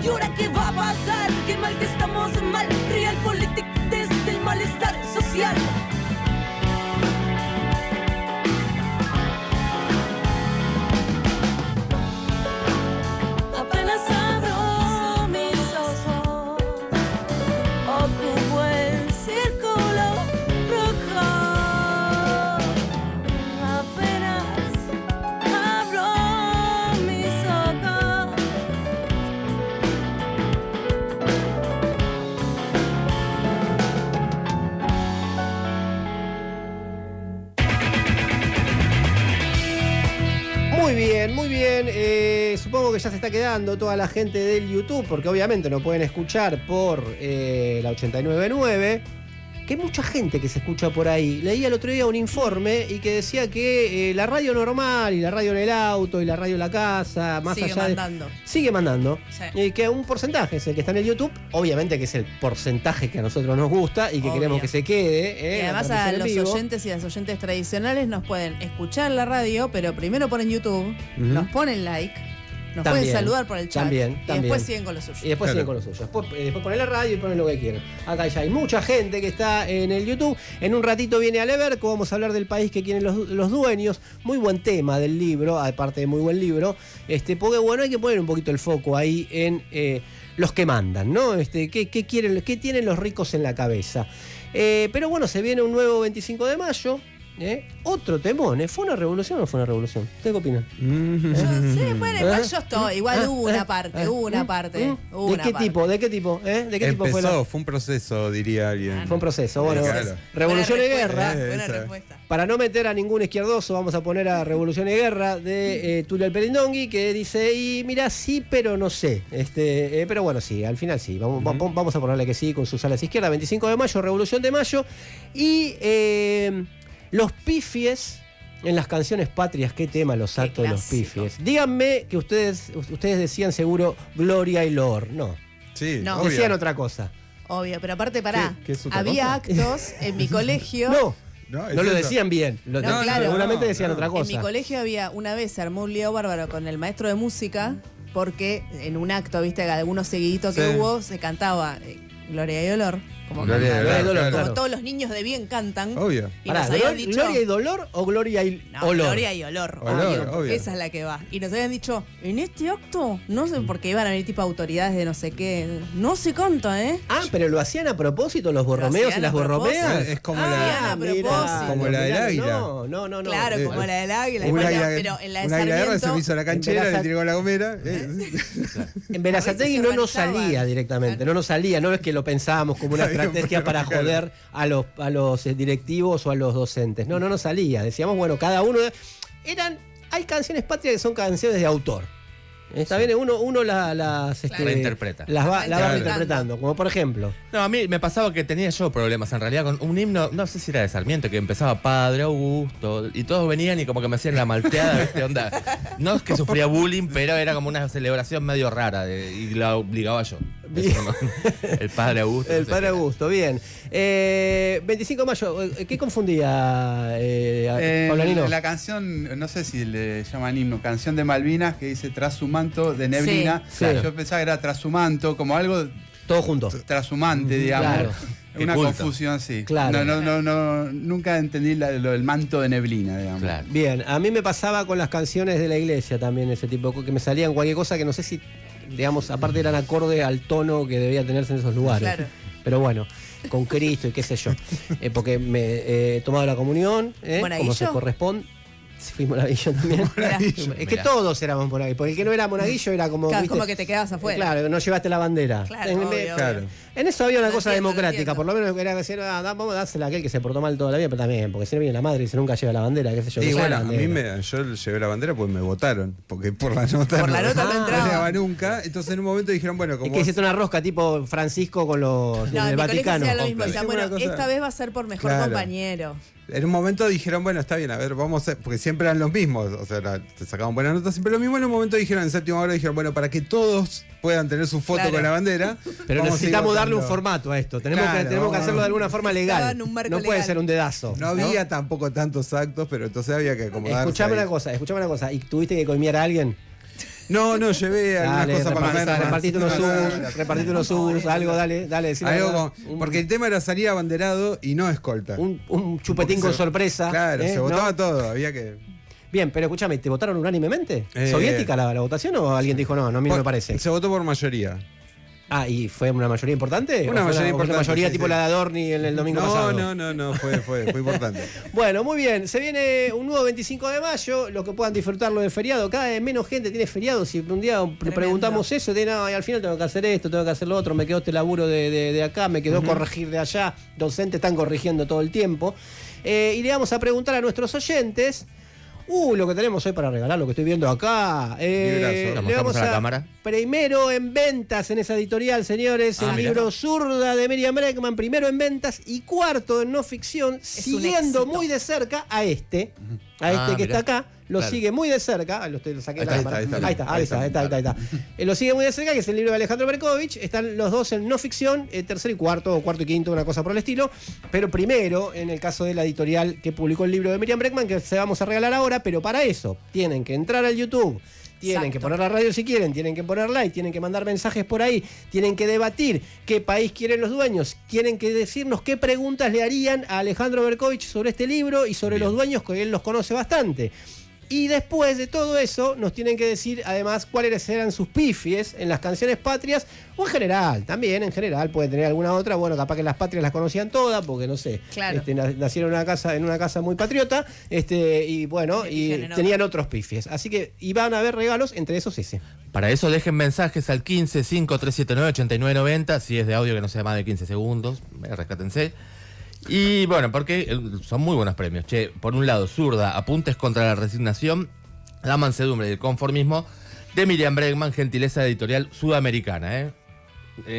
¿Y ahora qué va a pasar? Qué mal que estamos mal. Realpolitik desde el malestar social. Apenas abro mis ojos, ocupo el círculo rojo. Apenas abro mis ojos. Muy bien, muy bien. Supongo que ya se está quedando toda la gente del YouTube, porque obviamente no pueden escuchar por la 89.9. Que hay mucha gente que se escucha por ahí. Leí el otro día un informe y que decía que la radio normal y la radio en el auto y la radio en la casa, más Sigue allá mandando. sigue mandando. Sí. Que un porcentaje es el que está en el YouTube, obviamente que es el porcentaje que a nosotros nos gusta y que Obvio. queremos que se quede. Y la además a transmisión en los vivo. oyentes y las oyentes tradicionales nos pueden escuchar la radio, pero primero ponen YouTube, nos ponen like, nos También, pueden saludar por el chat también, y también. después siguen con lo suyo. Y después Claro. siguen con lo suyo. Después ponen la radio y ponen lo que quieran. Acá ya hay mucha gente que está en el YouTube. En un ratito viene Aleberco. Vamos a hablar del país que quieren los dueños. Muy buen tema del libro, aparte de muy buen libro. Porque bueno, hay que poner un poquito el foco ahí en los que mandan, ¿no? ¿Qué quieren, qué tienen los ricos en la cabeza? Pero bueno, se viene un nuevo 25 de mayo. Otro temón. ¿Fue una revolución o no fue una revolución? ¿Usted qué opina? Sí, bueno, igual yo estoy, igual hubo una parte, hubo una parte. ¿De qué tipo? ¿De qué tipo? ¿De qué tipo fue Fue un proceso, diría alguien. Fue un proceso, bueno. Claro. Revolución y Buena Guerra. respuesta, buena Esa. respuesta. Para no meter a ningún izquierdoso, vamos a poner a Revolución y Guerra de Tulio El Pelindongui, que dice, y mira, sí, pero no sé. Pero bueno, sí, al final sí. Vamos a ponerle que sí con sus alas izquierdas. 25 de mayo, Revolución de Mayo. Y los pifies en las canciones patrias. Qué tema los Qué actos de los clásico. pifies. Díganme que ustedes decían seguro Gloria y Loor. No, Sí, No. obvio. decían otra cosa. Obvio, pero aparte, pará, ¿Qué es otra había cosa? actos en mi colegio. No, es no lo eso. decían bien. No, claro. Seguramente No, decían no. otra En mi cosa. colegio había, una vez se armó un lío bárbaro con el maestro de música, porque en un acto, viste, algunos seguiditos que Sí. hubo, se cantaba Gloria y Dolor. Como, Gloria y Gloria y Dolor, Dolor, claro. como claro. todos los niños de bien cantan. Obvio. Y Pará, nos habían dicho. ¿Gloria y dolor o Gloria y No, olor? Gloria y Olor. Olor, obvio. Esa es la que va. Y nos habían dicho, en este acto, no sé, porque iban a venir tipo autoridades de no sé qué, no se canta, ¿eh? Ah, pero lo hacían a propósito los borromeos hacían y las a propósito. borromeas. Es como Hacían a propósito. Como la del águila. No. Claro, como la del águila. Un Bueno, águila, pero en la de un águila de guerra se Sarmiento, me hizo la canchera, en le tiró con la gomera. En Berazategui A no veces nos se organizaban. salía directamente, no nos salía, no es que lo pensábamos como una Está bien, estrategia pero para claro. joder a los directivos o a los docentes. No nos salía. Decíamos, bueno, cada uno. Hay canciones patrias que son canciones de autor. Está bien, uno las Reinterpreta. las va Claro. reinterpretando. Como por ejemplo. No, a mí me pasaba que tenía yo problemas en realidad con un himno, no sé si era de Sarmiento, que empezaba Padre Augusto, y todos venían y como que me hacían la malteada, ¿viste? Onda. No es que sufría bullying, pero era como una celebración medio rara y la obligaba yo. Bien. Eso, ¿no? El Padre Augusto. El no sé padre qué era. Augusto, bien. 25 de mayo, ¿qué confundía Paulanino? La canción, no sé si le llaman himno, canción de Malvinas que dice tras su manto de neblina. Sí, claro. Yo pensaba que era tras su manto, como algo Todo junto. trashumante, digamos. Claro. Una Qué culto. confusión, sí. Claro. Nunca entendí lo del manto de neblina, digamos. Claro. Bien, a mí me pasaba con las canciones de la iglesia también, ese tipo, que me salían cualquier cosa que no sé si, digamos, aparte eran acorde al tono que debía tenerse en esos lugares. Claro. Pero bueno, con Cristo y qué sé yo. Porque me he tomado la comunión, como ¿Monaguillo? se corresponde. Sí, fui monaguillo también. Monaguillo. Es que Mirá. todos éramos monaguillos, porque el que no era monaguillo era como. Claro, ¿viste? como que te quedabas afuera. Claro, no llevaste la bandera. Claro, en, obvio, Claro. obvio. en eso había una Lo cosa entiendo, lo democrática, entiendo. por lo menos era decir, vamos a dársela a aquel que se portó mal toda la vida, pero también, porque si no viene la madre y se nunca lleva la bandera, qué sé yo. Y que lleva bueno, la a bandera. mí yo llevé la bandera porque me votaron. Porque por la nota Por la nota no entraba. llegaba nunca. Entonces en un momento dijeron, bueno, Es como. que hiciste una rosca tipo Francisco con los No, del en mi colegio Vaticano. hacía lo mismo. Hicimos Decían, una bueno, cosa- esta vez va a ser por mejor Claro. compañero. En un momento dijeron, bueno, está bien, a ver, vamos a. Porque siempre eran los mismos. O sea, te sacaban buenas notas, siempre lo mismo. En un momento dijeron, en séptimo grado, dijeron, bueno, para que todos puedan tener su foto Claro. con la bandera. Pero vamos a ir necesitamos darle un votando. formato a esto. Tenemos, Claro, que vamos. hacerlo de alguna forma Estaba legal. en un marco No puede legal. ser un dedazo. No había tampoco tantos actos, pero entonces había que acomodarse. Escuchame ahí. una cosa. ¿Y tuviste que coimear a alguien? No, llevé algunas Dale, cosas para comer. repartite unos subs, algo, dale, decime Algo la verdad. porque el tema era salir abanderado y no escolta. Un chupetín con sorpresa. Claro, se ¿no? votaba todo, había que... Bien, pero escúchame, ¿te votaron unánimemente? ¿Soviética la votación o alguien dijo no, a mí no me parece? Se votó por mayoría. Ah, ¿y fue una mayoría importante? Una ¿O fue mayoría importante, Una mayoría sí, tipo sí. la de Adorni el domingo pasado. No, fue importante. Bueno, muy bien. Se viene un nuevo 25 de mayo, los que puedan disfrutarlo de feriado. Cada vez menos gente tiene feriado. Si un día preguntamos eso, no, y al final tengo que hacer esto, tengo que hacer lo otro, me quedó este laburo de acá, me quedó corregir de allá. Docentes están corrigiendo todo el tiempo. Y le vamos a preguntar a nuestros oyentes. Lo que tenemos hoy para regalar, lo que estoy viendo acá. Librazo. Le vamos a la cámara. Primero en ventas en esa editorial, señores, el mira. libro Zurda de Miriam Bregman, primero en ventas y cuarto en no ficción, siguiendo éxito. muy de cerca a este que mira. está acá, lo Claro. sigue muy de cerca, lo saqué de la Ahí cámara. está. Ahí está. Lo sigue muy de cerca, que es el libro de Alejandro Berkovich, están los dos en no ficción, tercero y cuarto, o cuarto y quinto, una cosa por el estilo, pero primero en el caso de la editorial que publicó el libro de Miriam Bregman, que se vamos a regalar ahora, pero para eso tienen que entrar al YouTube. Tienen Exacto. que poner la radio si quieren, tienen que poner like, tienen que mandar mensajes por ahí, tienen que debatir qué país quieren los dueños, tienen que decirnos qué preguntas le harían a Alejandro Berkovich sobre este libro y sobre los dueños, que él los conoce bastante. Y después de todo eso, nos tienen que decir además cuáles eran sus pifies en las canciones patrias, o en general, también en general, puede tener alguna otra, bueno, capaz que las patrias las conocían todas, porque no sé, Claro. Nacieron en una casa muy patriota, y bueno, y Eligen en tenían otros pifies. Así que iban a haber regalos, entre esos ese. Para eso dejen mensajes al 15 5379 8990, si es de audio que no sea más de 15 segundos, rescátense. Y bueno, porque son muy buenos premios. Che, por un lado, Zurda, Apuntes contra la resignación, La mansedumbre y el conformismo, de Miriam Bregman, gentileza editorial sudamericana,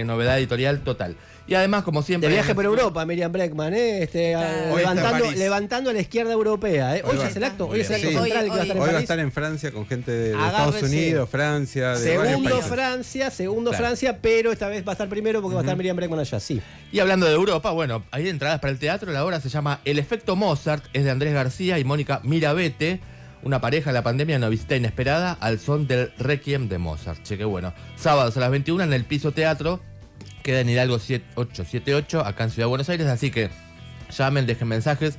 novedad editorial total. Y además, como siempre... De viaje por Europa, Miriam Bregman, Hoy está en París. levantando a la izquierda europea. Hoy va. es el acto, Muy hoy es el acto bien. central que va a estar en Hoy va a París. estar en Francia con gente de Estados Agárrese. Unidos, Francia, de varios Segundo países. Francia, Claro. pero esta vez va a estar primero porque va a estar Miriam Bregman allá, sí. Y hablando de Europa, bueno, hay entradas para el teatro. La obra se llama El efecto Mozart, es de Andrés García y Mónica Mirabete. Una pareja en la pandemia, una visita inesperada al son del Requiem de Mozart. Che, qué bueno. Sábados a las 21 en el Piso Teatro. Queda en Hidalgo 7878, acá en Ciudad de Buenos Aires. Así que llamen, dejen mensajes.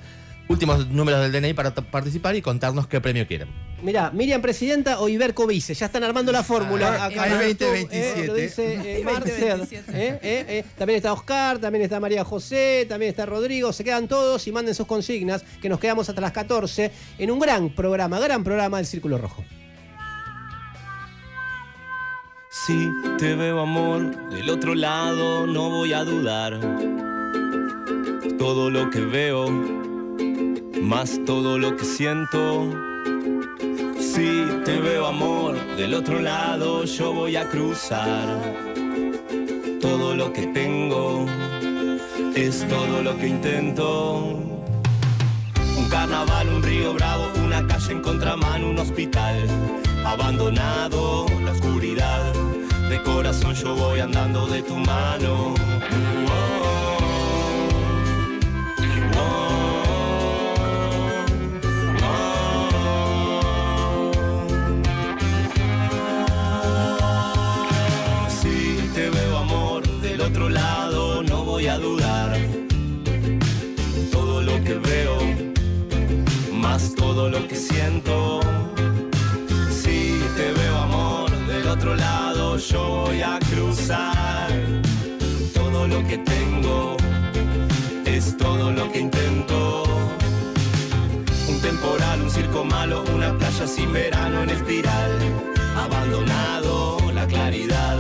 Últimos números del DNI para participar y contarnos qué premio quieren. Mirá, Miriam Presidenta o Iberco Vice, ya están armando la fórmula. Hay Acá en YouTube, 2027. lo dice Hay Marcel. 2027. También está Oscar, también está María José, también está Rodrigo. Se quedan todos y manden sus consignas, que nos quedamos hasta las 14 en un gran programa del Círculo Rojo. Si te veo amor del otro lado, no voy a dudar. Todo lo que veo, más todo lo que siento. Si te veo amor del otro lado, yo voy a cruzar. Todo lo que tengo es todo lo que intento. Un carnaval, un río bravo, una calle en contramano, un hospital abandonado, la oscuridad. De corazón yo voy andando de tu mano. Si te veo amor del otro lado, no voy a dudar. Todo lo que veo, más todo lo que siento. Si te veo amor del otro lado, yo voy a cruzar. Todo lo que tengo es todo lo que intento. Un temporal, un circo malo, una playa sin verano en espiral. Abandonado, la claridad.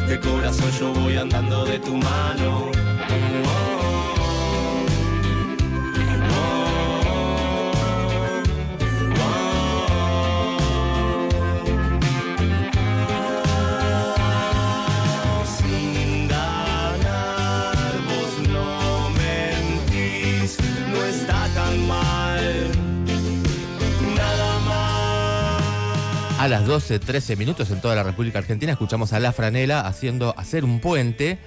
De corazón yo voy andando de tu mano. Sin ganar, vos no mentís, no está tan mal, nada más. A las 12:13 minutos en toda la República Argentina escuchamos a La Franela haciendo Hacer un puente.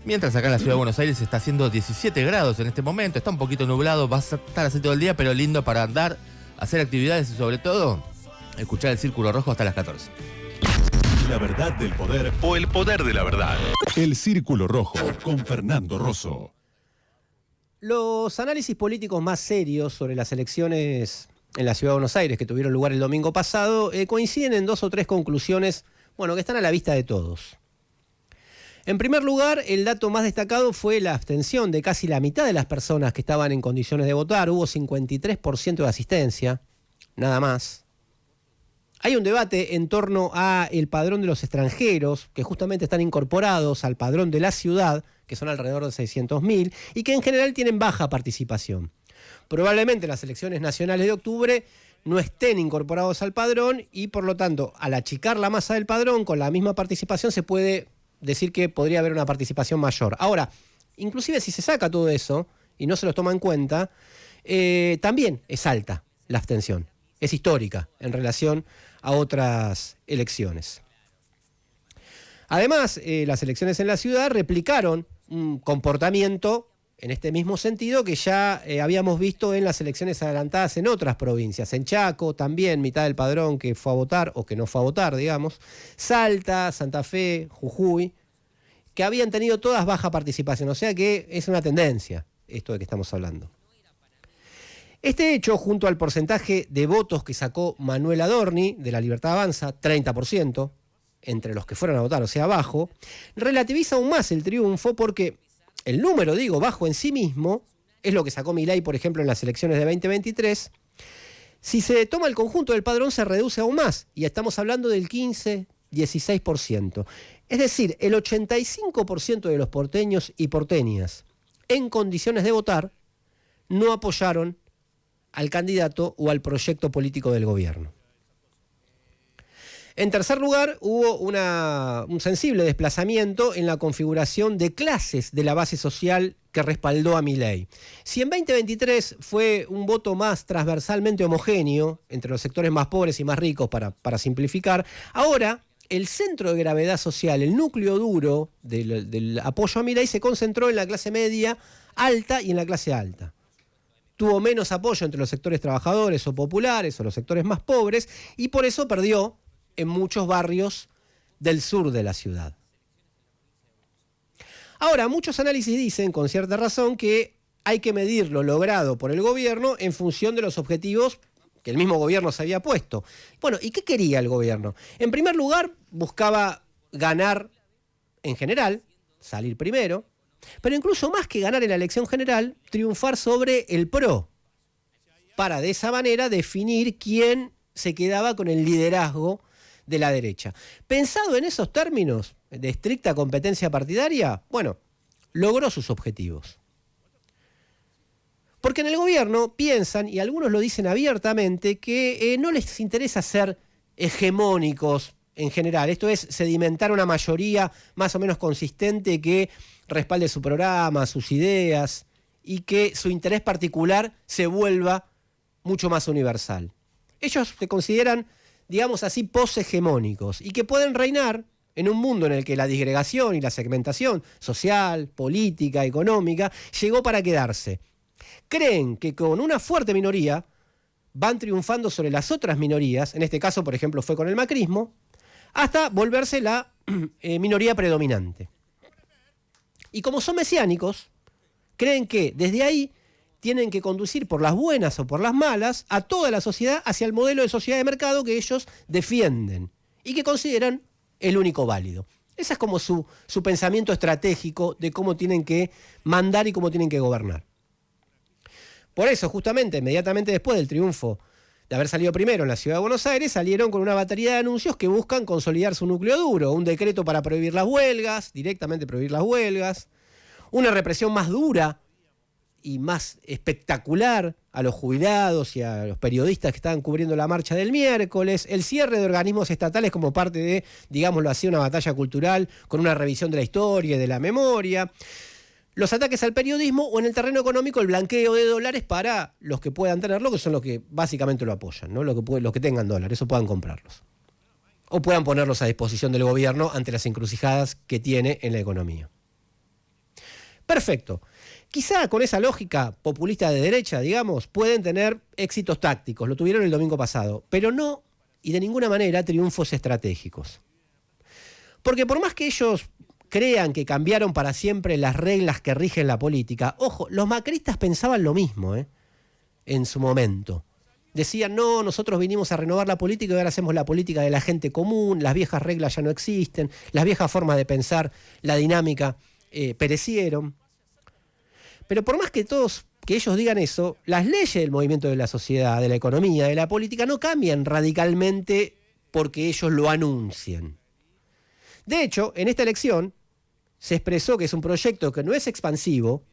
Mientras acá en la Ciudad de Buenos Aires está haciendo 17 grados en este momento. Está un poquito nublado, va a estar así todo el día, pero lindo para andar, hacer actividades y sobre todo escuchar el Círculo Rojo hasta las 14. La verdad del poder o el poder de la verdad. El Círculo Rojo con Fernando Rosso. Los análisis políticos más serios sobre las elecciones en la Ciudad de Buenos Aires que tuvieron lugar el domingo pasado coinciden en 2 o 3 conclusiones, que están a la vista de todos. En primer lugar, el dato más destacado fue la abstención de casi la mitad de las personas que estaban en condiciones de votar. Hubo 53% de asistencia, nada más. Hay un debate en torno a el padrón de los extranjeros, que justamente están incorporados al padrón de la ciudad, que son alrededor de 600.000, y que en general tienen baja participación. Probablemente las elecciones nacionales de octubre no estén incorporados al padrón y, por lo tanto, al achicar la masa del padrón con la misma participación se puede decir que podría haber una participación mayor. Ahora, inclusive si se saca todo eso y no se los toma en cuenta, también es alta la abstención. Es histórica en relación a otras elecciones. Además, las elecciones en la ciudad replicaron un comportamiento en este mismo sentido que ya habíamos visto en las elecciones adelantadas en otras provincias. En Chaco también, mitad del padrón que fue a votar o que no fue a votar, digamos. Salta, Santa Fe, Jujuy, que habían tenido todas baja participación. O sea que es una tendencia esto de que estamos hablando. Este hecho, junto al porcentaje de votos que sacó Manuel Adorni de la Libertad Avanza, 30%, entre los que fueron a votar, o sea, bajo, relativiza aún más el triunfo porque el número, bajo en sí mismo, es lo que sacó Milei, por ejemplo, en las elecciones de 2023. Si se toma el conjunto del padrón, se reduce aún más, y estamos hablando del 15-16%. Es decir, el 85% de los porteños y porteñas en condiciones de votar no apoyaron al candidato o al proyecto político del gobierno. En tercer lugar, hubo un sensible desplazamiento en la configuración de clases de la base social que respaldó a Milei. Si en 2023 fue un voto más transversalmente homogéneo entre los sectores más pobres y más ricos, para simplificar, ahora el centro de gravedad social, el núcleo duro del apoyo a Milei se concentró en la clase media alta y en la clase alta. Tuvo menos apoyo entre los sectores trabajadores o populares o los sectores más pobres y por eso perdió en muchos barrios del sur de la ciudad. Ahora, muchos análisis dicen, con cierta razón, que hay que medir lo logrado por el gobierno en función de los objetivos que el mismo gobierno se había puesto. Bueno, ¿y qué quería el gobierno? En primer lugar, buscaba ganar en general, salir primero, pero incluso más que ganar en la elección general, triunfar sobre el PRO, para de esa manera definir quién se quedaba con el liderazgo de la derecha. Pensado en esos términos de estricta competencia partidaria, bueno, logró sus objetivos. Porque en el gobierno piensan, y algunos lo dicen abiertamente, que no les interesa ser hegemónicos en general. Esto es sedimentar una mayoría más o menos consistente que respalde su programa, sus ideas, y que su interés particular se vuelva mucho más universal. Ellos se consideran, digamos así, poshegemónicos y que pueden reinar en un mundo en el que la disgregación y la segmentación social, política, económica llegó para quedarse. Creen que con una fuerte minoría van triunfando sobre las otras minorías, en este caso, por ejemplo, fue con el macrismo, hasta volverse la minoría predominante. Y como son mesiánicos, creen que desde ahí tienen que conducir por las buenas o por las malas a toda la sociedad hacia el modelo de sociedad de mercado que ellos defienden y que consideran el único válido. Ese es como su pensamiento estratégico de cómo tienen que mandar y cómo tienen que gobernar. Por eso, justamente, inmediatamente después del triunfo de haber salido primero en la Ciudad de Buenos Aires, salieron con una batería de anuncios que buscan consolidar su núcleo duro. Un decreto para prohibir las huelgas, directamente prohibir las huelgas. Una represión más dura y más espectacular a los jubilados y a los periodistas que estaban cubriendo la marcha del miércoles. El cierre de organismos estatales como parte de, digámoslo así, una batalla cultural con una revisión de la historia y de la memoria. Los ataques al periodismo o en el terreno económico el blanqueo de dólares para los que puedan tenerlo, que son los que básicamente lo apoyan, ¿no? Los que tengan dólares o puedan comprarlos. O puedan ponerlos a disposición del gobierno ante las encrucijadas que tiene en la economía. Perfecto. Quizá con esa lógica populista de derecha, digamos, pueden tener éxitos tácticos. Lo tuvieron el domingo pasado, pero no, y de ninguna manera, triunfos estratégicos. Porque por más que ellos crean que cambiaron para siempre las reglas que rigen la política, ojo, los macristas pensaban lo mismo, en su momento. Decían, no, nosotros vinimos a renovar la política y ahora hacemos la política de la gente común, las viejas reglas ya no existen, las viejas formas de pensar, la dinámica, perecieron. Pero por más que ellos digan eso, las leyes del movimiento de la sociedad, de la economía, de la política, no cambian radicalmente porque ellos lo anuncien. De hecho, en esta elección se expresó que es un proyecto que no es expansivo,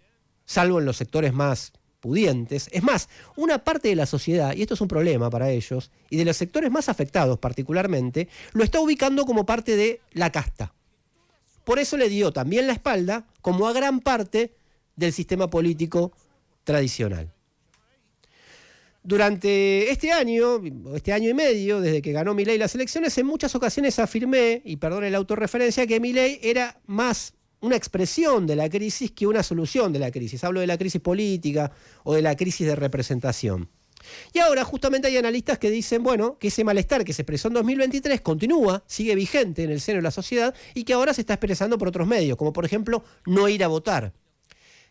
salvo en los sectores más pudientes. Es más, una parte de la sociedad, y esto es un problema para ellos, y de los sectores más afectados particularmente, lo está ubicando como parte de la casta. Por eso le dio también la espalda, como a gran parte del sistema político tradicional. Durante este año y medio, desde que ganó Milei las elecciones, en muchas ocasiones afirmé, y perdone la autorreferencia, que Milei era más una expresión de la crisis que una solución de la crisis. Hablo de la crisis política o de la crisis de representación. Y ahora justamente hay analistas que dicen, bueno, que ese malestar que se expresó en 2023 continúa, sigue vigente en el seno de la sociedad y que ahora se está expresando por otros medios, como por ejemplo no ir a votar.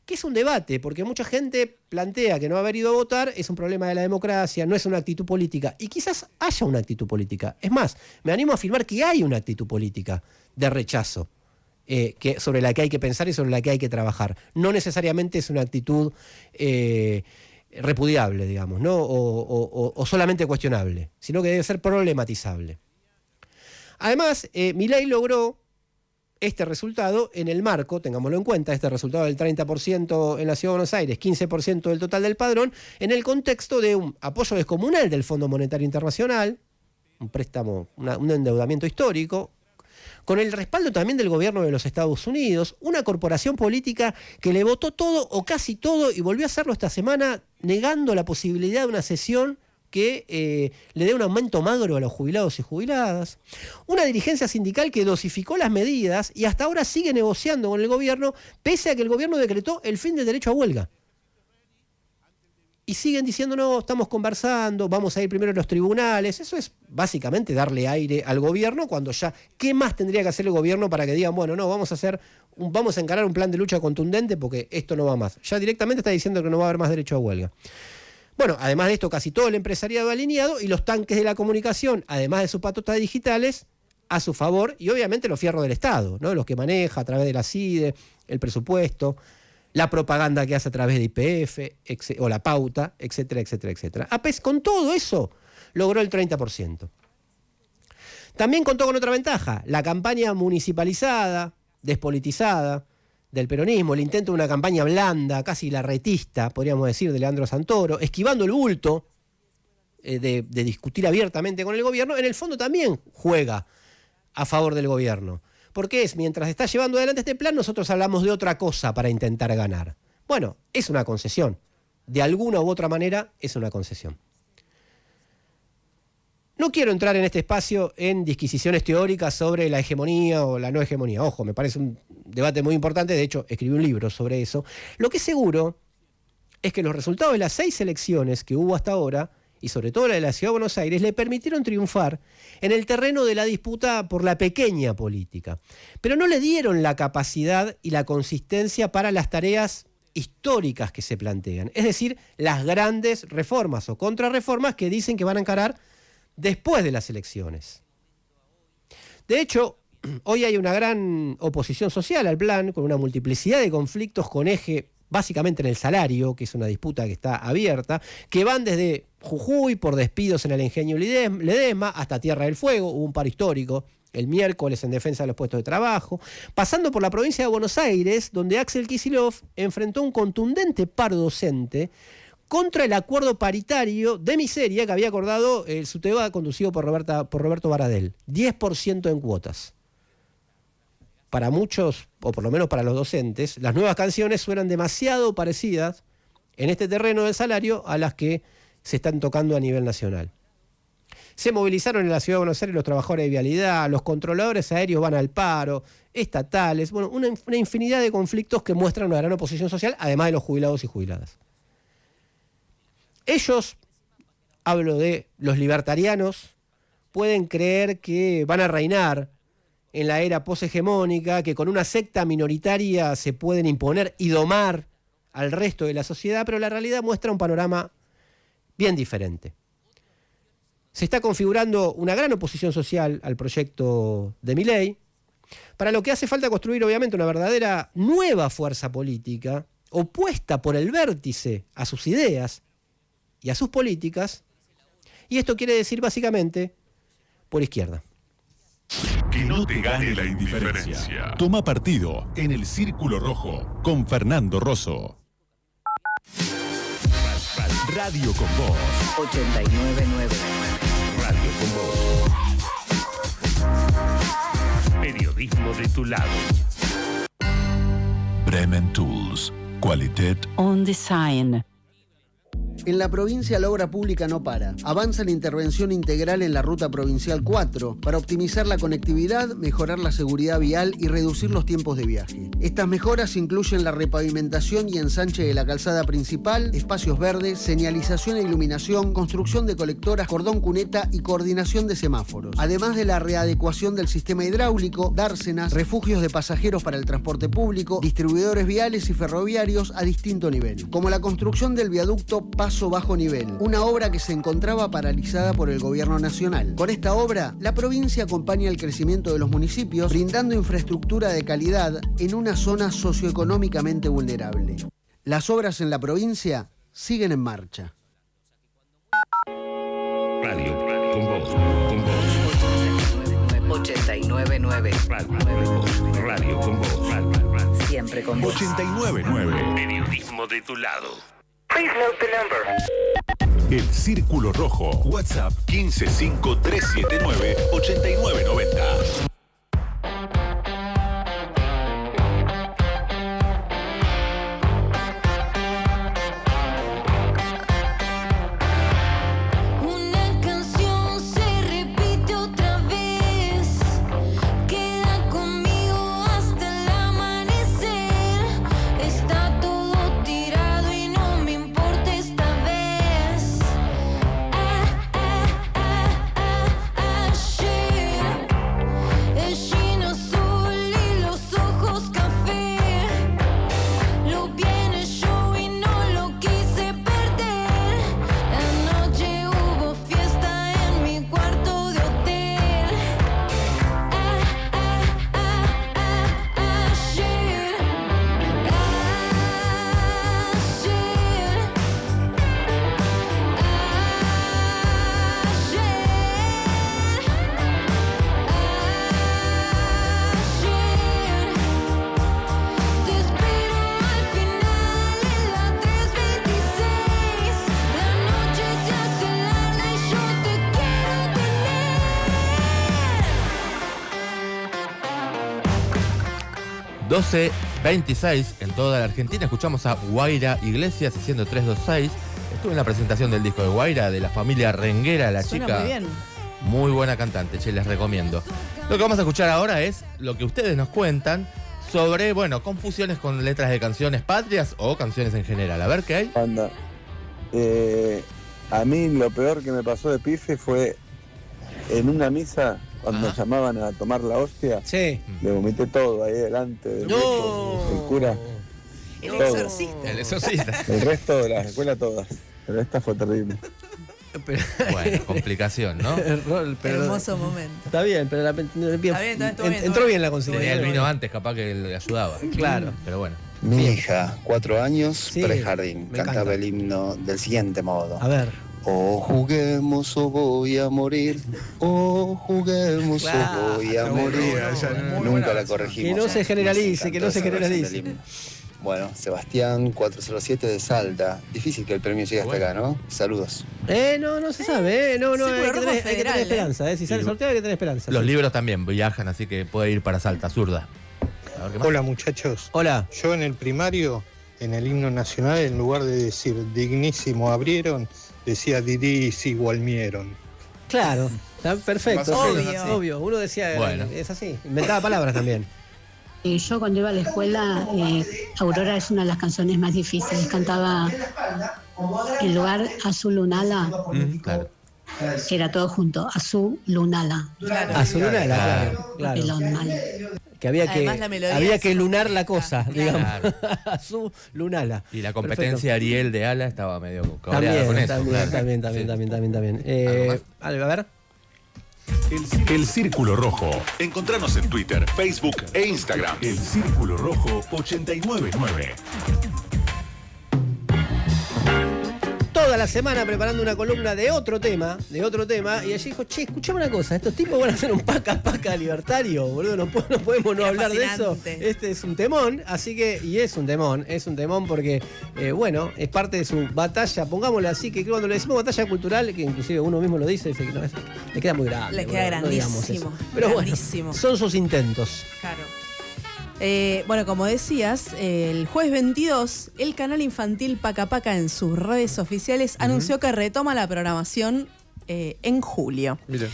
Que es un debate, porque mucha gente plantea que no haber ido a votar es un problema de la democracia, no es una actitud política. Y quizás haya una actitud política. Es más, me animo a afirmar que hay una actitud política de rechazo. Sobre la que hay que pensar y sobre la que hay que trabajar. No necesariamente es una actitud repudiable, digamos, ¿no? O solamente cuestionable, sino que debe ser problematizable. Además, Milei logró este resultado en el marco, tengámoslo en cuenta, este resultado del 30% en la Ciudad de Buenos Aires, 15% del total del padrón, en el contexto de un apoyo descomunal del Fondo Monetario Internacional, un préstamo, un endeudamiento histórico, con el respaldo también del gobierno de los Estados Unidos, una corporación política que le votó todo o casi todo y volvió a hacerlo esta semana negando la posibilidad de una sesión que le dé un aumento magro a los jubilados y jubiladas, una dirigencia sindical que dosificó las medidas y hasta ahora sigue negociando con el gobierno pese a que el gobierno decretó el fin del derecho a huelga. Y siguen diciendo, no, estamos conversando, vamos a ir primero a los tribunales. Eso es básicamente darle aire al gobierno cuando ya, ¿qué más tendría que hacer el gobierno para que digan, bueno, no, vamos a encarar un plan de lucha contundente porque esto no va más? Ya directamente está diciendo que no va a haber más derecho a huelga. Bueno, además de esto, casi todo el empresariado alineado y los tanques de la comunicación, además de sus patotas digitales, a su favor, y obviamente los fierros del Estado, ¿no? Los que maneja a través de la CIDE, el presupuesto, la propaganda que hace a través de YPF o la pauta, etcétera, etcétera, etcétera. Con todo eso logró el 30%. También contó con otra ventaja, la campaña municipalizada, despolitizada del peronismo, el intento de una campaña blanda, casi larretista, podríamos decir, de Leandro Santoro, esquivando el bulto de discutir abiertamente con el gobierno, en el fondo también juega a favor del gobierno. Porque mientras está llevando adelante este plan, nosotros hablamos de otra cosa para intentar ganar. Bueno, es una concesión. De alguna u otra manera, es una concesión. No quiero entrar en este espacio en disquisiciones teóricas sobre la hegemonía o la no hegemonía. Ojo, me parece un debate muy importante. De hecho, escribí un libro sobre eso. Lo que es seguro es que los resultados de las 6 elecciones que hubo hasta ahora, y sobre todo la de la Ciudad de Buenos Aires, le permitieron triunfar en el terreno de la disputa por la pequeña política. Pero no le dieron la capacidad y la consistencia para las tareas históricas que se plantean. Es decir, las grandes reformas o contrarreformas que dicen que van a encarar después de las elecciones. De hecho, hoy hay una gran oposición social al plan, con una multiplicidad de conflictos con eje básicamente en el salario, que es una disputa que está abierta, que van desde Jujuy por despidos en el Ingenio Ledesma hasta Tierra del Fuego, hubo un paro histórico el miércoles en defensa de los puestos de trabajo, pasando por la provincia de Buenos Aires, donde Axel Kicillof enfrentó un contundente paro docente contra el acuerdo paritario de miseria que había acordado el SUTEBA conducido por Roberto Baradel, 10% en cuotas. Para muchos, o por lo menos para los docentes, las nuevas canciones suenan demasiado parecidas en este terreno del salario a las que se están tocando a nivel nacional. Se movilizaron en la Ciudad de Buenos Aires los trabajadores de vialidad, los controladores aéreos van al paro, estatales, bueno, una infinidad de conflictos que muestran una gran oposición social, además de los jubilados y jubiladas. Ellos, hablo de los libertarianos, pueden creer que van a reinar en la era poshegemónica, que con una secta minoritaria se pueden imponer y domar al resto de la sociedad, pero la realidad muestra un panorama bien diferente. Se está configurando una gran oposición social al proyecto de Milei, para lo que hace falta construir obviamente una verdadera nueva fuerza política, opuesta por el vértice a sus ideas y a sus políticas, y esto quiere decir básicamente por izquierda. Que no te gane la indiferencia. Toma partido en el Círculo Rojo con Fernando Rosso. Radio con Voz. 899. Radio con Voz. Periodismo de tu lado. Bremen Tools. Qualität On Design. En la provincia la obra pública no para. Avanza la intervención integral en la Ruta Provincial 4 para optimizar la conectividad, mejorar la seguridad vial y reducir los tiempos de viaje. Estas mejoras incluyen la repavimentación y ensanche de la calzada principal, espacios verdes, señalización e iluminación, construcción de colectoras, cordón cuneta y coordinación de semáforos. Además de la readecuación del sistema hidráulico, dársenas, refugios de pasajeros para el transporte público, distribuidores viales y ferroviarios a distinto nivel. Como la construcción del viaducto Paso Bajo Nivel, una obra que se encontraba paralizada por el gobierno nacional. Con esta obra, la provincia acompaña el crecimiento de los municipios, brindando infraestructura de calidad en una zona socioeconómicamente vulnerable. Las obras en la provincia siguen en marcha. Radio con Voz. Con Voz. 899. Radio con Voz. Siempre con vos. 899. Periodismo de tu lado. El Círculo Rojo. WhatsApp 1553798990. Una canción se repite otra vez, queda conmigo hasta el amanecer. Está todo tirado y no me importa esta vez. Ayer, el jean azul y los ojos café, lo viene yo y no lo quise perder. Anoche hubo fiesta en mi cuarto de hotel. Ayer, te espero al final en la 326. La noche se hace larga y yo te quiero tener. 12:26 en toda la Argentina. Escuchamos a Guaira Iglesias haciendo 326. Estuve en la presentación del disco de Guaira, de la familia Renguera, la Suena chica. muy bien. Muy buena cantante, che, les recomiendo. Lo que vamos a escuchar ahora es lo que ustedes nos cuentan sobre, bueno, confusiones con letras de canciones patrias o canciones en general. A ver qué hay. Anda. A mí lo peor que me pasó de pife fue en una misa, cuando Ajá. llamaban a tomar la hostia, Sí. le vomité todo ahí delante del grupo, el cura, El todo. exorcista. El exorcista. el resto de las escuelas todas. Pero esta fue terrible. Bueno, complicación, ¿no? Pero- Hermoso momento. Está bien, pero estuvo bien, entró bien la Tenía consignación. el vino antes, capaz que le ayudaba. Claro. Pero bueno. Mi hija, 4 años, Sí, prejardín, me cantaba encanta. el himno del siguiente modo. A ver. O juguemos o voy a morir, o juguemos Claro, o voy a morir. Nunca la corregimos. Que no se generalice, Nos que no se encantó esa versión generalice. del himno. Bueno, Sebastián 407 de Salta. Difícil que el premio llegue hasta acá, ¿no? Saludos. No se sabe, no, Círculo hay que Rojo tener, hay que Federal, tener esperanza, si sale Sí. sorteo hay que tener esperanza. Los sí. libros también viajan, así que puede ir para Salta, zurda. A ver qué más. Hola muchachos, Hola. yo en el primario, en el himno nacional, en lugar de decir dignísimo abrieron, decía dirisi gualmieron. Claro, está perfecto. Más o sí, menos así. obvio. Uno decía, Bueno. es así, inventaba palabras también. Yo cuando iba a la escuela, Aurora es una de las canciones más difíciles. Cantaba en lugar Azul Lunala, Claro. Era todo junto, Azul Lunala. Azulunala, claro. Papelón mal. Que había Además, la melodía había es que lunar la cosa, digamos. Claro. Azulunala. Y la competencia Ariel de Ala estaba medio cabreada con eso. También. A ver. El Círculo Rojo. Encontranos en Twitter, Facebook e Instagram. El Círculo Rojo 899. Toda la semana preparando una columna de otro tema, y allí dijo, che, escuchame una cosa, estos tipos van a hacer un paca libertario, boludo, no podemos no hablar de eso. Este es un temón, así que, y es un temón porque, bueno, es parte de su batalla, pongámosle así, que cuando le decimos batalla cultural, que inclusive uno mismo lo dice, dice que no, le queda muy grande. Le queda boludo, grandísimo. No pero grandísimo. Bueno, son sus intentos. Claro. Bueno, como decías, el jueves 22, el canal infantil Paca Paca en sus redes oficiales anunció que retoma la programación en julio. Mira.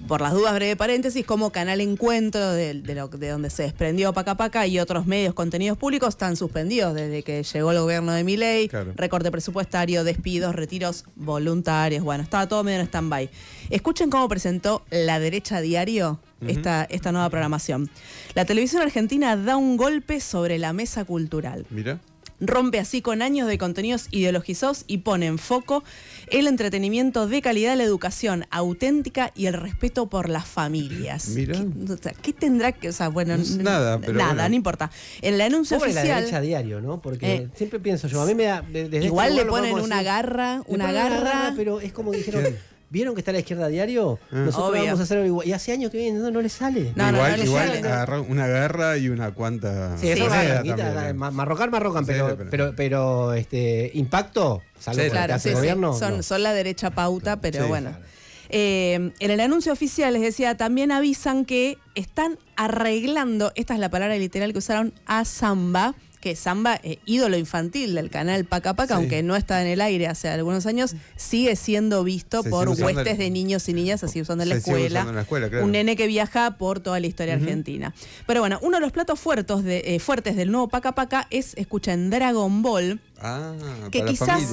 Por las dudas, breve paréntesis, como canal encuentro de donde se desprendió Paca Paca y otros medios, contenidos públicos están suspendidos desde que llegó el gobierno de Milei, claro. Recorte presupuestario, despidos, retiros voluntarios, bueno, estaba todo medio en stand-by. Escuchen cómo presentó La Derecha Diario esta nueva programación. La televisión argentina da un golpe sobre la mesa cultural. Mira. Rompe así con años de contenidos ideologizados y pone en foco el entretenimiento de calidad, la educación auténtica y el respeto por las familias. Mira. ¿Qué tendrá que...? O sea, bueno, nada, pero nada, bueno. No importa. En el anuncio Pobre oficial... La Derecha Diario, ¿no? Porque siempre pienso yo, a mí me da... Igual le ponen una garra, pero es como dijeron... ¿Vieron que está a la izquierda diario? Nosotros Obvio. vamos a hacer algo igual. Y hace años que viene, no le sale. Igual agarró una garra y una cuanta. Sí, eso es marrocan, pero impacto, salvo claro, hace el gobierno. Son la derecha pauta, pero bueno. Claro. En el anuncio oficial, les decía, también avisan que están arreglando, esta es la palabra literal que usaron, a Samba, que Samba, ídolo infantil del canal Paca Paca, aunque no está en el aire hace algunos años, sigue siendo visto por huestes de niños y niñas, así usando en la escuela. Claro. Un nene que viaja por toda la historia argentina. Pero bueno, uno de los platos fuertes del nuevo Paca Paca es, escuchen, Dragon Ball. Que quizás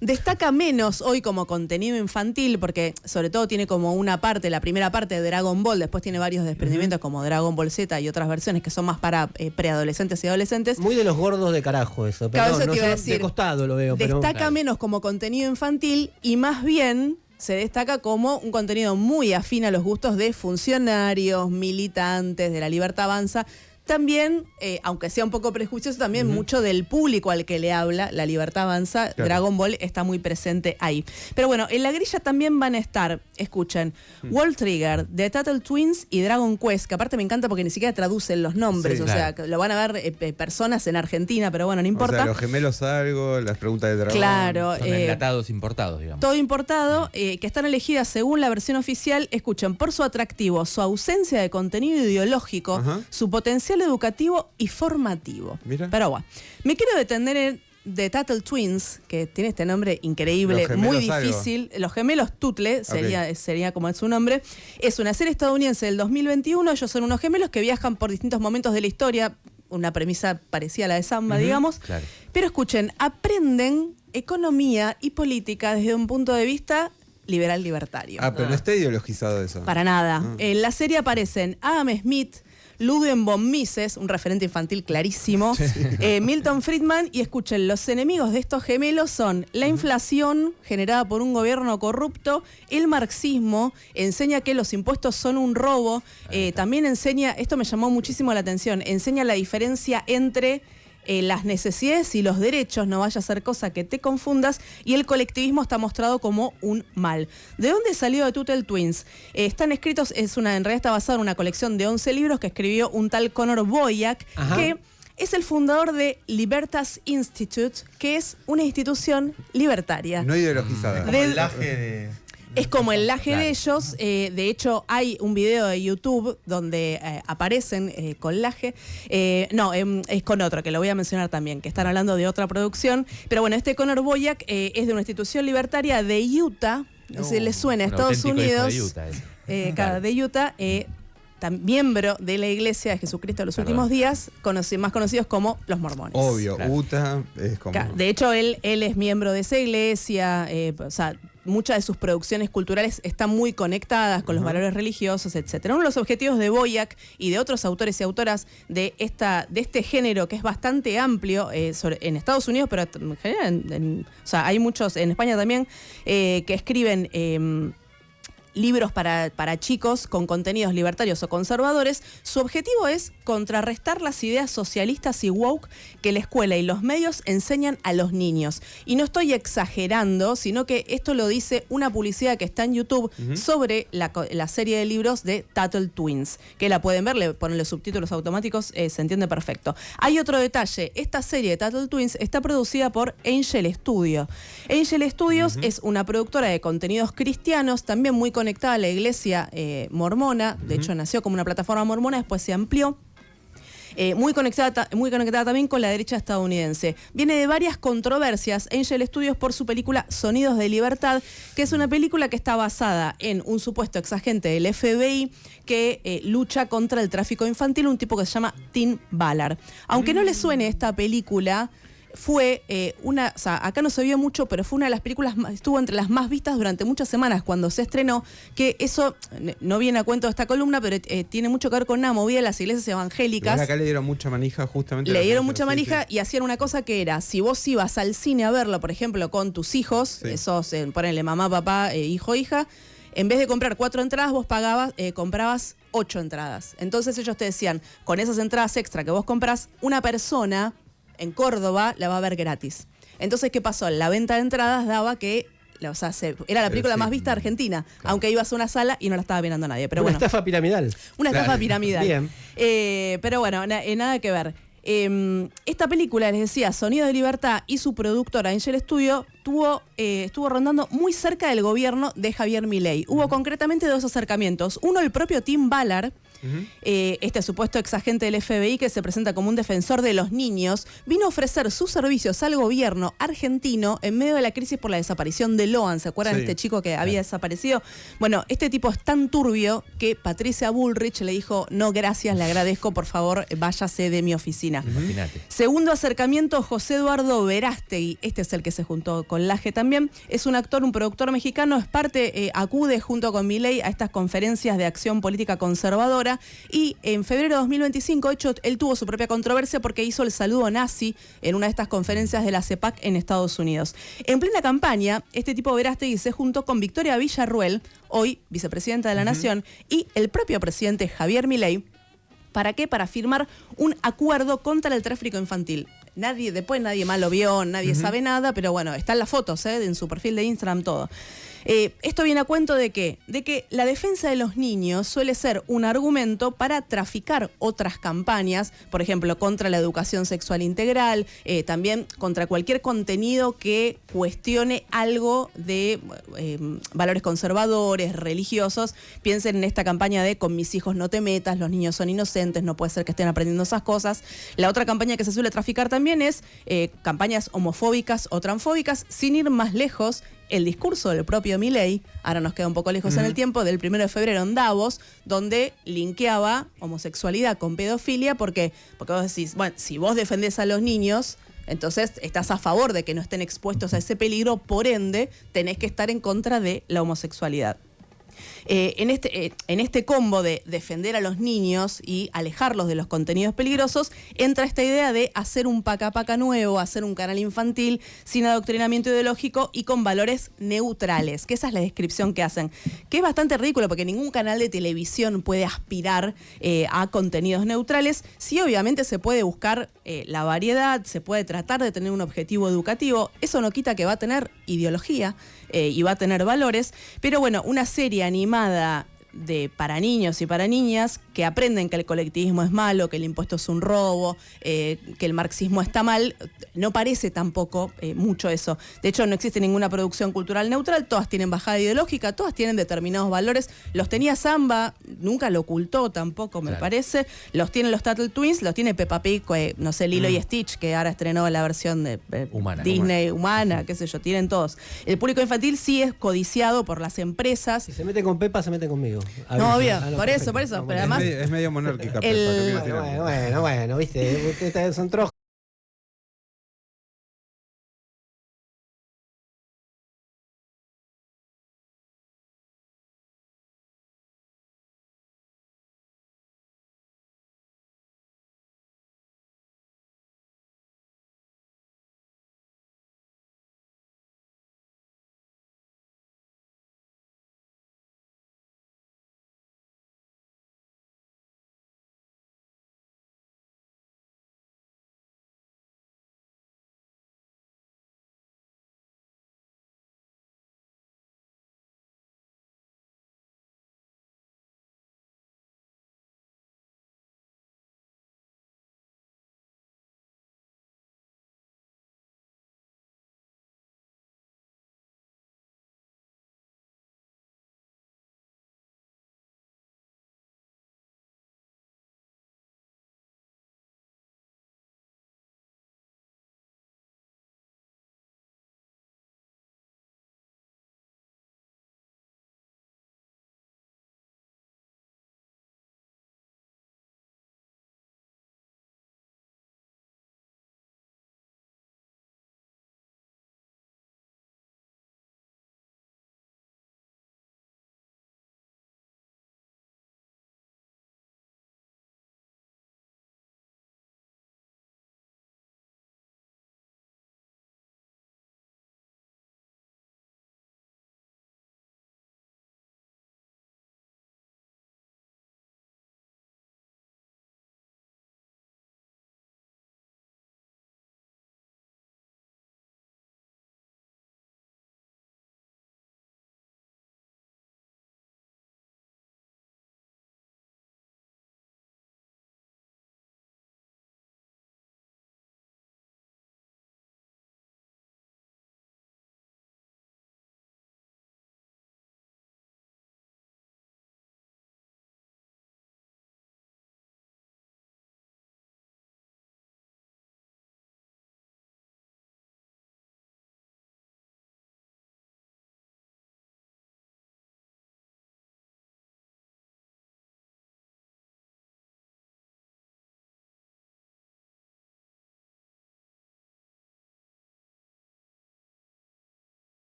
destaca menos hoy como contenido infantil, porque sobre todo tiene como una parte, la primera parte de Dragon Ball, después tiene varios desprendimientos como Dragon Ball Z y otras versiones que son más para preadolescentes y adolescentes. Muy de los gordos de carajo eso, pero claro, eso te iba a decir, de costado lo veo. Destaca menos como contenido infantil y más bien se destaca como un contenido muy afín a los gustos de funcionarios, militantes, de La Libertad Avanza. También, aunque sea un poco prejuicioso, también mucho del público al que le habla La Libertad Avanza, claro. Dragon Ball está muy presente ahí. Pero bueno, en la grilla también van a estar, escuchen, World Trigger, The Turtle Twins y Dragon Quest, que aparte me encanta porque ni siquiera traducen los nombres, o sea, lo van a ver personas en Argentina, pero bueno, no importa. O sea, los gemelos algo, las preguntas de Dragon. Claro. Son enlatados importados, digamos. Todo importado, que están elegidas según la versión oficial, escuchen, por su atractivo, su ausencia de contenido ideológico, su potencial educativo y formativo. Mira. Pero bueno, me quiero detener en The Turtle Twins, que tiene este nombre increíble, muy difícil. Los gemelos Tutle sería como es su nombre. Es una serie estadounidense del 2021. Ellos son unos gemelos que viajan por distintos momentos de la historia. Una premisa parecida a la de Samba, digamos. Claro. Pero escuchen, aprenden economía y política desde un punto de vista liberal libertario. Pero no está ideologizado eso. Para nada. En la serie aparecen Adam Smith, Ludwig von Mises, un referente infantil clarísimo, Milton Friedman, y escuchen, los enemigos de estos gemelos son la inflación generada por un gobierno corrupto, el marxismo, enseña que los impuestos son un robo, también enseña, esto me llamó muchísimo la atención, enseña la diferencia entre las necesidades y los derechos, no vaya a ser cosa que te confundas, y el colectivismo está mostrado como un mal. ¿De dónde salió The Turtle Twins? Están escritos, en realidad está basado en una colección de 11 libros que escribió un tal Conor Boyack, que es el fundador de Libertas Institute, que es una institución libertaria. No ideologizada. Es como el laje de ellos. De hecho, hay un video de YouTube donde aparecen con laje. Es con otro, que lo voy a mencionar también, que están hablando de otra producción. Pero bueno, este Conor Boyack es de una institución libertaria de Utah. No sé si les suena, Estados Unidos. De Utah, claro, de Utah. miembro de la Iglesia de Jesucristo de los últimos días, más conocidos como los mormones. Obvio, Utah es como... De hecho, él es miembro de esa iglesia, o sea, muchas de sus producciones culturales están muy conectadas con los valores religiosos, etc. Uno de los objetivos de Boyack y de otros autores y autoras de este género, que es bastante amplio en Estados Unidos, pero en general, o sea, hay muchos en España también, que escriben libros para chicos con contenidos libertarios o conservadores. Su objetivo es contrarrestar las ideas socialistas y woke que la escuela y los medios enseñan a los niños. Y no estoy exagerando, sino que esto lo dice una publicidad que está en YouTube sobre la serie de libros de Tuttle Twins, que la pueden ver, le ponen los subtítulos automáticos, se entiende perfecto. Hay otro detalle, esta serie de Tuttle Twins está producida por Angel Studio. Angel Studios es una productora de contenidos cristianos, también muy conectada a la iglesia mormona, de hecho nació como una plataforma mormona, después se amplió. Muy conectada también con la derecha estadounidense. Viene de varias controversias Angel Studios por su película Sonidos de Libertad, que es una película que está basada en un supuesto exagente del FBI que lucha contra el tráfico infantil, un tipo que se llama Tim Ballard. Aunque no le suene esta película, fue o sea, acá no se vio mucho, pero fue una de las películas, estuvo entre las más vistas durante muchas semanas cuando se estrenó, que eso no viene a cuento de esta columna, pero tiene mucho que ver con una movida de las iglesias evangélicas. Acá le dieron mucha manija justamente. Le dieron mucha manija y hacían una cosa que era, si vos ibas al cine a verlo, por ejemplo, con tus hijos, esos, ponele mamá, papá, hijo, hija, en vez de comprar 4 entradas, vos comprabas 8 entradas. Entonces ellos te decían, con esas entradas extra que vos comprás, una persona en Córdoba la va a ver gratis. Entonces, ¿qué pasó? La venta de entradas daba que, o sea, era la película más vista de Argentina, aunque ibas a una sala y no la estaba viendo nadie. Pero una estafa piramidal. Una estafa piramidal. Bien. Pero bueno, nada que ver. Esta película, les decía, Sonido de Libertad, y su productora Angel Studio estuvo rondando muy cerca del gobierno de Javier Milei. Hubo concretamente 2 acercamientos. Uno, el propio Tim Ballard, este supuesto exagente del FBI que se presenta como un defensor de los niños, vino a ofrecer sus servicios al gobierno argentino en medio de la crisis por la desaparición de Loan. ¿Se acuerdan de este chico que había desaparecido? Bueno, este tipo es tan turbio que Patricia Bullrich le dijo, no, gracias, le agradezco, por favor, váyase de mi oficina. Imagínate. Segundo acercamiento, José Eduardo Verástegui, este es el que se juntó con Laje también, es un actor, un productor mexicano, es parte, acude junto con Milei a estas conferencias de acción política conservadora, y en febrero de 2025, de hecho, él tuvo su propia controversia porque hizo el saludo nazi en una de estas conferencias de la CEPAC en Estados Unidos. En plena campaña, este tipo Verástegui se juntó con Victoria Villarruel, hoy vicepresidenta de la Nación, y el propio presidente Javier Milei. ¿Para qué? Para firmar un acuerdo contra el tráfico infantil. Después nadie más lo vio, nadie sabe nada, pero bueno, están las fotos en su perfil de Instagram, todo. Esto viene a cuento de ¿qué? De que la defensa de los niños suele ser un argumento para traficar otras campañas, por ejemplo, contra la educación sexual integral, también contra cualquier contenido que cuestione algo de valores conservadores, religiosos. Piensen en esta campaña de con mis hijos no te metas, los niños son inocentes, no puede ser que estén aprendiendo esas cosas. La otra campaña que se suele traficar también es campañas homofóbicas o transfóbicas, sin ir más lejos. El discurso del propio Milei, ahora nos queda un poco lejos en el tiempo, del 1 de febrero en Davos, donde linkeaba homosexualidad con pedofilia, porque vos decís, bueno, si vos defendés a los niños, entonces estás a favor de que no estén expuestos a ese peligro, por ende, tenés que estar en contra de la homosexualidad. En este combo de defender a los niños y alejarlos de los contenidos peligrosos, entra esta idea de hacer un paca nuevo, hacer un canal infantil sin adoctrinamiento ideológico y con valores neutrales, que esa es la descripción que hacen, que es bastante ridículo porque ningún canal de televisión puede aspirar a contenidos neutrales. Sí, obviamente se puede buscar la variedad, se puede tratar de tener un objetivo educativo, eso no quita que va a tener ideología y va a tener valores, pero bueno, una serie animada para niños y para niñas que aprenden que el colectivismo es malo, que el impuesto es un robo, que el marxismo está mal, no parece tampoco mucho eso. De hecho, no existe ninguna producción cultural neutral, todas tienen bajada ideológica, todas tienen determinados valores. Los tenía Samba, nunca lo ocultó tampoco, me parece. Los tienen los Tuttle Twins, los tiene Peppa Pig, no sé, Lilo y Stitch, que ahora estrenó la versión de Disney humana, qué sé yo, tienen todos. El público infantil sí es codiciado por las empresas. Si se meten con Peppa, se meten conmigo. No, obvio, Ah, no, por perfecto. eso. No, Pero bueno, además, Es medio monárquica. el- Pepa, ¿qué me Bueno, viste, ustedes son trojos. vez.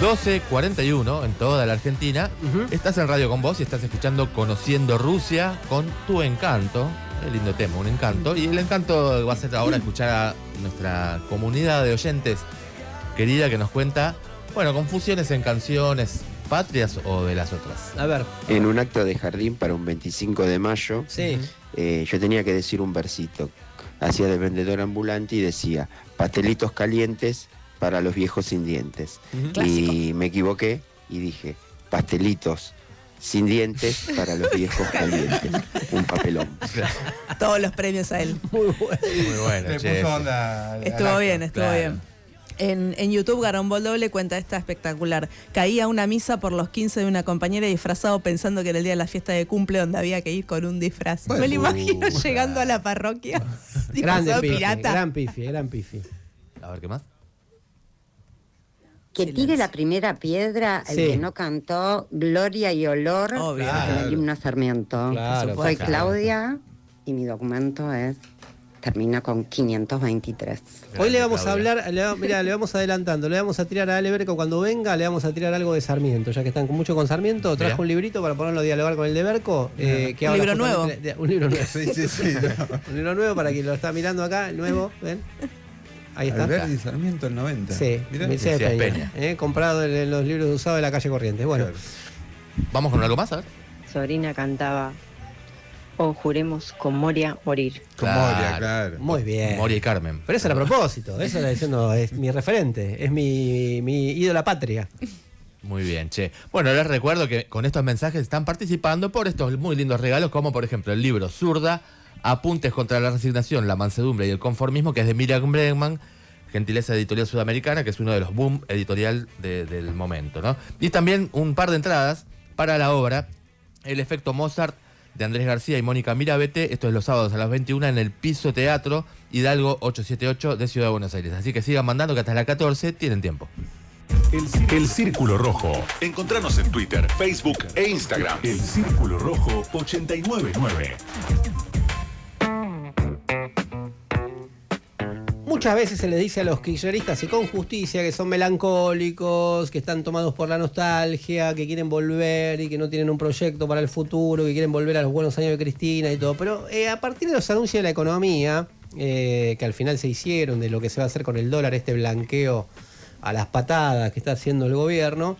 12:41 en toda la Argentina. Estás en Radio Con Vos y estás escuchando Conociendo Rusia con Tu Encanto. Qué lindo tema, un encanto. Y el encanto va a ser ahora escuchar a nuestra comunidad de oyentes querida que nos cuenta, bueno, confusiones en canciones patrias o de las otras. A ver. En un acto de jardín para un 25 de mayo, sí. Yo tenía que decir un versito. Hacía de vendedor ambulante y decía, pastelitos calientes para los viejos sin dientes. Y me equivoqué y dije, pastelitos sin dientes para los viejos calientes. Un papelón. Todos los premios a él. Muy bueno. Muy bueno, Le che. puso onda al Estuvo acto. bien, estuvo Claro. bien. En YouTube, Garambol Doble cuenta esta espectacular. Caí a una misa por los 15 de una compañera disfrazado pensando que era el día de la fiesta de cumple donde había que ir con un disfraz. Bueno, me lo imagino llegando a la parroquia. Grande disfrazado de pifi, pirata. gran pifi, gran pifi. A ver, ¿qué más? Que tire la primera piedra el Sí. que no cantó Gloria y Olor Obvio. en el himno a Sarmiento. Claro, Soy claro. Claudia y mi documento termina con 523. Hoy le vamos a hablar, mira, le vamos adelantando, le vamos a tirar a Ale Berco cuando venga, le vamos a tirar algo de Sarmiento, ya que están mucho con Sarmiento, trajo Mirá. un librito para ponerlo a dialogar con el de Berco. Que Un habla libro justamente un libro nuevo. Sí, sí, sí. Un libro nuevo para quien lo está mirando acá, nuevo, ¿ven? Ahí está. Alberdi Sarmiento, el 90. Sí, Mirá. Mercedes Peña. Comprado en los libros usados de la calle Corrientes. Bueno, Claro. Vamos con algo más, a ver. Sobrina cantaba O juremos con Moria morir. Con Moria, claro. muy bien. Moria y Carmen. Pero eso era a propósito. Eso era diciendo, es mi referente, es mi ídola patria. Muy bien, che. Bueno, les recuerdo que con estos mensajes están participando por estos muy lindos regalos, como por ejemplo el libro Zurda, Apuntes contra la resignación, la mansedumbre y el conformismo, que es de Miriam Bregman, gentileza editorial sudamericana, que es uno de los boom editorial del momento, ¿no? Y también un par de entradas para la obra El efecto Mozart, de Andrés García y Mónica Mirabete. Esto es los sábados a las 21 en el Piso Teatro Hidalgo 878 de Ciudad de Buenos Aires. Así que sigan mandando, que hasta las 14 tienen tiempo. El Círculo Rojo. Encontranos en Twitter, Facebook e Instagram. El Círculo Rojo 899. Muchas veces se les dice a los kirchneristas, y con justicia, que son melancólicos, que están tomados por la nostalgia, que quieren volver y que no tienen un proyecto para el futuro, que quieren volver a los buenos años de Cristina y todo. Pero a partir de los anuncios de la economía, que al final se hicieron, de lo que se va a hacer con el dólar, este blanqueo a las patadas que está haciendo el gobierno,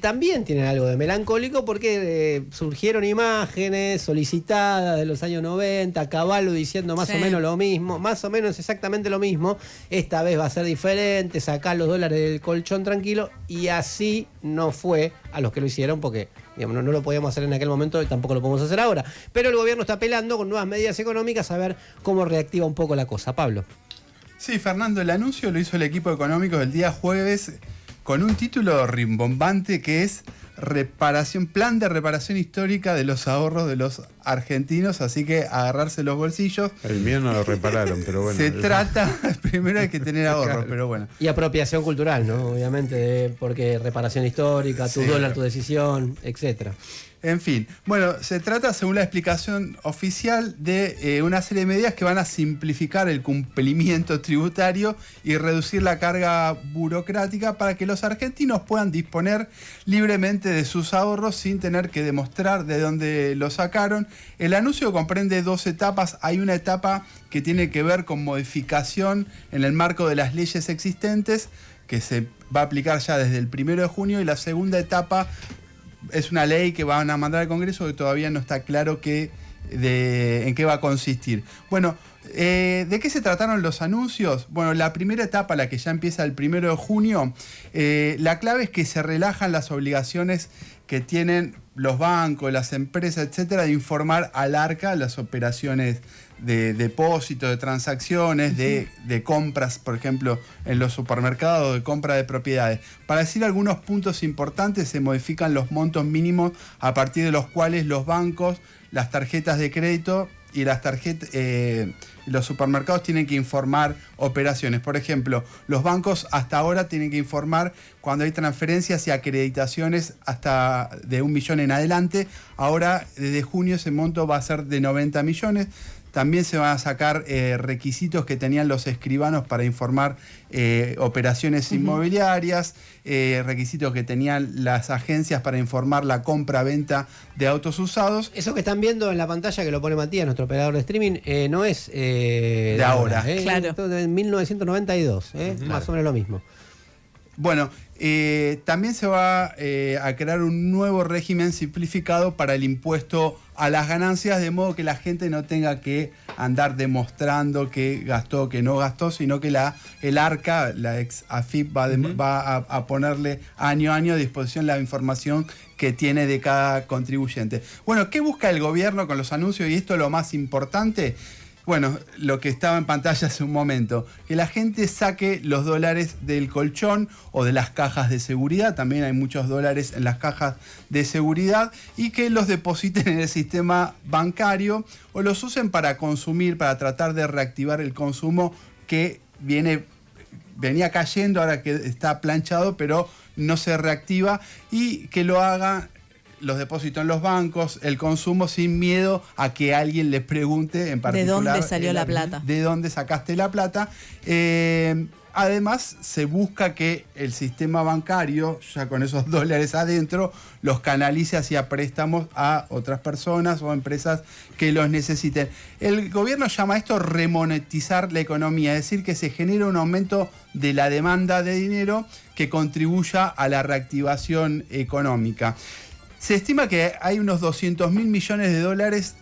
también tienen algo de melancólico, porque surgieron imágenes solicitadas de los años 90, Caballo diciendo más o menos lo mismo, más o menos exactamente lo mismo. Esta vez va a ser diferente, sacar los dólares del colchón tranquilo, y así no fue a los que lo hicieron, porque digamos, no lo podíamos hacer en aquel momento y tampoco lo podemos hacer ahora. Pero el gobierno está apelando con nuevas medidas económicas a ver cómo reactiva un poco la cosa. Pablo. Sí, Fernando, el anuncio lo hizo el equipo económico el día jueves con un título rimbombante que es Plan de reparación histórica de los ahorros de los argentinos, así que agarrarse los bolsillos. El mío no lo repararon, pero bueno. Se trata, primero hay que tener ahorros, claro. Pero bueno. Y apropiación cultural, ¿no? Obviamente, porque reparación histórica, tu dólar, tu decisión, etcétera. En fin, bueno, se trata, según la explicación oficial, de una serie de medidas que van a simplificar el cumplimiento tributario y reducir la carga burocrática para que los argentinos puedan disponer libremente de sus ahorros sin tener que demostrar de dónde lo sacaron. El anuncio comprende 2 etapas. Hay una etapa que tiene que ver con modificación en el marco de las leyes existentes, que se va a aplicar ya desde el 1 de junio, y la segunda etapa es una ley que van a mandar al Congreso, que todavía no está claro en qué va a consistir. Bueno, ¿de qué se trataron los anuncios? Bueno, la primera etapa, la que ya empieza el 1 de junio, la clave es que se relajan las obligaciones que tienen los bancos, las empresas, etcétera, de informar al ARCA las operaciones de depósito, de transacciones, de compras, por ejemplo, en los supermercados, de compra de propiedades. Para decir algunos puntos importantes, se modifican los montos mínimos a partir de los cuales los bancos, las tarjetas de crédito y los supermercados tienen que informar operaciones. Por ejemplo, los bancos hasta ahora tienen que informar cuando hay transferencias y acreditaciones hasta de 1 millón en adelante. Ahora, desde junio, ese monto va a ser de 90 millones. También se van a sacar requisitos que tenían los escribanos para informar operaciones inmobiliarias, requisitos que tenían las agencias para informar la compra-venta de autos usados. Eso que están viendo en la pantalla, que lo pone Matías, nuestro operador de streaming, no es de ahora. Claro. Esto de 1992, más o menos lo mismo. Bueno, también se va a crear un nuevo régimen simplificado para el impuesto a las ganancias, de modo que la gente no tenga que andar demostrando que gastó, que no gastó, sino que el ARCA, la ex AFIP, va a ponerle año a año a disposición la información que tiene de cada contribuyente. Bueno, ¿qué busca el gobierno con los anuncios? Y esto es lo más importante. Bueno, lo que estaba en pantalla hace un momento, que la gente saque los dólares del colchón o de las cajas de seguridad, también hay muchos dólares en las cajas de seguridad, y que los depositen en el sistema bancario o los usen para consumir, para tratar de reactivar el consumo que venía cayendo, ahora que está planchado, pero no se reactiva, y que lo haga los depósitos en los bancos, el consumo sin miedo a que alguien le pregunte en particular. ¿De dónde salió la plata? ¿De dónde sacaste la plata? Además, se busca que el sistema bancario, ya con esos dólares adentro, los canalice hacia préstamos a otras personas o empresas que los necesiten. El gobierno llama a esto remonetizar la economía, es decir, que se genera un aumento de la demanda de dinero que contribuya a la reactivación económica. Se estima que hay unos 200.000 millones de dólares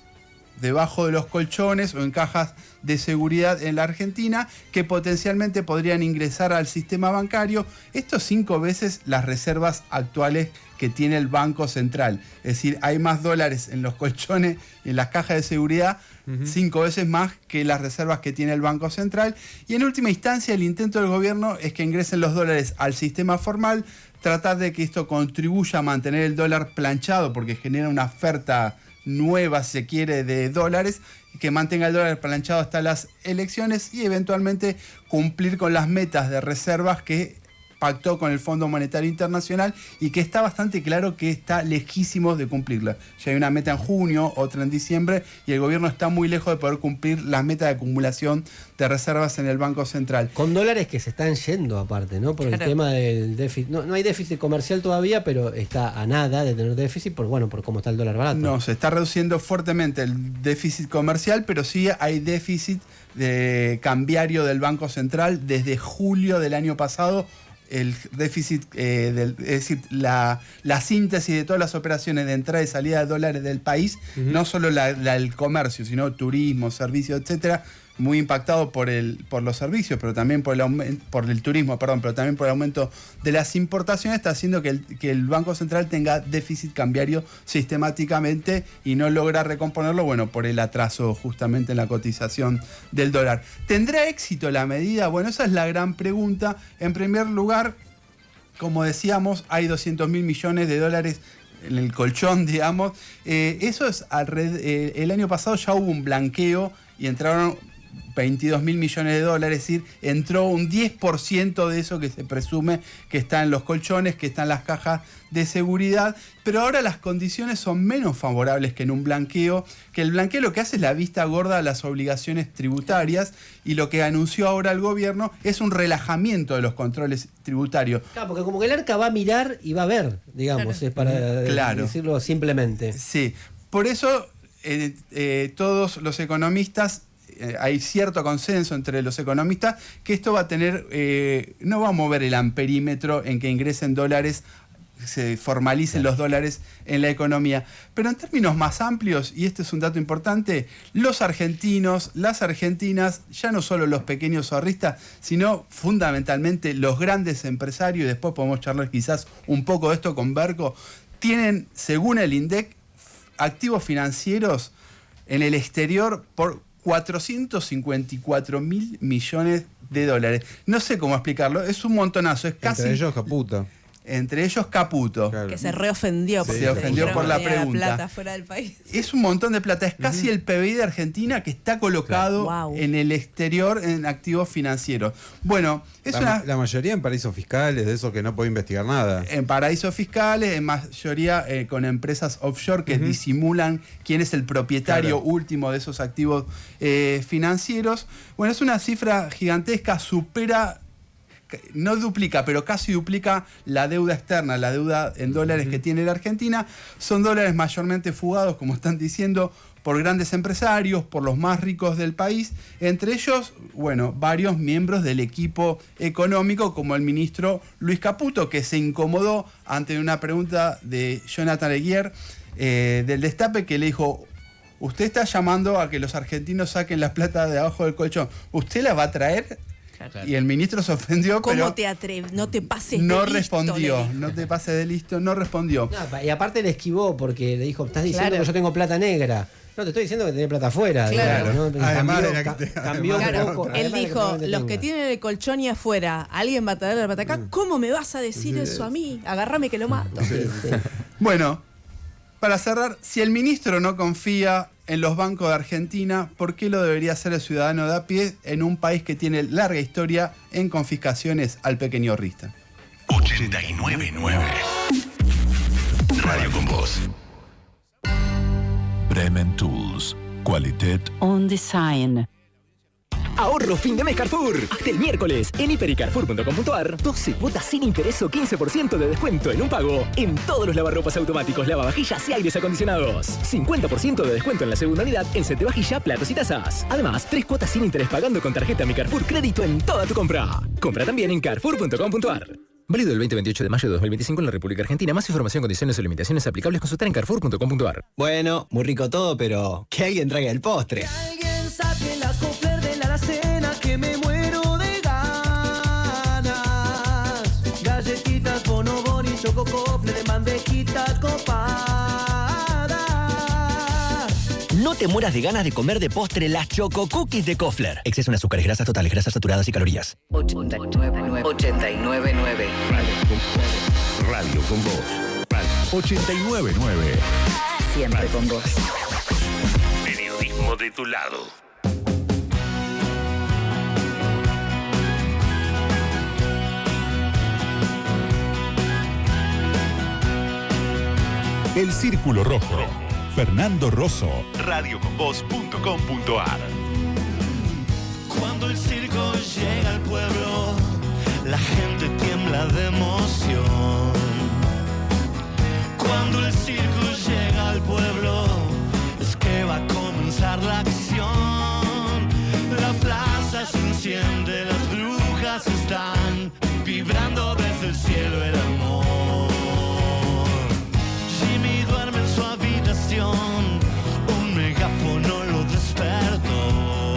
debajo de los colchones o en cajas de seguridad en la Argentina que potencialmente podrían ingresar al sistema bancario. Esto es 5 veces las reservas actuales que tiene el Banco Central. Es decir, hay más dólares en los colchones y en las cajas de seguridad, 5 veces más que las reservas que tiene el Banco Central. Y en última instancia, el intento del gobierno es que ingresen los dólares al sistema formal, tratar de que esto contribuya a mantener el dólar planchado porque genera una oferta nueva, si se quiere, de dólares, que mantenga el dólar planchado hasta las elecciones y eventualmente cumplir con las metas de reservas que pactó con el Fondo Monetario Internacional y que está bastante claro que está lejísimos de cumplirla. Ya hay una meta en junio, otra en diciembre, y el gobierno está muy lejos de poder cumplir las metas de acumulación de reservas en el Banco Central. Con dólares que se están yendo aparte, ¿no? Por el tema del déficit. No hay déficit comercial todavía, pero está a nada de tener déficit por cómo está el dólar barato. No, se está reduciendo fuertemente el déficit comercial, pero sí hay déficit cambiario del Banco Central desde julio del año pasado. El déficit, es decir, la síntesis de todas las operaciones de entrada y salida de dólares del país, no solo el comercio, sino turismo, servicios, etcétera, muy impactado por los servicios, pero también por el turismo, pero también por el aumento de las importaciones, está haciendo que el Banco Central tenga déficit cambiario sistemáticamente y no logra recomponerlo, por el atraso justamente en la cotización del dólar. ¿Tendrá éxito la medida? Bueno, esa es la gran pregunta. En primer lugar, como decíamos, hay 200.000 millones de dólares en el colchón, digamos. Eso es el año pasado ya hubo un blanqueo y entraron 22.000 millones de dólares, es decir, entró un 10% de eso que se presume que está en los colchones, que está en las cajas de seguridad, pero ahora las condiciones son menos favorables que en un blanqueo, que el blanqueo lo que hace es la vista gorda a las obligaciones tributarias, y lo que anunció ahora el gobierno es un relajamiento de los controles tributarios. Claro, porque como que el ARCA va a mirar y va a ver, digamos, es para decirlo simplemente. Sí, por eso todos los economistas, hay cierto consenso entre los economistas que esto va a tener, no va a mover el amperímetro en que ingresen dólares, se formalicen los dólares en la economía. Pero en términos más amplios, y este es un dato importante, los argentinos, las argentinas, ya no solo los pequeños ahorristas, sino fundamentalmente los grandes empresarios, y después podemos charlar quizás un poco de esto con Berco, tienen, según el INDEC, activos financieros en el exterior por 454.000 millones de dólares. No sé cómo explicarlo, es un montonazo, es casi... Entre ellos Caputo. Entre ellos Caputo. Claro. Que se reofendió. Se ofendió por la pregunta. Plata fuera del país. Es un montón de plata, es casi el PBI de Argentina que está colocado en el exterior en activos financieros. Bueno, es la mayoría en paraísos fiscales, de eso que no puedo investigar nada. En paraísos fiscales, en mayoría con empresas offshore que disimulan quién es el propietario último de esos activos financieros. Bueno, es una cifra gigantesca, supera... No duplica, pero casi duplica la deuda externa, la deuda en dólares que tiene la Argentina. Son dólares mayormente fugados, como están diciendo, por grandes empresarios, por los más ricos del país. Entre ellos, varios miembros del equipo económico, como el ministro Luis Caputo, que se incomodó ante una pregunta de Jonathan Eguier, del Destape, que le dijo: usted está llamando a que los argentinos saquen la plata de abajo del colchón. ¿Usted la va a traer? Y el ministro se ofendió, ¿Cómo te atreves? No te pases no de respondió, listo, no te pases de listo, no respondió. No, y aparte le esquivó porque le dijo: estás diciendo que yo tengo plata negra. No, te estoy diciendo que tenés plata afuera. Claro. ¿no? Además cambió un poco. Él dijo: los que tienen el colchón y afuera, ¿alguien va a traer la plata acá? ¿Cómo me vas a decir eso a mí? Agárrame que lo mato. Bueno, para cerrar, si el ministro no confía en los bancos de Argentina, ¿por qué lo debería hacer el ciudadano de a pie en un país que tiene larga historia en confiscaciones al pequeño ahorrista? 89.9 Radio con Voz. vos. Bremen Tools. Qualitet On Design. Ahorro fin de mes Carrefour. Hasta el miércoles en hipercarrefour.com.ar 12 cuotas sin interés o 15% de descuento en un pago en todos los lavarropas automáticos, lavavajillas y aires acondicionados. 50% de descuento en la segunda unidad en set de vajilla, platos y tazas. Además, 3 cuotas sin interés pagando con tarjeta Mi Carrefour Crédito en toda tu compra. Compra también en carrefour.com.ar. Válido del 20-28 de mayo de 2025 en la República Argentina. Más información, condiciones o limitaciones aplicables consultar en carrefour.com.ar. Bueno, muy rico todo, pero que alguien traiga el postre. Alguien saque la Kofler de la alacena que me muero de ganas. Galletitas, bonobón y choco Kofler de mandejita copada. No te mueras de ganas de comer de postre las Choco Cookies de Kofler. Exceso en azúcares, grasas totales, grasas saturadas y calorías. 89.9. Radio con vos. 89.9. Siempre con vos. Periodismo de tu lado. El Círculo Rojo. Fernando Rosso. radioconvos.com.ar. Cuando el circo llega al pueblo, la gente tiembla de emoción. Cuando el circo llega al pueblo, es que va a comenzar la acción. La plaza se enciende, las brujas están vibrando desde el cielo el amor. Jimmy duerme en su habitación, un megáfono lo despertó.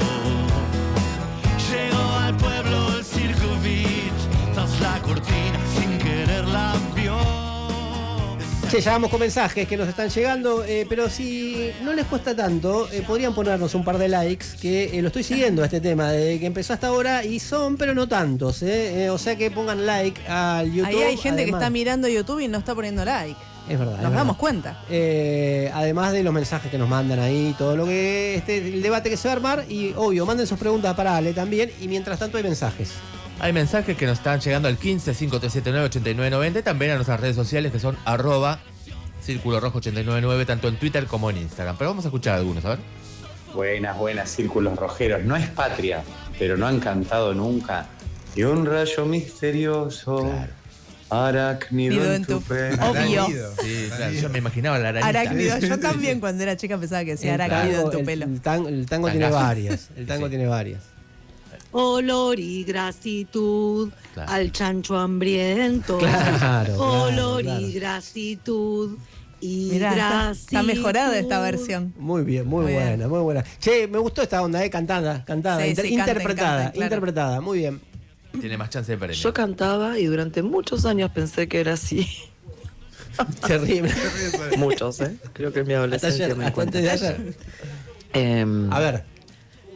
Llegó al pueblo el circo beat, tras la cortina sin querer la vio. Che, ya vamos con mensajes que nos están llegando, pero si no les cuesta tanto, podrían ponernos un par de likes, que lo estoy siguiendo a este tema, desde que empezó hasta ahora, y son, pero no tantos, o sea que pongan like al YouTube. Ahí hay gente además, que está mirando YouTube y no está poniendo like. Es verdad. Nos damos cuenta. Además de los mensajes que nos mandan ahí, todo lo que el debate que se va a armar, y obvio, manden sus preguntas para Ale también, y mientras tanto hay mensajes. Hay mensajes que nos están llegando al 15-5379-8990, también a nuestras redes sociales que son @Círculo Rojo 899, tanto en Twitter como en Instagram. Pero vamos a escuchar algunos, a ver. Buenas, círculos rojeros. No es patria, pero no han cantado nunca. Y un rayo misterioso. Claro. Arácnido en tu pelo. Obvio. Sí, claro, yo me imaginaba la arañita. Arácnido. Yo también cuando era chica pensaba que decía arácnido en tu pelo. El tango tiene varias. El tango tiene varias. Olor y gratitud al chancho hambriento. Claro. Olor y gratitud. Y mirá, gratitud. está mejorada esta versión. Muy bien, muy buena, muy buena. Che, me gustó esta onda, cantada, Sí, interpretada, claro. interpretada, muy bien. Tiene más chance de premio. Yo cantaba y durante muchos años pensé que era así. Terrible. Muchos, creo que en mi adolescencia me hasta antes de ayer. A ver.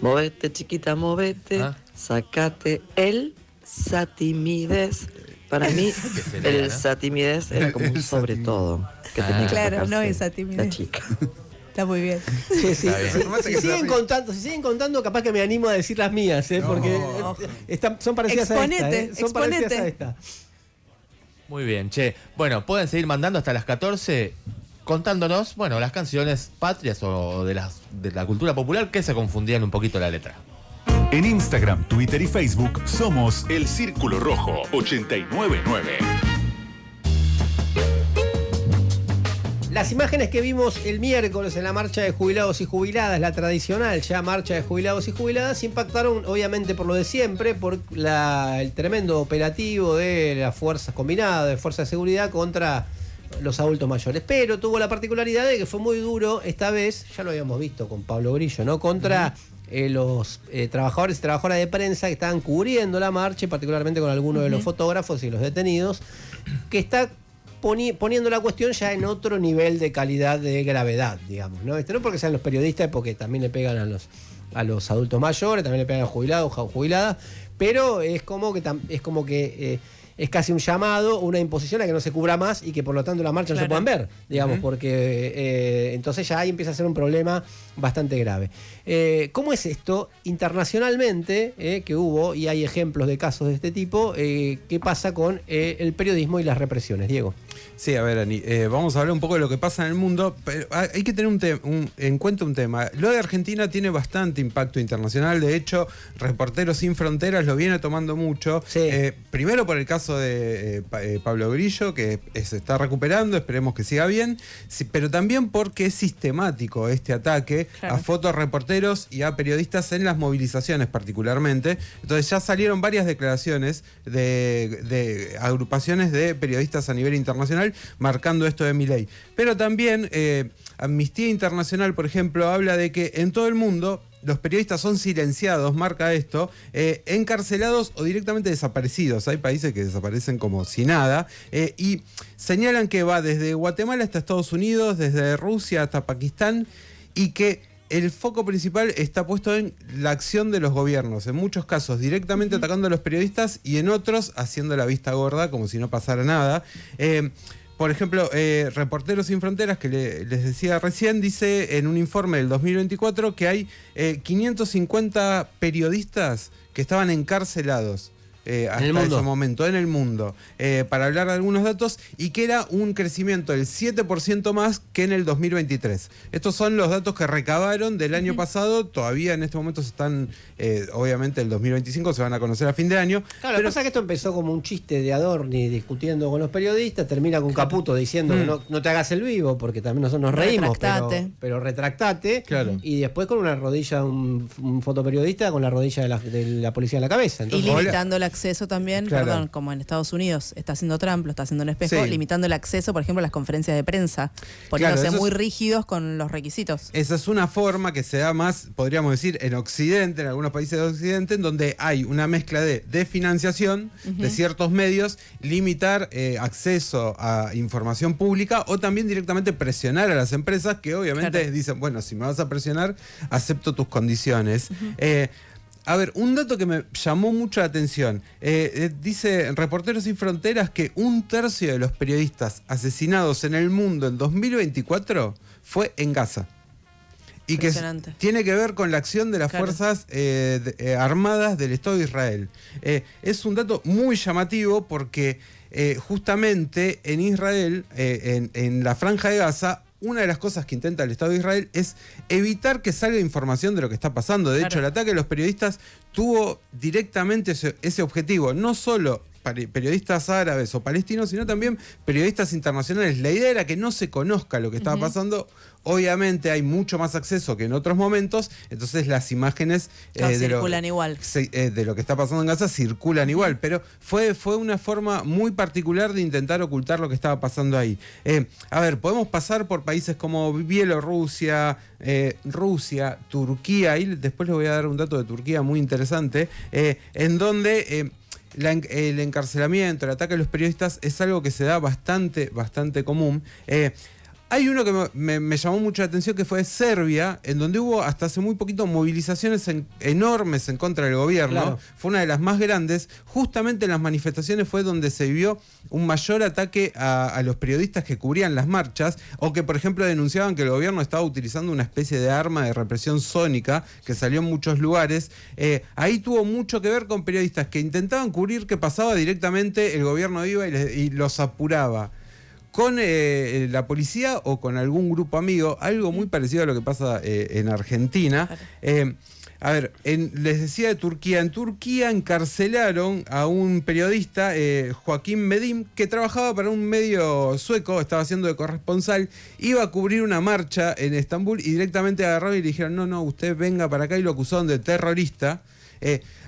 Movete, chiquita, movete. Sacate el satimides. Para mí, el satimides era como un sobre todo. Que tenía que Claro, sacarse no esa timidez. la chica. Está muy bien. Sí. Si siguen contando, capaz que me animo a decir las mías, porque son parecidas a esta. Son parecidas a esta. Muy bien, che. Bueno, pueden seguir mandando hasta las 14 contándonos, las canciones patrias o de la cultura popular que se confundían un poquito la letra. En Instagram, Twitter y Facebook somos El Círculo Rojo 899. Las imágenes que vimos el miércoles en la marcha de jubilados y jubiladas, la tradicional ya marcha de jubilados y jubiladas, impactaron obviamente por lo de siempre, por el tremendo operativo de las fuerzas combinadas, de fuerzas de seguridad contra los adultos mayores. Pero tuvo la particularidad de que fue muy duro esta vez, ya lo habíamos visto con Pablo Grillo, ¿no? Contra los trabajadores y trabajadoras de prensa que estaban cubriendo la marcha, y particularmente con algunos de los fotógrafos y los detenidos, que está poniendo la cuestión ya en otro nivel de calidad de gravedad, digamos, ¿no? No porque sean los periodistas, porque también le pegan a los adultos mayores, también le pegan a jubilados o jubiladas, pero es como que es casi un llamado, una imposición a que no se cubra más y que por lo tanto la marcha no se puedan ver, digamos, porque entonces ya ahí empieza a ser un problema bastante grave. ¿Cómo es esto internacionalmente, que hubo, y hay ejemplos de casos de este tipo, qué pasa con el periodismo y las represiones, Diego? Sí, a ver, Ani, vamos a hablar un poco de lo que pasa en el mundo, pero hay que tener en cuenta un tema. Lo de Argentina tiene bastante impacto internacional, de hecho, Reporteros Sin Fronteras lo viene tomando mucho. Sí. Primero por el caso de Pablo Grillo, que se está recuperando, esperemos que siga bien, sí, pero también porque es sistemático este ataque a fotoreporteros y a periodistas en las movilizaciones particularmente. Entonces ya salieron varias declaraciones de agrupaciones de periodistas a nivel internacional marcando esto de Milei. Pero también Amnistía Internacional, por ejemplo, habla de que en todo el mundo los periodistas son silenciados, marca esto, encarcelados o directamente desaparecidos. Hay países que desaparecen como si nada, y señalan que va desde Guatemala hasta Estados Unidos, desde Rusia hasta Pakistán, y que el foco principal está puesto en la acción de los gobiernos, en muchos casos directamente atacando a los periodistas y en otros haciendo la vista gorda como si no pasara nada. Por ejemplo, Reporteros Sin Fronteras, que les decía recién, dice en un informe del 2024 que hay 550 periodistas que estaban encarcelados hasta ese momento en el mundo, para hablar de algunos datos, y que era un crecimiento del 7% más que en el 2023. Estos son los datos que recabaron del año pasado, todavía en este momento se están, obviamente el 2025 se van a conocer a fin de año. Claro, lo que pasa es que esto empezó como un chiste de Adorni discutiendo con los periodistas, termina con Caputo diciendo que no te hagas el vivo, porque también nosotros nos reímos, pero retractate, y después con una rodilla, un fotoperiodista con la rodilla de la policía en la cabeza. Entonces, y limitando el acceso también, perdón, como en Estados Unidos está haciendo Trump, lo está haciendo en Espejo, limitando el acceso, por ejemplo, a las conferencias de prensa, poniéndose muy rígidos con los requisitos. Esa es una forma que se da más, podríamos decir, en Occidente, en algunos países de Occidente, en donde hay una mezcla de financiación de ciertos medios, limitar acceso a información pública o también directamente presionar a las empresas que obviamente dicen, bueno, si me vas a presionar, acepto tus condiciones. A ver, un dato que me llamó mucho la atención. Dice Reporteros Sin Fronteras que 1/3 de los periodistas asesinados en el mundo en 2024 fue en Gaza. Y que tiene que ver con la acción de las fuerzas armadas del Estado de Israel. Es un dato muy llamativo porque justamente en Israel, en la Franja de Gaza, una de las cosas que intenta el Estado de Israel es evitar que salga información de lo que está pasando. De hecho, el ataque a los periodistas tuvo directamente ese objetivo. No solo periodistas árabes o palestinos, sino también periodistas internacionales. La idea era que no se conozca lo que estaba pasando. Obviamente hay mucho más acceso que en otros momentos, entonces las imágenes circulan igual. De lo que está pasando en Gaza circulan igual, pero fue una forma muy particular de intentar ocultar lo que estaba pasando ahí. A ver, podemos pasar por países como Bielorrusia, Rusia, Turquía, y después les voy a dar un dato de Turquía muy interesante, en donde el encarcelamiento, el ataque a los periodistas es algo que se da bastante común. Hay uno que me llamó mucho la atención, que fue Serbia, en donde hubo hasta hace muy poquito movilizaciones enormes en contra del gobierno. Fue una de las más grandes. Justamente en las manifestaciones fue donde se vio un mayor ataque a los periodistas que cubrían las marchas, o que, por ejemplo, denunciaban que el gobierno estaba utilizando una especie de arma de represión sónica que salió en muchos lugares. Ahí tuvo mucho que ver con periodistas que intentaban cubrir qué pasaba directamente, el gobierno iba y los apuraba con la policía o con algún grupo amigo, algo muy parecido a lo que pasa en Argentina. A ver, les decía de Turquía. En Turquía encarcelaron a un periodista, Joaquín Medim, que trabajaba para un medio sueco, estaba haciendo de corresponsal, iba a cubrir una marcha en Estambul y directamente agarraron y le dijeron, no, usted venga para acá, y lo acusaron de terrorista.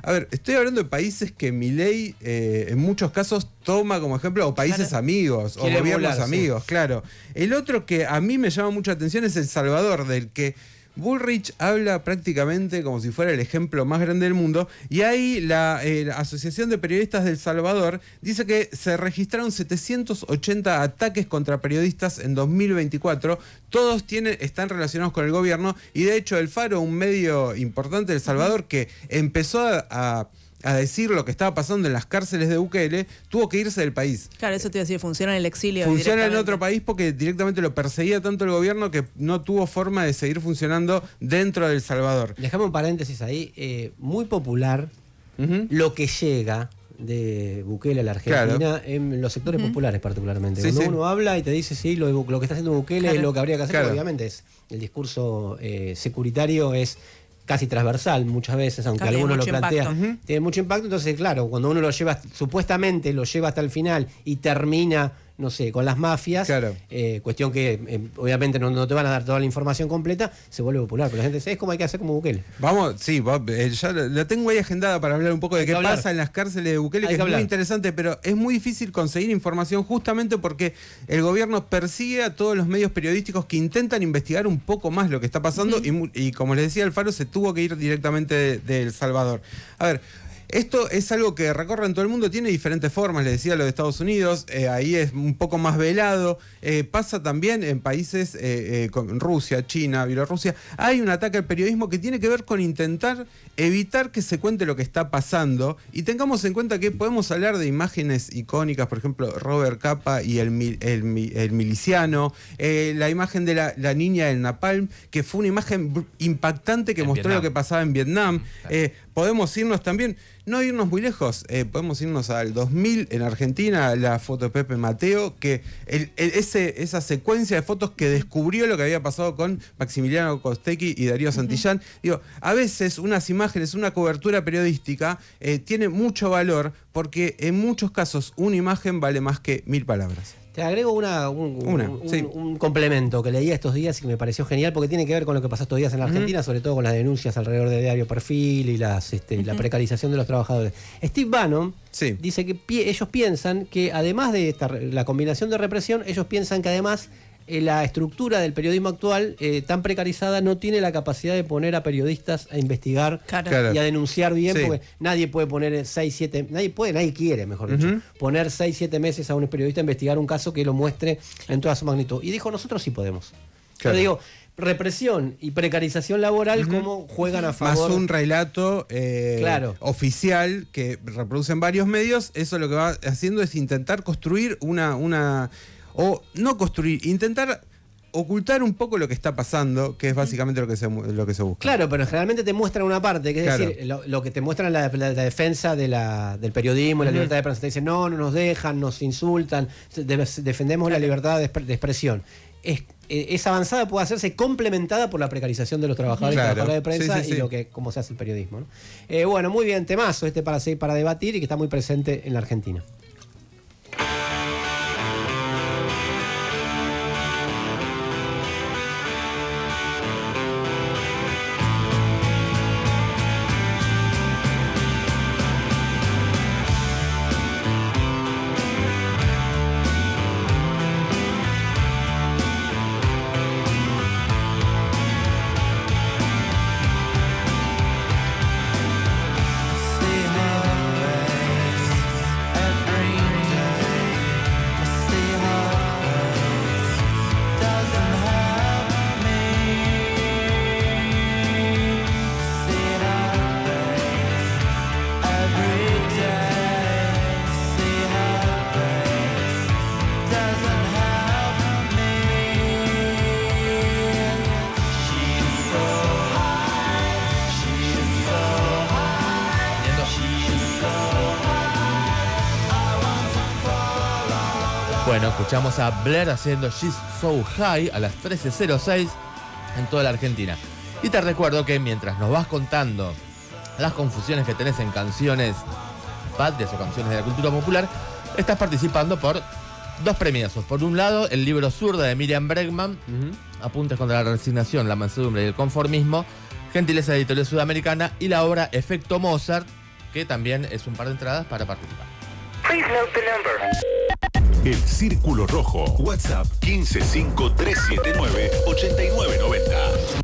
A ver, estoy hablando de países que Milei en muchos casos toma como ejemplo, o países amigos, o gobiernos amigos, claro. El otro que a mí me llama mucha atención es El Salvador, del que Bullrich habla prácticamente como si fuera el ejemplo más grande del mundo, y ahí la Asociación de Periodistas del Salvador dice que se registraron 780 ataques contra periodistas en 2024, todos están relacionados con el gobierno, y de hecho El Faro, un medio importante de El Salvador que empezó a decir lo que estaba pasando en las cárceles de Bukele, tuvo que irse del país. Claro, eso te iba a decir, funciona en el exilio. Funciona en otro país porque directamente lo perseguía tanto el gobierno que no tuvo forma de seguir funcionando dentro de El Salvador. Dejame un paréntesis ahí, muy popular lo que llega de Bukele a la Argentina en los sectores populares particularmente. Sí, Cuando sí. uno habla y te dice, sí, lo que está haciendo Bukele es lo que habría que hacer, Claro. obviamente es el discurso securitario es casi transversal muchas veces, aunque Claro, algunos lo tiene mucho plantean. impacto. Tiene mucho impacto, entonces claro, cuando uno lo lleva, supuestamente lo lleva hasta el final y termina, no sé, con las mafias, cuestión que obviamente no te van a dar toda la información completa, se vuelve popular, pero la gente dice, es como hay que hacer como Bukele. Vamos, sí, ya la tengo ahí agendada para hablar un poco de qué hablar. pasa en las cárceles de Bukele, Hay que que es muy hablar. interesante, pero es muy difícil conseguir información justamente porque el gobierno persigue a todos los medios periodísticos que intentan investigar un poco más lo que está pasando y como les decía, Alfaro se tuvo que ir directamente de El Salvador. A ver, esto es algo que recorre en todo el mundo, tiene diferentes formas, les decía lo de Estados Unidos, ahí es un poco más velado, pasa también en países como Rusia, China, Bielorrusia, hay un ataque al periodismo que tiene que ver con intentar evitar que se cuente lo que está pasando y tengamos en cuenta que podemos hablar de imágenes icónicas, por ejemplo, Robert Capa y el miliciano, la imagen de la niña del Napalm, que fue una imagen impactante que mostró lo que pasaba en Vietnam. Podemos irnos también, no irnos muy lejos, podemos irnos al 2000 en Argentina, la foto de Pepe Mateo, que esa secuencia de fotos que descubrió lo que había pasado con Maximiliano Costecchi y Darío Santillán. Digo, a veces unas imágenes, una cobertura periodística tiene mucho valor porque en muchos casos una imagen vale más que 1000 palabras. Te agrego un complemento que leí estos días y que me pareció genial porque tiene que ver con lo que pasó estos días en la Argentina, sobre todo con las denuncias alrededor de Diario Perfil y la precarización de los trabajadores. Steve Bannon dice que ellos piensan que además de la combinación de represión, ellos piensan que además la estructura del periodismo actual tan precarizada no tiene la capacidad de poner a periodistas a investigar y a denunciar bien, porque nadie puede poner 6, 7, nadie quiere, mejor dicho, poner 6, 7 meses a un periodista a investigar un caso que lo muestre en toda su magnitud. Y dijo, nosotros sí podemos. Yo digo, represión y precarización laboral, ¿cómo juegan a favor? Más un relato oficial que reproducen varios medios, eso lo que va haciendo es intentar construir o no construir, intentar ocultar un poco lo que está pasando, que es básicamente lo que se busca. Claro, pero generalmente te muestran una parte, que es decir, lo que te muestran la defensa del periodismo, la libertad de prensa. Te dicen, no nos dejan, nos insultan, defendemos la libertad de expresión. Esa avanzada puede hacerse complementada por la precarización de los trabajadores y trabajadoras de prensa y cómo se hace el periodismo, ¿no? Bueno, muy bien, temazo para debatir y que está muy presente en la Argentina. Bueno, escuchamos a Blair haciendo She's So High a las 13:06 en toda la Argentina. Y te recuerdo que mientras nos vas contando las confusiones que tenés en canciones patrias o canciones de la cultura popular, estás participando por 2 premios. Por un lado, el libro Zurda de Miriam Bregman, Apuntes contra la resignación, la mansedumbre y el conformismo, gentileza de Editorial Sudamericana, y la obra Efecto Mozart, que también es un par de entradas para participar. Please note the number. El Círculo Rojo. WhatsApp 1553798990.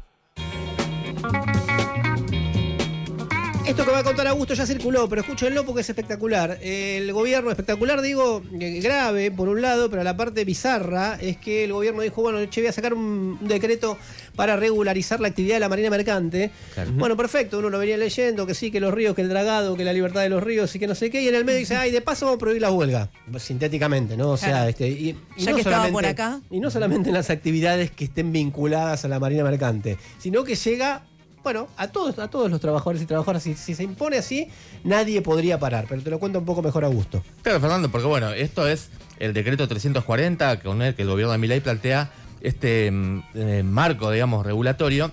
Esto que va a contar Augusto ya circuló, pero escúchenlo porque es espectacular. El gobierno, espectacular digo, grave por un lado, pero la parte bizarra es que el gobierno dijo, bueno, voy a sacar un decreto para regularizar la actividad de la marina mercante. Claro. Bueno, perfecto, uno lo venía leyendo, que sí, que los ríos, que el dragado, que la libertad de los ríos y que no sé qué, y en el medio dice, ay, de paso vamos a prohibir la huelga, sintéticamente, ¿no? O sea, ya no que estaba por acá. Y no solamente en las actividades que estén vinculadas a la marina mercante, sino que llega bueno, a todos los trabajadores y trabajadoras, si se impone así, nadie podría parar, pero te lo cuento un poco mejor a gusto. Claro, Fernando, porque bueno, esto es el decreto 340 con el que el gobierno de Milei plantea este marco, digamos, regulatorio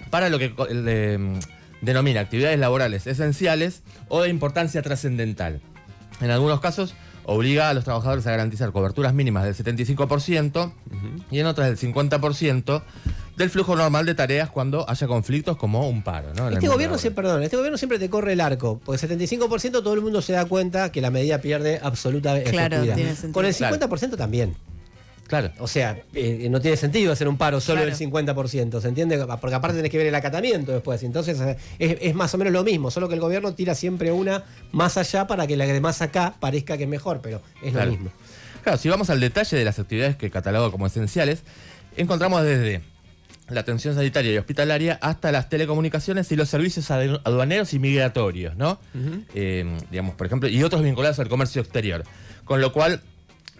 para lo que denomina actividades laborales esenciales o de importancia trascendental. En algunos casos obliga a los trabajadores a garantizar coberturas mínimas del 75% y en otras del 50% del flujo normal de tareas cuando haya conflictos como un paro, ¿no? Este gobierno siempre te corre el arco, porque 75% todo el mundo se da cuenta que la medida pierde absoluta efectividad. Tiene sentido. Con el 50% también. Claro. O sea, no tiene sentido hacer un paro solo del 50%, ¿se entiende? Porque aparte tenés que ver el acatamiento después. Entonces es más o menos lo mismo, solo que el gobierno tira siempre una más allá para que la de más acá parezca que es mejor, pero es lo mismo. Claro, si vamos al detalle de las actividades que cataloga como esenciales, encontramos desde la atención sanitaria y hospitalaria hasta las telecomunicaciones y los servicios aduaneros y migratorios, ¿no? Digamos, por ejemplo, y otros vinculados al comercio exterior. Con lo cual,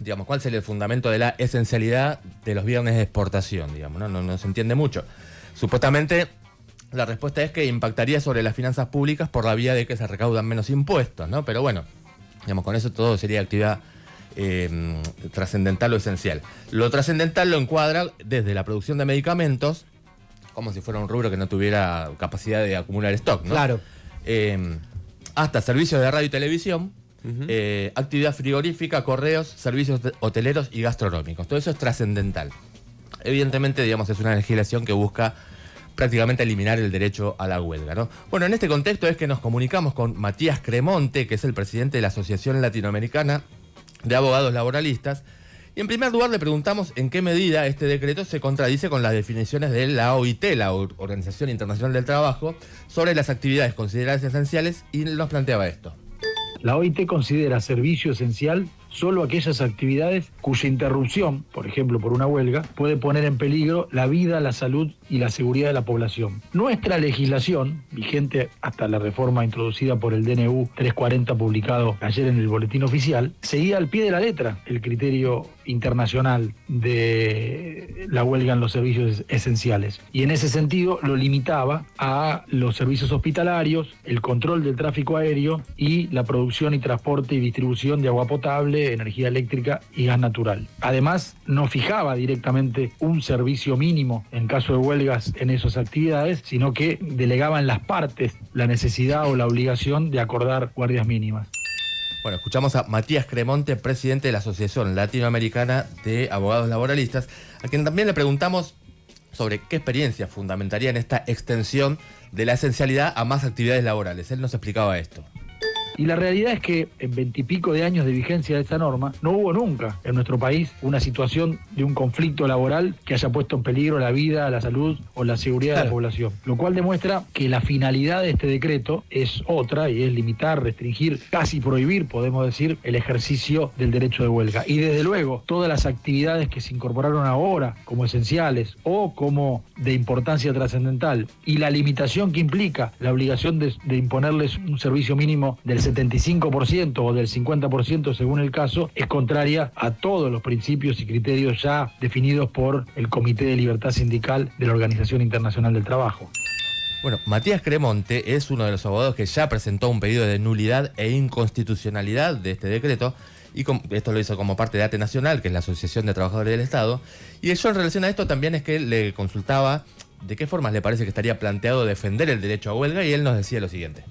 digamos, ¿cuál sería el fundamento de la esencialidad de los bienes de exportación? Digamos, no se entiende mucho. Supuestamente, la respuesta es que impactaría sobre las finanzas públicas por la vía de que se recaudan menos impuestos, ¿no? Pero bueno, digamos, con eso todo sería actividad trascendental o esencial. Lo trascendental lo encuadra desde la producción de medicamentos, como si fuera un rubro que no tuviera capacidad de acumular stock, ¿no? Claro. Hasta servicios de radio y televisión, actividad frigorífica, correos, servicios hoteleros y gastronómicos. Todo eso es trascendental. Evidentemente, digamos, es una legislación que busca prácticamente eliminar el derecho a la huelga, ¿no? Bueno, en este contexto es que nos comunicamos con Matías Cremonte, que es el presidente de la Asociación Latinoamericana de Abogados Laboralistas, y en primer lugar le preguntamos en qué medida este decreto se contradice con las definiciones de la OIT, la Organización Internacional del Trabajo, sobre las actividades consideradas esenciales, y nos planteaba esto. La OIT considera servicio esencial solo aquellas actividades cuya interrupción, por ejemplo por una huelga, puede poner en peligro la vida, la salud y la seguridad de la población. Nuestra legislación, vigente hasta la reforma introducida por el DNU 340 publicado ayer en el Boletín Oficial, seguía al pie de la letra el criterio internacional de la huelga en los servicios esenciales. Y en ese sentido lo limitaba a los servicios hospitalarios, el control del tráfico aéreo y la producción y transporte y distribución de agua potable, energía eléctrica y gas natural. Además, no fijaba directamente un servicio mínimo en caso de huelgas en esas actividades, sino que delegaba en las partes la necesidad o la obligación de acordar guardias mínimas. Bueno, escuchamos a Matías Cremonte, presidente de la Asociación Latinoamericana de Abogados Laboralistas, a quien también le preguntamos sobre qué experiencias fundamentarían esta extensión de la esencialidad a más actividades laborales. Él nos explicaba esto. Y la realidad es que en 20 y pico de años de vigencia de esta norma, no hubo nunca en nuestro país una situación de un conflicto laboral que haya puesto en peligro la vida, la salud o la seguridad de la población. Lo cual demuestra que la finalidad de este decreto es otra, y es limitar, restringir, casi prohibir, podemos decir, el ejercicio del derecho de huelga. Y desde luego, todas las actividades que se incorporaron ahora como esenciales o como de importancia trascendental, y la limitación que implica la obligación de imponerles un servicio mínimo del 75% o del 50% según el caso, es contraria a todos los principios y criterios ya definidos por el Comité de Libertad Sindical de la Organización Internacional del Trabajo. Bueno, Matías Cremonte es uno de los abogados que ya presentó un pedido de nulidad e inconstitucionalidad de este decreto, y esto lo hizo como parte de ATE Nacional, que es la Asociación de Trabajadores del Estado, y yo en relación a esto también es que le consultaba de qué formas le parece que estaría planteado defender el derecho a huelga, y él nos decía lo siguiente.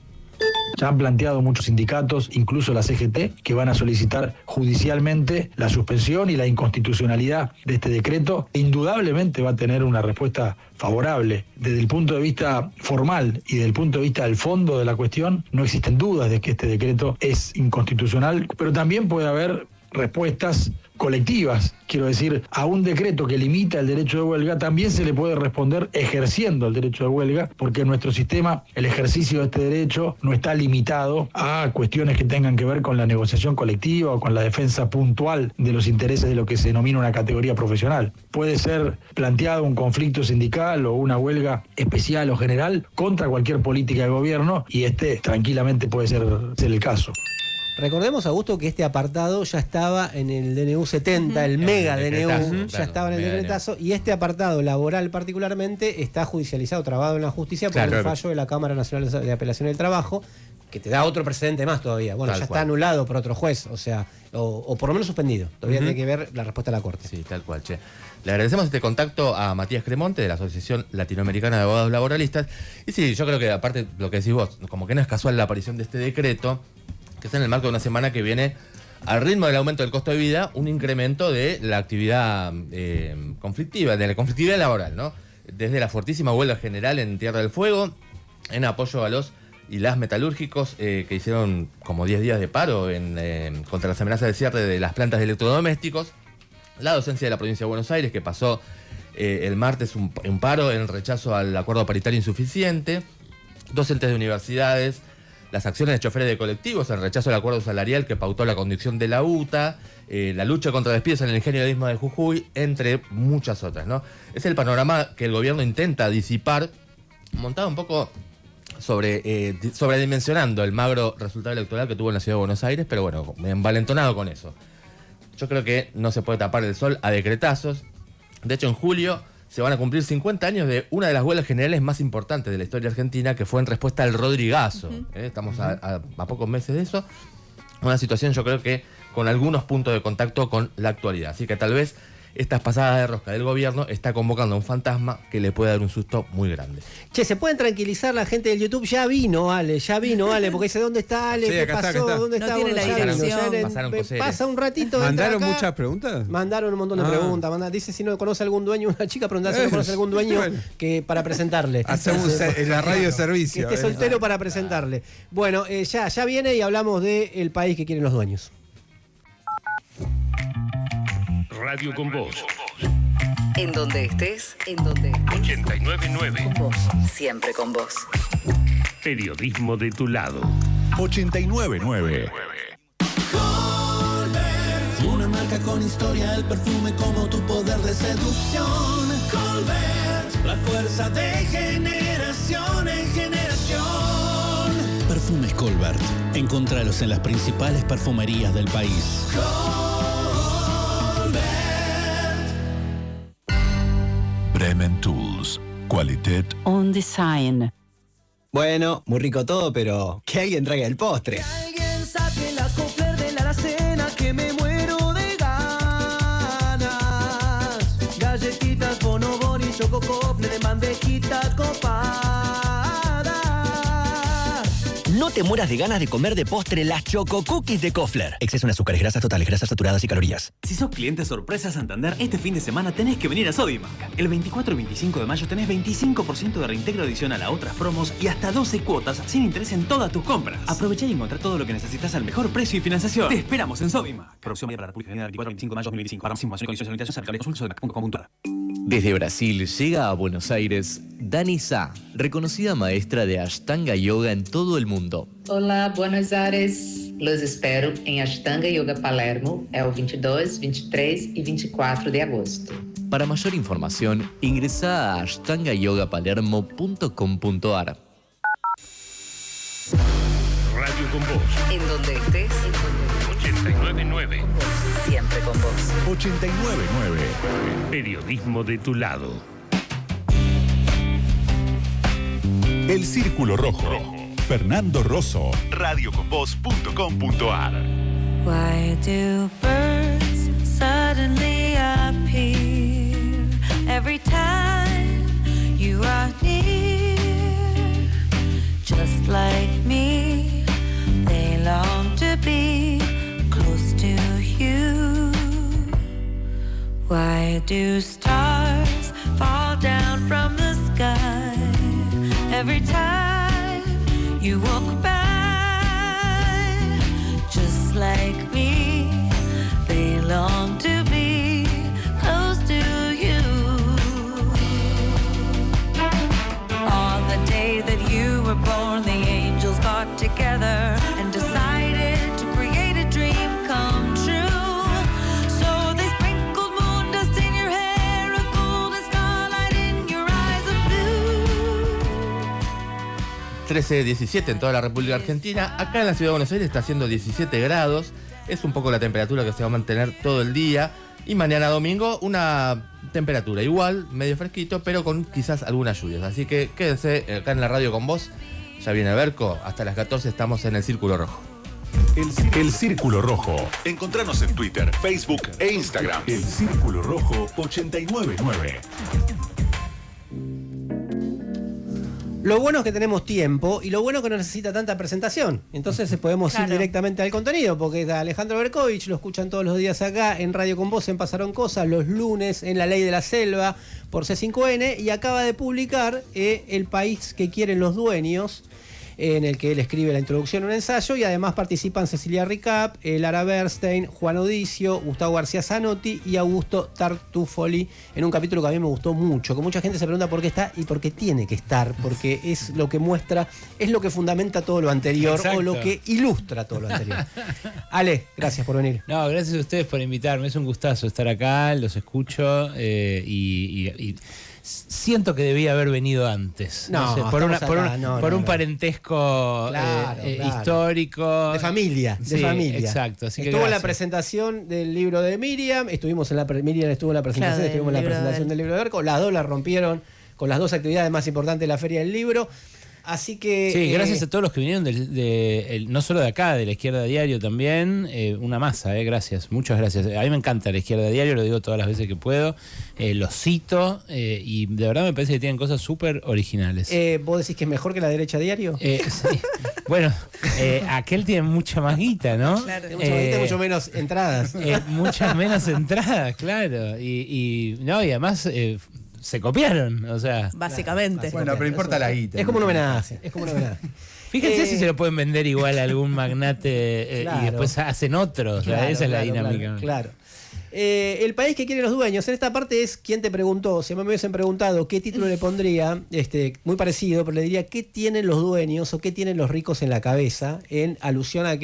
Ya han planteado muchos sindicatos, incluso la CGT, que van a solicitar judicialmente la suspensión y la inconstitucionalidad de este decreto. Indudablemente va a tener una respuesta favorable. Desde el punto de vista formal y desde el punto de vista del fondo de la cuestión, no existen dudas de que este decreto es inconstitucional, pero también puede haber respuestas colectivas. Quiero decir, a un decreto que limita el derecho de huelga también se le puede responder ejerciendo el derecho de huelga, porque en nuestro sistema el ejercicio de este derecho no está limitado a cuestiones que tengan que ver con la negociación colectiva o con la defensa puntual de los intereses de lo que se denomina una categoría profesional. Puede ser planteado un conflicto sindical o una huelga especial o general contra cualquier política de gobierno, y este tranquilamente puede ser el caso. Recordemos, Augusto, que este apartado ya estaba en el DNU 70, el mega DNU, ya estaba en el decretazo, y este apartado laboral particularmente está judicializado, trabado en la justicia por un fallo de la Cámara Nacional de Apelación del Trabajo, que te da otro precedente más todavía. Bueno, ya está anulado por otro juez, o sea, o por lo menos suspendido. Todavía tiene que ver la respuesta de la Corte. Sí, tal cual, che. Le agradecemos este contacto a Matías Cremonte de la Asociación Latinoamericana de Abogados Laboralistas. Y sí, yo creo que aparte lo que decís vos, como que no es casual la aparición de este decreto, que está en el marco de una semana que viene, al ritmo del aumento del costo de vida, un incremento de la actividad conflictiva, de la conflictividad laboral, ¿no? Desde la fortísima huelga general en Tierra del Fuego, en apoyo a los y las metalúrgicos que hicieron como 10 días de paro contra las amenazas de cierre de las plantas de electrodomésticos, la docencia de la provincia de Buenos Aires, que pasó el martes un paro en rechazo al acuerdo paritario insuficiente, docentes de universidades, las acciones de choferes de colectivos en rechazo al acuerdo salarial que pautó la conducción de la UTA, la lucha contra despidos en el ingenio del Istmo de Jujuy, entre muchas otras, ¿no? Es el panorama que el gobierno intenta disipar, montado un poco sobredimensionando el magro resultado electoral que tuvo en la ciudad de Buenos Aires, pero bueno, envalentonado con eso. Yo creo que no se puede tapar el sol a decretazos. De hecho, en julio se van a cumplir 50 años de una de las huelgas generales más importantes de la historia argentina, que fue en respuesta al Rodrigazo. Estamos a pocos meses de eso. Una situación, yo creo que con algunos puntos de contacto con la actualidad. Así que tal vez estas pasadas de rosca del gobierno está convocando a un fantasma que le puede dar un susto muy grande. Che, ¿se pueden tranquilizar la gente del YouTube? Ya vino Ale, porque dice, ¿dónde está Ale? Sí, ¿Qué acá pasó? está. ¿Dónde No está? tiene la dirección. Pasa un ratito. ¿Mandaron muchas preguntas? Mandaron un montón de preguntas. Dice si no conoce algún dueño, una chica preguntaba si no conoce algún dueño que para presentarle. Hacemos en la radio de servicio. Que esté soltero para presentarle. Bueno, ya viene y hablamos del país que quieren los dueños. Radio con Voz. En donde estés, 89.9. Con vos, siempre con vos. Periodismo de tu lado. 89.9. Una marca con historia, el perfume como tu poder de seducción. Colbert, la fuerza de generación en generación. Perfumes Colbert. Encontralos en las principales perfumerías del país. Bremen Tools. Qualität On Design. Bueno, muy rico todo, pero que alguien traiga el postre. Alguien saque la Kofler de la alacena que me muero de ganas. Galletitas, bonobón y choco Kofler en bandejita copada. No te mueras de ganas de comer de postre las Choco Cookies de Kofler. Exceso en azúcares, grasas totales, grasas saturadas y calorías. Si sos cliente sorpresa Santander, este fin de semana tenés que venir a Sodimac. El 24 y 25 de mayo tenés 25% de reintegro adicional a otras promos y hasta 12 cuotas sin interés en todas tus compras. Aprovecha y encontrá todo lo que necesitas al mejor precio y financiación. Te esperamos en Sodimac. Promoción válida para la publicidad del 24 y 25 de mayo 2025. Para más información y condiciones de limitación, consulta sodimac.com.ar. Desde Brasil llega a Buenos Aires Dani Sá, reconocida maestra de Ashtanga Yoga en todo el mundo. Olá, Buenos Aires. Los espero em Ashtanga Yoga Palermo, el 22, 23 y 24 de agosto. Para mayor información, ingresa a ashtangayogapalermo.com.ar. Radio con Voz. En donde estés, 89.9. siempre con vos. 89.9. Periodismo de tu lado. El Círculo Rojo. Fernando Rosso. Radioconvoz.com.ar. Why do birds suddenly appear every time you are near? Just like me, they long to be close to you. Why do stars fall down from the sky every time you walk by? Just like me, they long to be close to you. On the day that you were born, the angels got together and decided to create a dream come true. So they sprinkled moon dust in your hair, of gold and starlight in your eyes of blue. 13-17 en toda la República Argentina. Acá en la Ciudad de Buenos Aires está haciendo 17 grados. Es un poco la temperatura que se va a mantener todo el día. Y mañana domingo una temperatura igual, medio fresquito, pero con quizás algunas lluvias. Así que quédense acá en la radio con vos. Ya viene Berco. Hasta las 14 estamos en el Círculo Rojo. El Círculo Rojo. Encontranos en Twitter, Facebook e Instagram. El Círculo Rojo 899. Lo bueno es que tenemos tiempo y lo bueno es que no necesita tanta presentación. Entonces podemos ir directamente al contenido, porque Alejandro Berkovich lo escuchan todos los días acá en Radio Con Vos, en Pasaron Cosas, los lunes en La Ley de la Selva por C5N, y acaba de publicar El País que Quieren los Dueños, en el que él escribe la introducción, un ensayo, y además participan Cecilia Ricap, Lara Bernstein, Juan Odicio, Gustavo García Zanotti y Augusto Tartufoli, en un capítulo que a mí me gustó mucho, que mucha gente se pregunta por qué está y por qué tiene que estar, porque es lo que muestra, es lo que fundamenta todo lo anterior. Exacto. O lo que ilustra todo lo anterior. Ale, gracias por venir. No, gracias a ustedes por invitarme, es un gustazo estar acá, los escucho y siento que debía haber venido antes. No sé, por un parentesco histórico. De familia. Exacto. Así estuvo en la presentación del libro de Miriam, Miriam estuvo en la presentación, estuvimos en la presentación del libro de Berco. Las dos la rompieron con las dos actividades más importantes de la Feria del Libro. Así que... Sí, gracias a todos los que vinieron no solo de acá, de La Izquierda Diario también, una masa, gracias, muchas gracias. A mí me encanta La Izquierda Diario, lo digo todas las veces que puedo, los cito y de verdad me parece que tienen cosas súper originales. ¿Vos decís que es mejor que La Derecha Diario? Sí. Bueno, aquel tiene mucha más guita, ¿no? Claro. Mucha más guita y mucho menos entradas. Muchas menos entradas, claro. Y además... se copiaron, o sea. Básicamente. Bueno, pero importa la guita. Es como un homenaje. Fíjense si se lo pueden vender igual a algún magnate y después hacen otros. Esa es la dinámica. Claro. El País que Quieren los Dueños. En esta parte es quien te preguntó. Si me hubiesen preguntado qué título le pondría, muy parecido, pero le diría qué tienen los dueños o qué tienen los ricos en la cabeza, en alusión a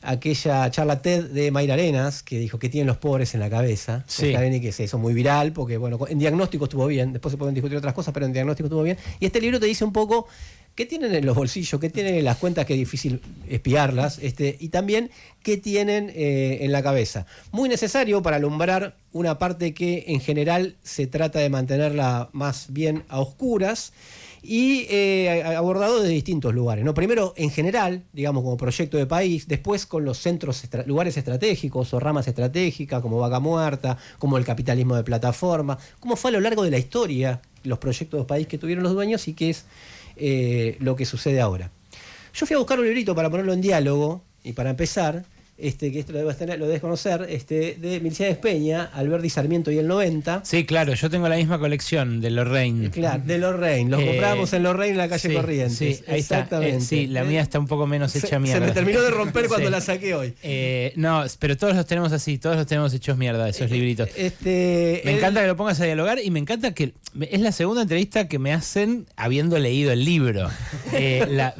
aquella charla TED de Mayra Arenas, que dijo que tienen los pobres en la cabeza. Sí. Y que se hizo muy viral, porque bueno, en diagnóstico estuvo bien, después se pueden discutir otras cosas, pero en diagnóstico estuvo bien. Y este libro te dice un poco qué tienen en los bolsillos, qué tienen en las cuentas, que es difícil espiarlas, y también qué tienen en la cabeza. Muy necesario para alumbrar una parte que en general se trata de mantenerla más bien a oscuras, y abordado de distintos lugares, ¿no? Primero, en general, digamos, como proyecto de país, después con los lugares estratégicos o ramas estratégicas, como Vaca Muerta, como el capitalismo de plataforma, cómo fue a lo largo de la historia los proyectos de país que tuvieron los dueños y qué es lo que sucede ahora. Yo fui a buscar un librito para ponerlo en diálogo, y para empezar, que esto lo debes conocer, de Milciades Peña, Alberdi Sarmiento y el 90. Sí, claro, yo tengo la misma colección de Lorraine. Claro, de Lorraine. Los compramos en Lorraine, en la calle Corrientes. Sí, ahí exactamente. Sí, la mía está un poco menos hecha mierda. Se me terminó de romper cuando la saqué hoy. No, pero todos los tenemos así, todos los tenemos hechos mierda, esos libritos. Me encanta que lo pongas a dialogar y me encanta que es la segunda entrevista que me hacen habiendo leído el libro. La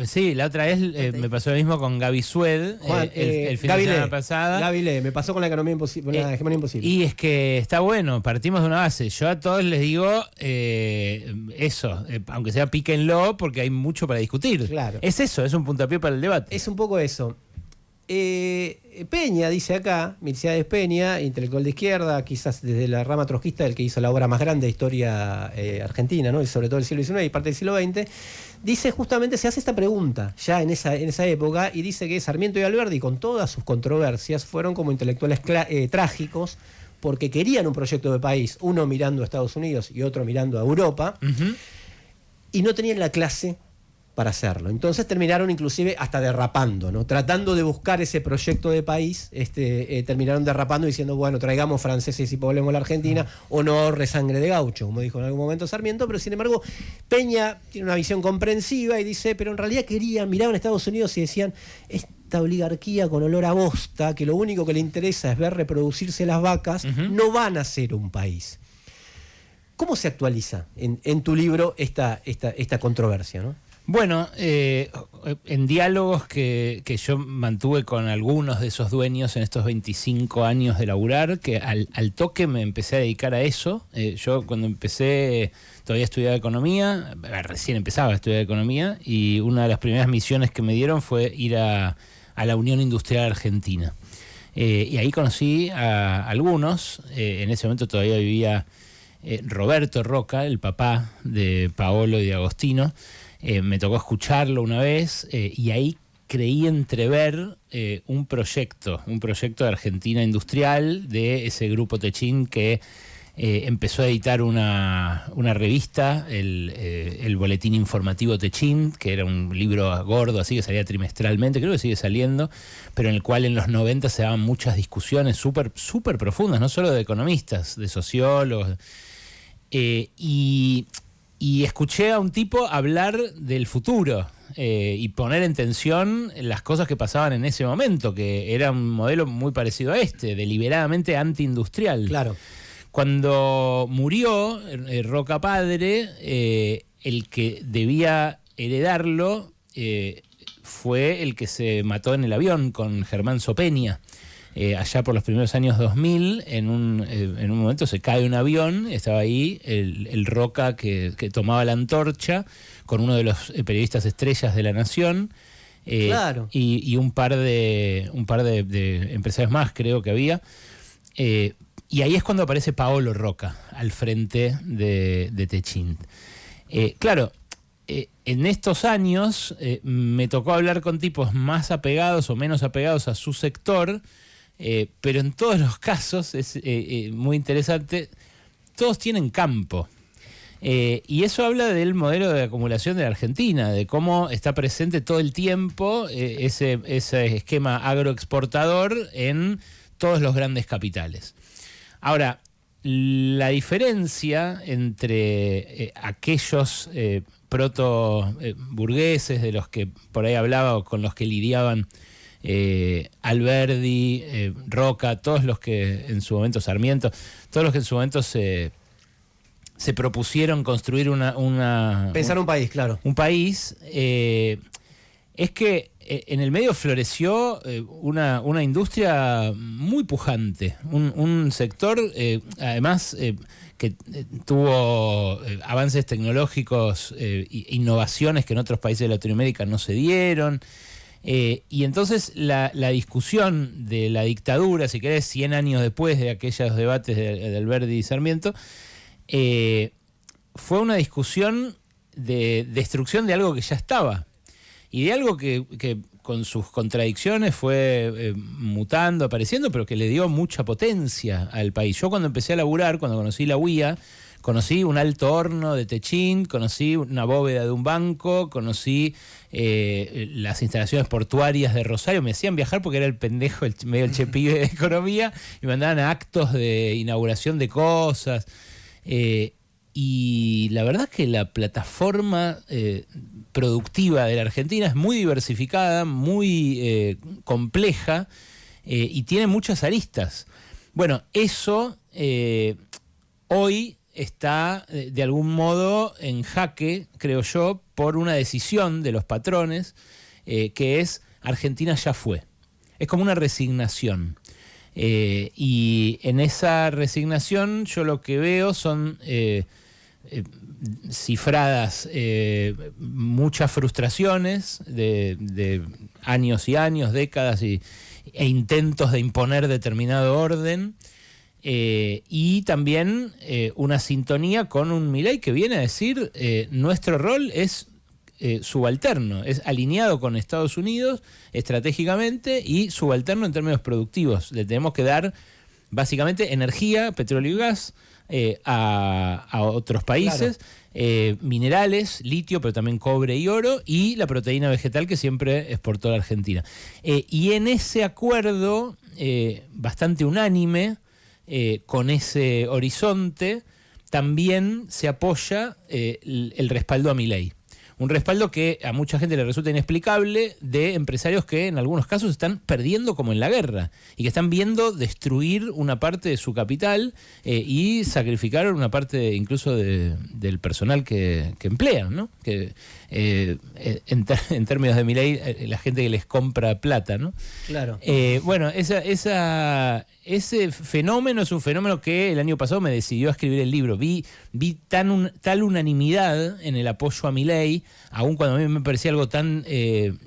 otra vez me pasó lo mismo con Gaby Sued, el fin de semana pasada. Gaby Lee, me pasó con la economía imposible, la hegemonía imposible. Y es que está bueno, partimos de una base. Yo a todos les digo eso, aunque sea píquenlo, porque hay mucho para discutir. Claro. Es eso, es un puntapié para el debate. Es un poco eso. Peña, dice acá, Milciades Peña, intelectual de izquierda, quizás desde la rama trotskista, el que hizo la obra más grande de historia argentina, ¿no? Y sobre todo del siglo XIX y parte del siglo XX, dice justamente, se hace esta pregunta ya en esa época, y dice que Sarmiento y Alberdi, con todas sus controversias, fueron como intelectuales trágicos, porque querían un proyecto de país, uno mirando a Estados Unidos y otro mirando a Europa, y no tenían la clase para hacerlo. Entonces terminaron inclusive hasta derrapando, ¿no? Tratando de buscar ese proyecto de país, terminaron derrapando diciendo, bueno, traigamos franceses y poblemos la Argentina, o no ahorre sangre de gaucho, como dijo en algún momento Sarmiento, pero sin embargo Peña tiene una visión comprensiva y dice, pero en realidad miraban a Estados Unidos y decían, esta oligarquía con olor a bosta, que lo único que le interesa es ver reproducirse las vacas, no van a ser un país. ¿Cómo se actualiza en tu libro esta controversia, ¿no? Bueno, en diálogos que yo mantuve con algunos de esos dueños en estos 25 años de laburar, que al toque me empecé a dedicar a eso. Yo cuando empecé todavía estudiaba economía, recién empezaba a estudiar economía, y una de las primeras misiones que me dieron fue ir a la Unión Industrial Argentina. Y ahí conocí a algunos. En ese momento todavía vivía Roberto Roca, el papá de Paolo y de Agostino. Me tocó escucharlo una vez y ahí creí entrever un proyecto de Argentina Industrial, de ese grupo Techint que empezó a editar una revista, el Boletín Informativo Techint, que era un libro gordo así que salía trimestralmente, creo que sigue saliendo, pero en el cual en los 90 se daban muchas discusiones súper profundas, no solo de economistas, de sociólogos, y escuché a un tipo hablar del futuro y poner en tensión las cosas que pasaban en ese momento, que era un modelo muy parecido a este, deliberadamente antiindustrial. Claro. Cuando murió Roca padre, el que debía heredarlo fue el que se mató en el avión con Germán Sopeña. Allá por los primeros años 2000, en un momento se cae un avión, estaba ahí el Roca que tomaba la antorcha con uno de los periodistas estrellas de La Nación, Claro. y un par de empresarios más, creo que había. Y ahí es cuando aparece Paolo Roca al frente de Techint. Claro, en estos años me tocó hablar con tipos más apegados o menos apegados a su sector, pero en todos los casos, es muy interesante, todos tienen campo. Y eso habla del modelo de acumulación de la Argentina, de cómo está presente todo el tiempo ese esquema agroexportador en todos los grandes capitales. Ahora, la diferencia entre aquellos proto-burgueses de los que por ahí hablaba o con los que lidiaban Alberdi, Roca, todos los que en su momento, Sarmiento, todos los que en su momento se propusieron construir pensar un país, claro. Un país, es que en el medio floreció una industria muy pujante, un sector, además, que tuvo avances tecnológicos, innovaciones que en otros países de Latinoamérica no se dieron. Y entonces la discusión de la dictadura, si querés, 100 años después de aquellos debates de Alberdi y Sarmiento, fue una discusión de destrucción de algo que ya estaba. Y de algo que con sus contradicciones fue mutando, apareciendo, pero que le dio mucha potencia al país. Yo cuando empecé a laburar, cuando conocí la UIA, conocí un alto horno de Techint, conocí una bóveda de un banco, conocí las instalaciones portuarias de Rosario. Me hacían viajar porque era el pendejo, medio el chepibe de economía, y me mandaban a actos de inauguración de cosas. Y la verdad es que la plataforma productiva de la Argentina es muy diversificada, muy compleja, y tiene muchas aristas. Bueno, eso hoy está de algún modo en jaque, creo yo, por una decisión de los patrones, que es Argentina ya fue. Es como una resignación. Y en esa resignación yo lo que veo son cifradas muchas frustraciones de años y años, décadas e intentos de imponer determinado orden, y también una sintonía con un Milei que viene a decir nuestro rol es subalterno, es alineado con Estados Unidos estratégicamente y subalterno en términos productivos. Le tenemos que dar básicamente energía, petróleo y gas a otros países, claro. Minerales, litio, pero también cobre y oro, y la proteína vegetal que siempre exportó la Argentina. Y en ese acuerdo bastante unánime, con ese horizonte, también se apoya el respaldo a Milei. un respaldo que a mucha gente le resulta inexplicable de empresarios que en algunos casos están perdiendo como en la guerra y que están viendo destruir una parte de su capital y sacrificar una parte incluso del personal que emplean, ¿no? Que en términos de Milei, la gente que les compra plata, ¿no? Claro. Bueno, ese fenómeno es un fenómeno que el año pasado me decidió a escribir el libro. Vi tal unanimidad en el apoyo a Milei, aun cuando a mí me parecía algo tan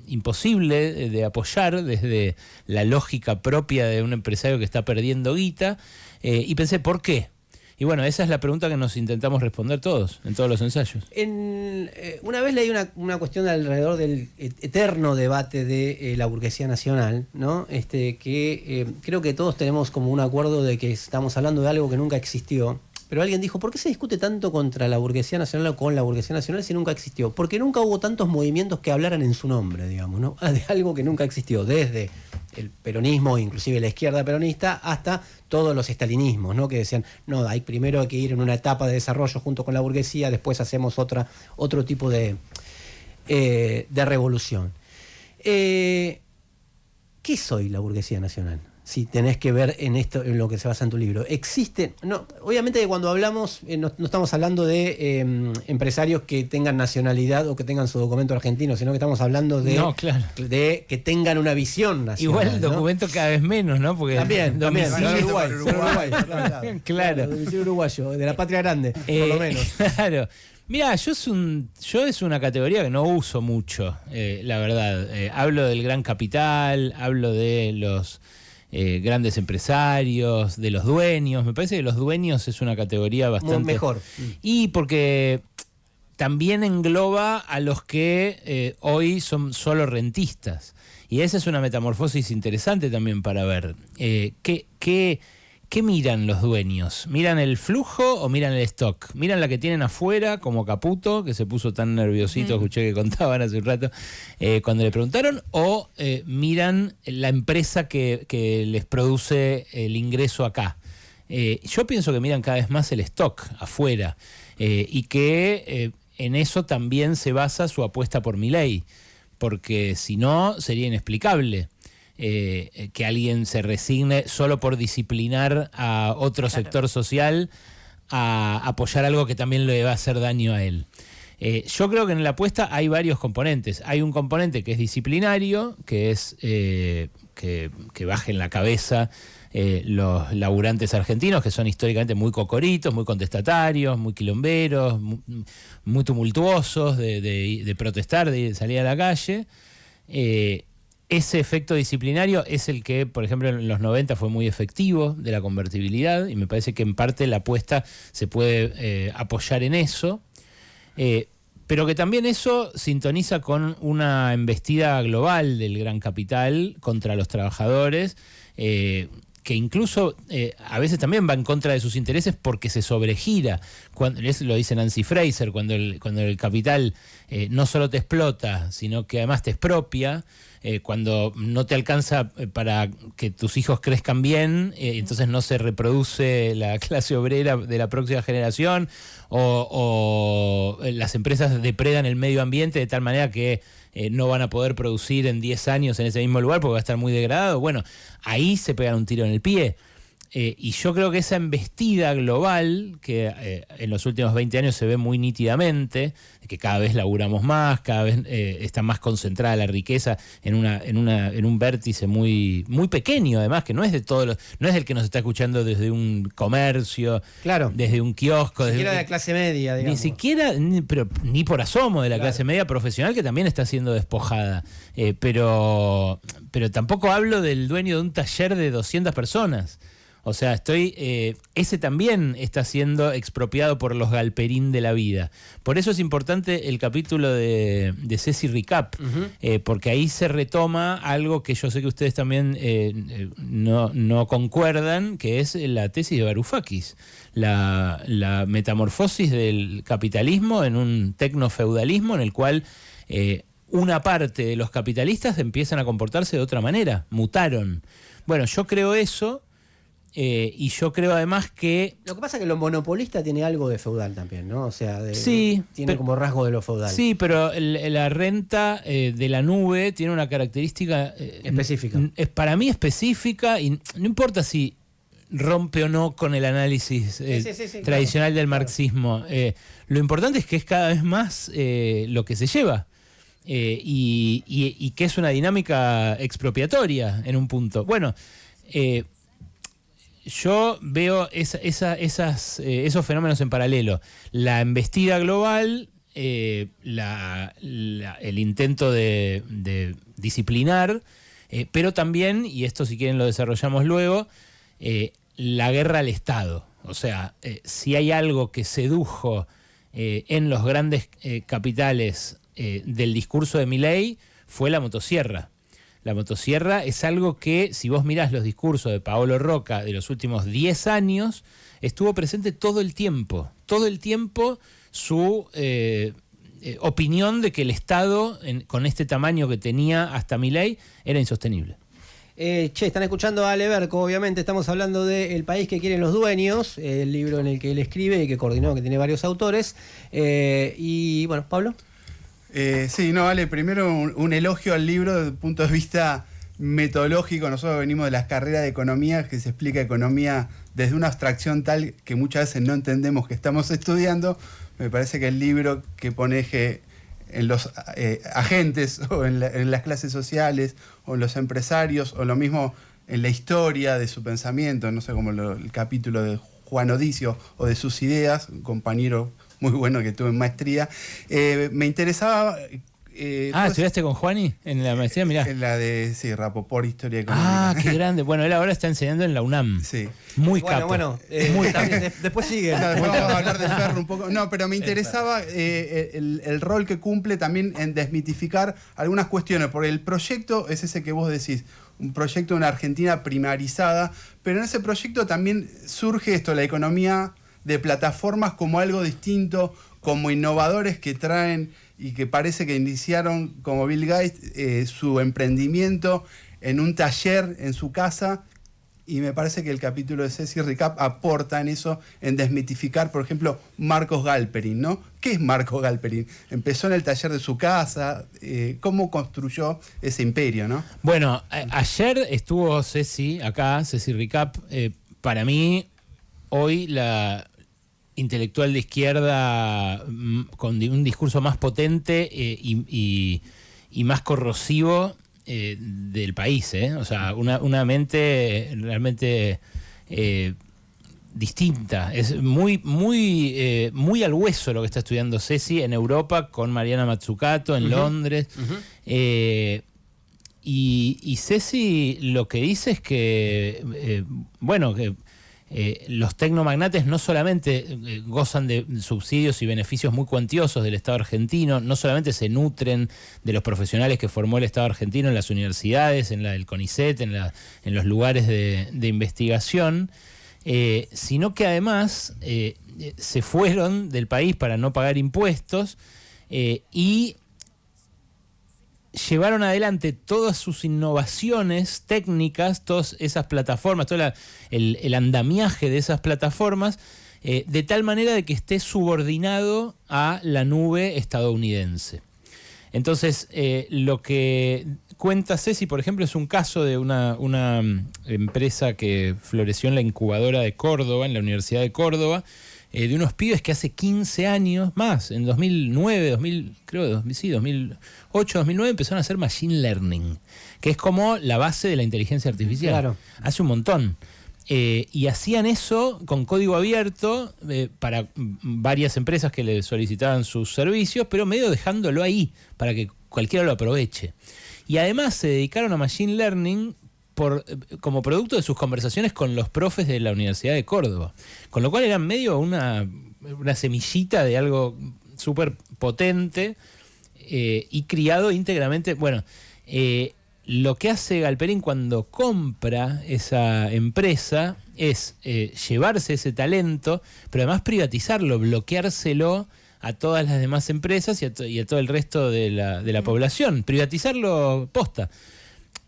imposible de apoyar desde la lógica propia de un empresario que está perdiendo guita, y pensé, ¿por qué? Y bueno, esa es la pregunta que nos intentamos responder todos, en todos los ensayos. Una vez leí una cuestión alrededor del eterno debate de la burguesía nacional, ¿no? Que creo que todos tenemos como un acuerdo de que estamos hablando de algo que nunca existió. Pero alguien dijo, ¿por qué se discute tanto contra la burguesía nacional o con la burguesía nacional si nunca existió? Porque nunca hubo tantos movimientos que hablaran en su nombre, digamos, ¿no? De algo que nunca existió, desde el peronismo, inclusive la izquierda peronista, hasta todos los estalinismos, ¿no? Que decían, no, hay primero que ir en una etapa de desarrollo junto con la burguesía, después hacemos otro tipo de revolución. ¿Qué soy la burguesía nacional? Si tenés que ver en lo que se basa en tu libro. Existe, no, obviamente que cuando hablamos, no estamos hablando de empresarios que tengan nacionalidad o que tengan su documento argentino, sino que estamos hablando de que tengan una visión nacional. Igual el documento cada vez menos, ¿no? Porque también, Uruguay, claro. Domicilio uruguayo, de la patria grande, por lo menos. Claro. Mirá, yo es una categoría que no uso mucho, la verdad. Hablo del gran capital, hablo de los grandes empresarios, de los dueños. Me parece que los dueños es una categoría bastante mejor. Y porque también engloba a los que hoy son solo rentistas. Y esa es una metamorfosis interesante también para ver. ¿Qué miran los dueños? ¿Miran el flujo o miran el stock? ¿Miran la que tienen afuera, como Caputo, que se puso tan nerviosito, escuché que contaban hace un rato, cuando le preguntaron? ¿O miran la empresa que les produce el ingreso acá? Yo pienso que miran cada vez más el stock afuera y que en eso también se basa su apuesta por Milei, porque si no sería inexplicable. Que alguien se resigne solo por disciplinar a otro sector social a apoyar algo que también le va a hacer daño a él. Yo creo que en la apuesta hay varios componentes. Hay un componente que es disciplinario, que es que bajen la cabeza los laburantes argentinos, que son históricamente muy cocoritos, muy contestatarios, muy quilomberos, muy tumultuosos de protestar, de salir a la calle. Ese efecto disciplinario es el que, por ejemplo, en los 90 fue muy efectivo de la convertibilidad, y me parece que en parte la apuesta se puede apoyar en eso, pero que también eso sintoniza con una embestida global del gran capital contra los trabajadores, que incluso a veces también va en contra de sus intereses porque se sobregira. Eso lo dice Nancy Fraser, cuando el capital no solo te explota, sino que además te expropia, cuando no te alcanza para que tus hijos crezcan bien, entonces no se reproduce la clase obrera de la próxima generación, o las empresas depredan el medio ambiente de tal manera que no van a poder producir en 10 años en ese mismo lugar porque va a estar muy degradado. Bueno, ahí se pegan un tiro en el pie. Y yo creo que esa embestida global, que en los últimos 20 años se ve muy nítidamente, que cada vez laburamos más, cada vez está más concentrada la riqueza en un vértice muy, muy pequeño, además, que no es de todos no es del que nos está escuchando desde un comercio, claro, desde un kiosco. Ni siquiera de la clase media, digamos. Ni siquiera, pero ni por asomo de la clase media profesional, que también está siendo despojada. Pero tampoco hablo del dueño de un taller de 200 personas. O sea, ese también está siendo expropiado por los galperín de la vida. Por eso es importante el capítulo de Ceci Recap, porque ahí se retoma algo que yo sé que ustedes también no concuerdan, que es la tesis de Varoufakis, la metamorfosis del capitalismo en un tecnofeudalismo en el cual una parte de los capitalistas empiezan a comportarse de otra manera, mutaron. Bueno, yo creo eso. Y yo creo además que... Lo que pasa es que lo monopolista tiene algo de feudal también, ¿no? O sea, sí, tiene como rasgo de lo feudal. Sí, pero la renta de la nube tiene una característica... específica. Es para mí específica y no importa si rompe o no con el análisis tradicional del marxismo. Lo importante es que es cada vez más lo que se lleva. Y que es una dinámica expropiatoria en un punto. Bueno, yo veo esos fenómenos en paralelo. La embestida global, el intento de disciplinar, pero también, y esto si quieren lo desarrollamos luego, la guerra al Estado. O sea, si hay algo que sedujo en los grandes capitales del discurso de Milei, fue la motosierra. La motosierra es algo que, si vos mirás los discursos de Paolo Roca de los últimos 10 años, estuvo presente todo el tiempo. Todo el tiempo su opinión de que el Estado, con este tamaño que tenía hasta Milei, era insostenible. Están escuchando a Ale Berco, obviamente estamos hablando de El país que quieren los dueños, el libro en el que él escribe y que coordinó, que tiene varios autores. Y bueno, Pablo. Sí, no, vale, primero un elogio al libro desde el punto de vista metodológico. Nosotros venimos de las carreras de economía, que se explica economía desde una abstracción tal que muchas veces no entendemos que estamos estudiando. Me parece que el libro que pone eje en los agentes o en las clases sociales o en los empresarios o lo mismo en la historia de su pensamiento, no sé, como el capítulo de Juan Odicio o de sus ideas, un compañero muy bueno que tuve en maestría. Me interesaba... ¿estudiaste con Juani en la maestría? Mirá. En la de, Rapoport, Historia Económica. Qué grande. Bueno, él ahora está enseñando en la UNAM. Sí. Muy capo. Bueno, después sigue. Vamos a hablar de Ferro un poco. No, pero me interesaba el rol que cumple también en desmitificar algunas cuestiones, porque el proyecto es ese que vos decís, un proyecto de una Argentina primarizada, pero en ese proyecto también surge esto, la economía de plataformas como algo distinto, como innovadores que traen y que parece que iniciaron, como Bill Gates, su emprendimiento en un taller en su casa, y me parece que el capítulo de Ceci Ricap aporta en eso, en desmitificar, por ejemplo, Marcos Galperin, ¿no? ¿Qué es Marcos Galperin? Empezó en el taller de su casa, ¿cómo construyó ese imperio, no? Bueno, ayer estuvo Ceci acá, Ceci Ricap, para mí, hoy la intelectual de izquierda con un discurso más potente y más corrosivo del país, o sea, una mente realmente distinta. Es muy al hueso lo que está estudiando Ceci en Europa con Mariana Mazzucato en Londres. Y Ceci lo que dice es que, los tecnomagnates no solamente gozan de subsidios y beneficios muy cuantiosos del Estado argentino, no solamente se nutren de los profesionales que formó el Estado argentino en las universidades, en la del CONICET, en los lugares de investigación, sino que además se fueron del país para no pagar impuestos y llevaron adelante todas sus innovaciones técnicas, todas esas plataformas, todo el andamiaje de esas plataformas, de tal manera de que esté subordinado a la nube estadounidense. Entonces, lo que cuenta Ceci, por ejemplo, es un caso de una empresa que floreció en la incubadora de Córdoba, en la Universidad de Córdoba, de unos pibes que hace 15 años más, en 2009, 2008, 2009, empezaron a hacer Machine Learning, que es como la base de la inteligencia artificial. Claro. Hace un montón. Y hacían eso con código abierto para varias empresas que le solicitaban sus servicios, pero medio dejándolo ahí para que cualquiera lo aproveche. Y además se dedicaron a Machine Learning como producto de sus conversaciones con los profes de la Universidad de Córdoba. Con lo cual eran medio una semillita de algo súper potente y criado íntegramente. Bueno, lo que hace Galperin cuando compra esa empresa es llevarse ese talento, pero además privatizarlo, bloqueárselo a todas las demás empresas y a todo el resto de la población. Privatizarlo posta.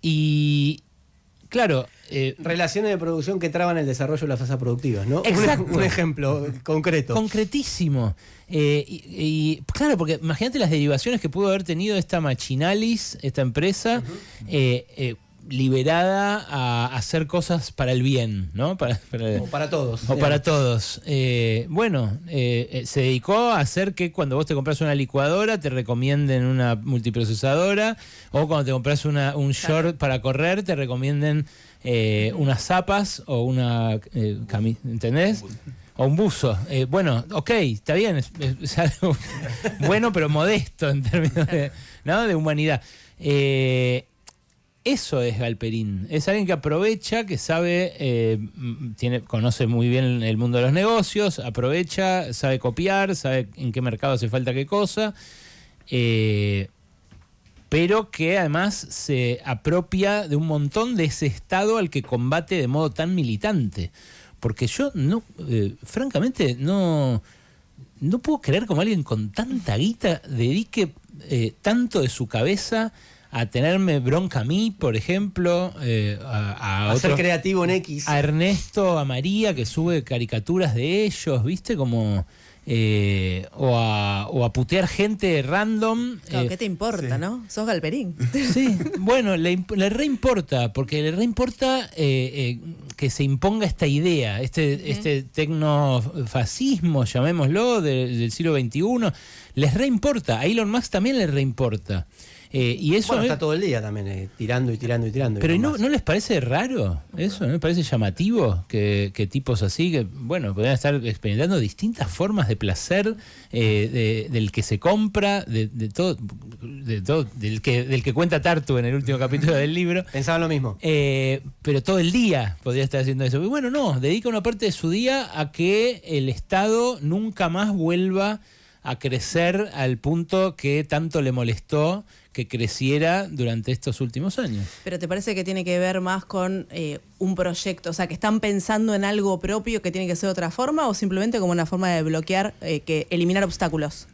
Y claro, relaciones de producción que traban el desarrollo de las fuerzas productivas, ¿no? Exacto. Un ejemplo concreto. Concretísimo. Y claro, porque imagínate las derivaciones que pudo haber tenido esta Machinalis, esta empresa, liberada a hacer cosas para el bien, ¿no? O para todos. O para todos. Se dedicó a hacer que cuando vos te compras una licuadora te recomienden una multiprocesadora, o cuando te compras un short para correr te recomienden unas zapas o una camisa, ¿entendés? O un buzo. Bueno, ok, está bien, es algo bueno pero modesto en términos de humanidad. Eso es Galperín. Es alguien que aprovecha, que sabe, conoce muy bien el mundo de los negocios, aprovecha, sabe copiar, sabe en qué mercado hace falta qué cosa, pero que además se apropia de un montón de ese Estado al que combate de modo tan militante. Porque yo francamente no puedo creer cómo alguien con tanta guita dedique tanto de su cabeza a tenerme bronca a mí, por ejemplo, a ser creativo en X. A Ernesto, a María, que sube caricaturas de ellos, ¿viste? Como... o a putear gente random. Claro, ¿qué te importa, no? Sos Galperín. Sí, bueno, le reimporta, porque le reimporta que se imponga esta idea, este tecnofascismo, llamémoslo, del siglo XXI. Les reimporta. A Elon Musk también le reimporta. Y eso está todo el día también tirando y tirando y tirando. Pero ¿no les parece raro eso? ¿No les parece llamativo que tipos así, que bueno, podrían estar experimentando distintas formas de placer del que se compra, de todo, del que cuenta Tartu en el último capítulo del libro? Pensaba lo mismo. Pero todo el día podría estar haciendo eso. Y bueno, no, dedica una parte de su día a que el Estado nunca más vuelva a crecer al punto que tanto le molestó que creciera durante estos últimos años. ¿Pero te parece que tiene que ver más con un proyecto? O sea, que están pensando en algo propio que tiene que ser de otra forma, o simplemente como una forma de bloquear, eliminar obstáculos?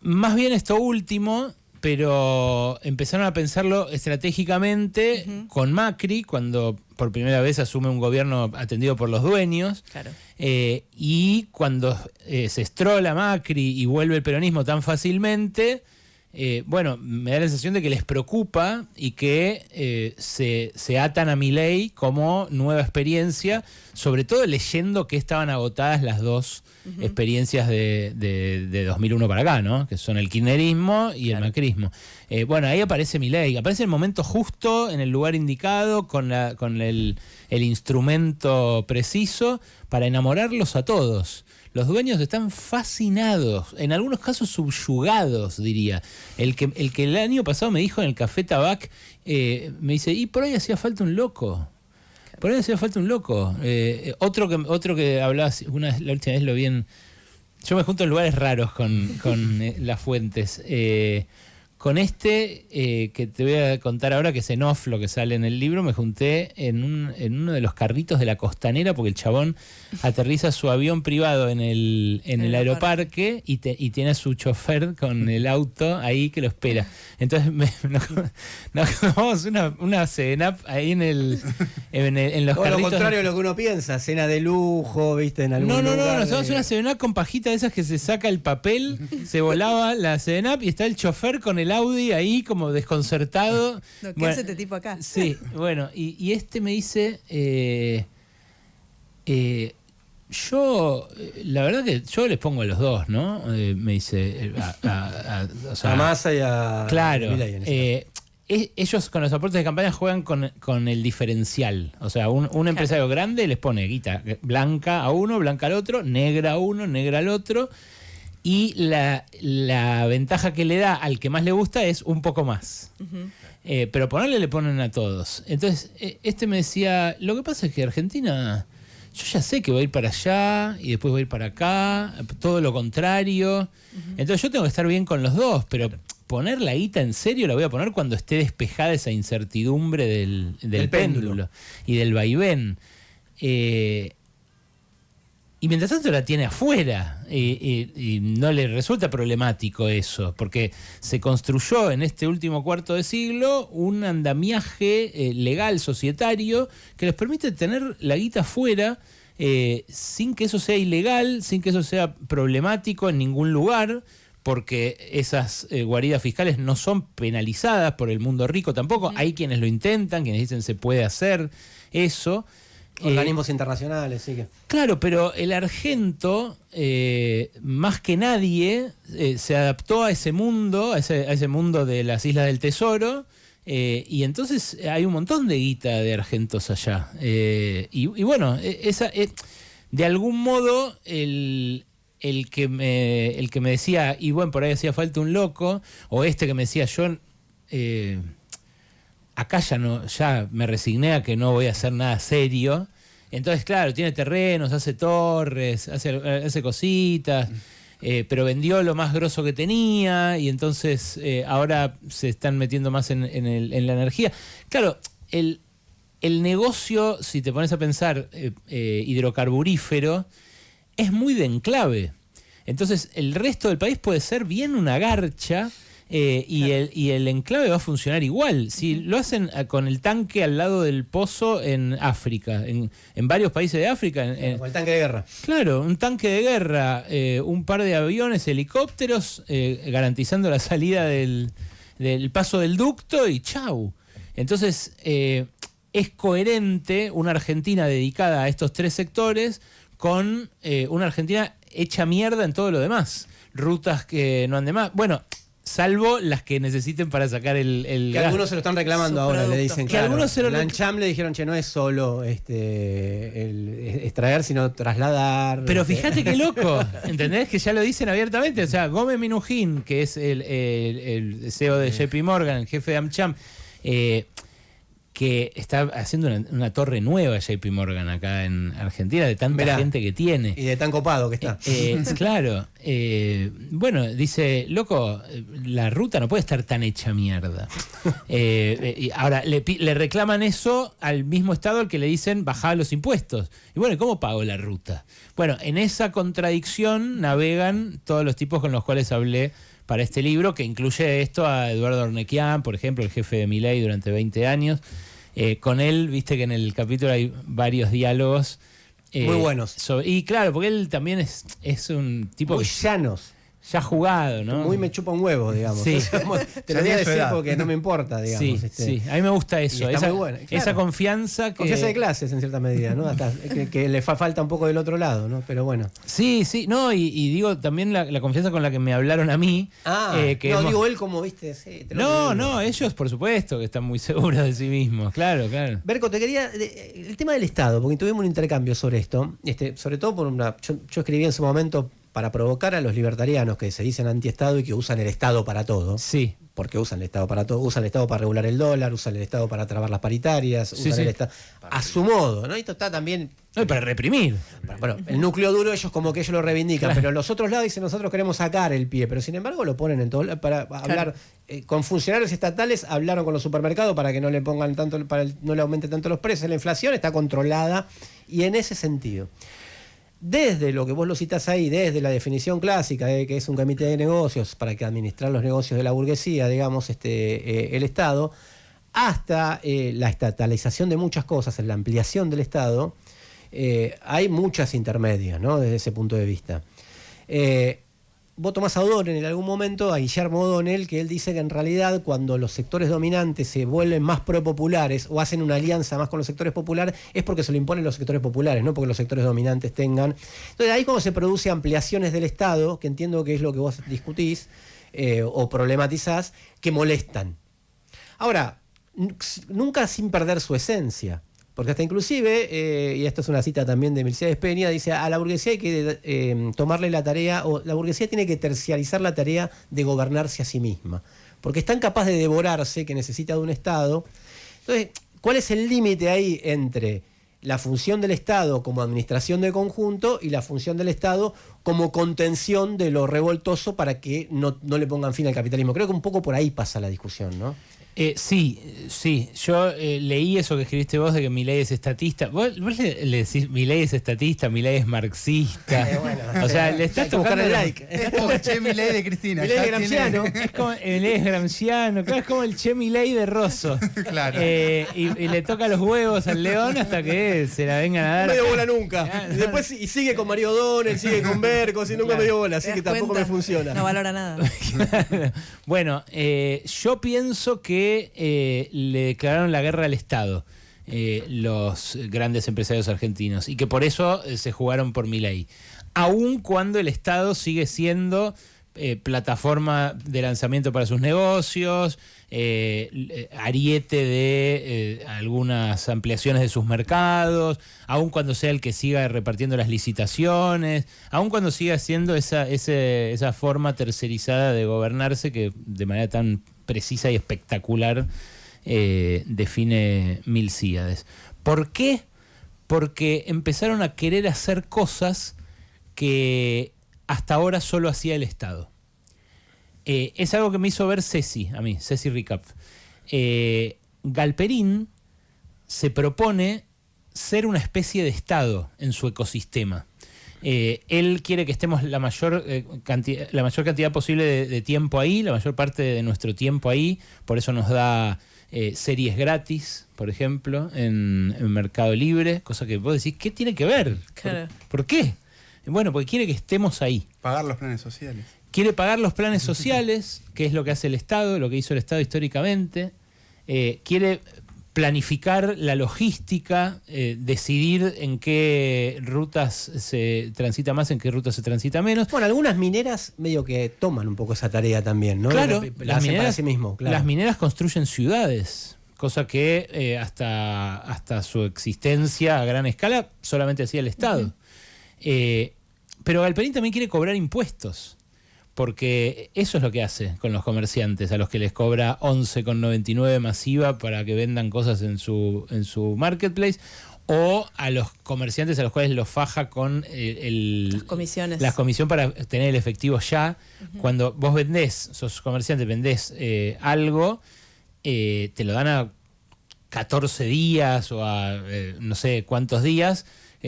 Más bien esto último, pero empezaron a pensarlo estratégicamente con Macri, cuando por primera vez asume un gobierno atendido por los dueños. Claro. Y cuando se estrola Macri y vuelve el peronismo tan fácilmente, bueno, me da la sensación de que les preocupa y que se atan a Milei como nueva experiencia, sobre todo leyendo que estaban agotadas las dos experiencias de 2001 para acá, ¿no? Que son el kirchnerismo y el macrismo. Bueno, ahí aparece Milei, aparece en el momento justo, en el lugar indicado, con el instrumento preciso para enamorarlos a todos. Los dueños están fascinados, en algunos casos subyugados, diría. El que el año pasado me dijo en el Café Tabac, me dice, y por ahí hacía falta un loco. Por ahí hacía falta un loco. Otro que hablaba, la última vez lo vi en... Yo me junto en lugares raros con las fuentes. Con que te voy a contar ahora, que es en off lo que sale en el libro, me junté en uno de los carritos de la Costanera, porque el chabón aterriza su avión privado en el aeroparque y tiene a su chofer con el auto ahí que lo espera. Entonces nos tomamos una cena ahí en los carritos. Lo contrario de lo que uno piensa, cena de lujo, viste, en algún lugar. No, nos tomamos una cena con pajita de esas que se saca el papel, se volaba la cena y está el chofer con el Audi ahí como desconcertado. ¿Qué hace este tipo acá? Sí, bueno, y este me dice, yo, la verdad que yo les pongo a los dos, ¿no? Me dice, o sea, a Massa y a claro, Milei, ellos con los aportes de campaña juegan con el diferencial. O sea, un empresario grande les pone guita blanca a uno, blanca al otro, negra a uno, negra al otro. Y la ventaja que le da al que más le gusta es un poco más. Pero ponerle le ponen a todos. Entonces, este me decía, lo que pasa es que Argentina, yo ya sé que voy a ir para allá y después voy a ir para acá, todo lo contrario. Entonces yo tengo que estar bien con los dos, pero poner la guita en serio la voy a poner cuando esté despejada esa incertidumbre del péndulo y del vaivén. Y Y mientras tanto la tiene afuera y no le resulta problemático eso, porque se construyó en este último cuarto de siglo un andamiaje legal, societario, que les permite tener la guita afuera sin que eso sea ilegal, sin que eso sea problemático en ningún lugar, porque esas guaridas fiscales no son penalizadas por el mundo rico tampoco. Hay quienes lo intentan, quienes dicen se puede hacer eso. Organismos internacionales, sí que. Claro, pero el argento, más que nadie, se adaptó a ese mundo, a ese mundo de las Islas del Tesoro, y entonces hay un montón de guita de argentos allá. Y bueno, de algún modo el que me decía, y bueno, por ahí hacía falta un loco, o que me decía, yo acá ya me resigné a que no voy a hacer nada serio. Entonces, claro, tiene terrenos, hace torres, hace cositas, pero vendió lo más grosso que tenía y entonces ahora se están metiendo más en la energía. Claro, el negocio, si te pones a pensar, hidrocarburífero, es muy de enclave. Entonces, el resto del país puede ser bien una garcha. Y el enclave va a funcionar igual. Si lo hacen con el tanque al lado del pozo en África, en varios países de África. Con el tanque de guerra. Claro, un tanque de guerra, un par de aviones, helicópteros, garantizando la salida del paso del ducto y chau. Entonces, es coherente una Argentina dedicada a estos tres sectores con una Argentina hecha mierda en todo lo demás. Rutas que no anden más. Bueno, salvo las que necesiten para sacar el que gas. Algunos se lo están reclamando ahora, le dicen. Que claro, algunos se lo Lancham le dijeron, che, no es solo el extraer, sino trasladar. Pero fíjate qué loco, ¿entendés? Que ya lo dicen abiertamente. O sea, Gómez Minujín, que es el CEO de JP Morgan, el jefe de AmCham, que está haciendo una torre nueva JP Morgan acá en Argentina, de tanta gente que tiene. Y de tan copado que está. Claro. Bueno, dice, loco, la ruta no puede estar tan hecha mierda. Y ahora, le reclaman eso al mismo Estado al que le dicen, bajá los impuestos. Y bueno, ¿cómo pago la ruta? Bueno, en esa contradicción navegan todos los tipos con los cuales hablé para este libro, que incluye esto a Eduardo Ornequian, por ejemplo, el jefe de Milei durante 20 años. Con él, viste que en el capítulo hay varios diálogos. Muy buenos. Y claro, porque él también es un tipo... Muy llanos. Ya jugado, ¿no? Muy me chupa un huevo, digamos. Sí. Te lo voy a decir porque no me importa, digamos. Sí, sí. A mí me gusta eso. Esa, muy buena, claro. Esa confianza que... Confianza de clases, en cierta medida, ¿no? Hasta que le falta un poco del otro lado, ¿no? Pero bueno. Sí, sí. No, y digo también la confianza con la que me hablaron a mí. Digo él como, viste... Sí, no, ellos por supuesto que están muy seguros de sí mismos. Claro, claro. Berco, te quería... El tema del Estado, porque tuvimos un intercambio sobre esto. Sobre todo por yo escribí en su momento... para provocar a los libertarianos que se dicen anti-Estado y que usan el Estado para todo. Sí. Porque usan el Estado para todo. Usan el Estado para regular el dólar, usan el Estado para trabar las paritarias, usan el Estado a su modo, ¿no? Y esto está también... No, para reprimir. Bueno, el núcleo duro como que ellos lo reivindican, pero los otros lados dicen nosotros queremos sacar el pie, pero sin embargo lo ponen en todo para hablar con funcionarios estatales, hablaron con los supermercados para que no le pongan tanto, no le aumenten tanto los precios, la inflación está controlada y en ese sentido. Desde lo que vos lo citás ahí, desde la definición clásica de que es un comité de negocios para que administrar los negocios de la burguesía, digamos, el Estado, hasta la estatalización de muchas cosas, la ampliación del Estado, hay muchas intermedias, ¿no? Desde ese punto de vista. Vos tomás a O'Donnell en algún momento, a Guillermo O'Donnell, que él dice que en realidad cuando los sectores dominantes se vuelven más propopulares o hacen una alianza más con los sectores populares, es porque se lo imponen los sectores populares, no porque los sectores dominantes tengan. Entonces ahí como se produce ampliaciones del Estado, que entiendo que es lo que vos discutís o problematizás, que molestan. Ahora, nunca sin perder su esencia. Porque hasta inclusive, y esto es una cita también de Mercedes Peña, dice, a la burguesía hay que tomarle la tarea, o la burguesía tiene que terciarizar la tarea de gobernarse a sí misma. Porque es tan capaz de devorarse que necesita de un Estado. Entonces, ¿cuál es el límite ahí entre la función del Estado como administración de conjunto y la función del Estado como contención de lo revoltoso para que no le pongan fin al capitalismo? Creo que un poco por ahí pasa la discusión, ¿no? Sí. Yo leí eso que escribiste vos de que Milei es estatista. Vos le decís Milei es estatista, Milei es marxista. O sea, le estás tocando el like. Es como el Che Milei de Cristina. Milei es gramsciano. Es como Milei es gramsciano. Es como el Che Milei de Rosso. Claro. Y le toca los huevos al león hasta que se la vengan a dar. No me dio bola nunca. Y después sigue con Mario O'Donnell, sigue con Bercos y nunca me dio bola. Así que tampoco me funciona. No valora nada. Bueno, yo pienso que le declararon la guerra al Estado los grandes empresarios argentinos y que por eso se jugaron por Milei, aun cuando el Estado sigue siendo plataforma de lanzamiento para sus negocios, ariete de algunas ampliaciones de sus mercados, aun cuando sea el que siga repartiendo las licitaciones, aun cuando siga siendo esa forma tercerizada de gobernarse que de manera tan precisa y espectacular define Milcíades. ¿Por qué? Porque empezaron a querer hacer cosas que hasta ahora solo hacía el Estado. Es algo que me hizo ver Ceci Recap. Galperín se propone ser una especie de Estado en su ecosistema. Él quiere que estemos la mayor cantidad posible de tiempo ahí, la mayor parte de nuestro tiempo ahí, por eso nos da series gratis, por ejemplo, en Mercado Libre, cosa que vos decís, ¿qué tiene que ver? Claro. ¿Por qué? Bueno, porque quiere que estemos ahí. Pagar los planes sociales. Quiere pagar los planes sociales, que es lo que hace el Estado, lo que hizo el Estado históricamente. Quiere planificar la logística, decidir en qué rutas se transita más, en qué rutas se transita menos. Bueno, algunas mineras medio que toman un poco esa tarea también, ¿no? Claro, las mineras, para sí mismo, claro. Las mineras construyen ciudades, cosa que hasta su existencia a gran escala solamente hacía el Estado. Pero Galperín también quiere cobrar impuestos, porque eso es lo que hace con los comerciantes, a los que les cobra 11,99 masiva para que vendan cosas en su marketplace, o a los comerciantes a los cuales los faja con las comisiones. La comisión para tener el efectivo ya. Cuando vos vendés, sos comerciante, vendés algo, te lo dan a 14 días o a no sé cuántos días,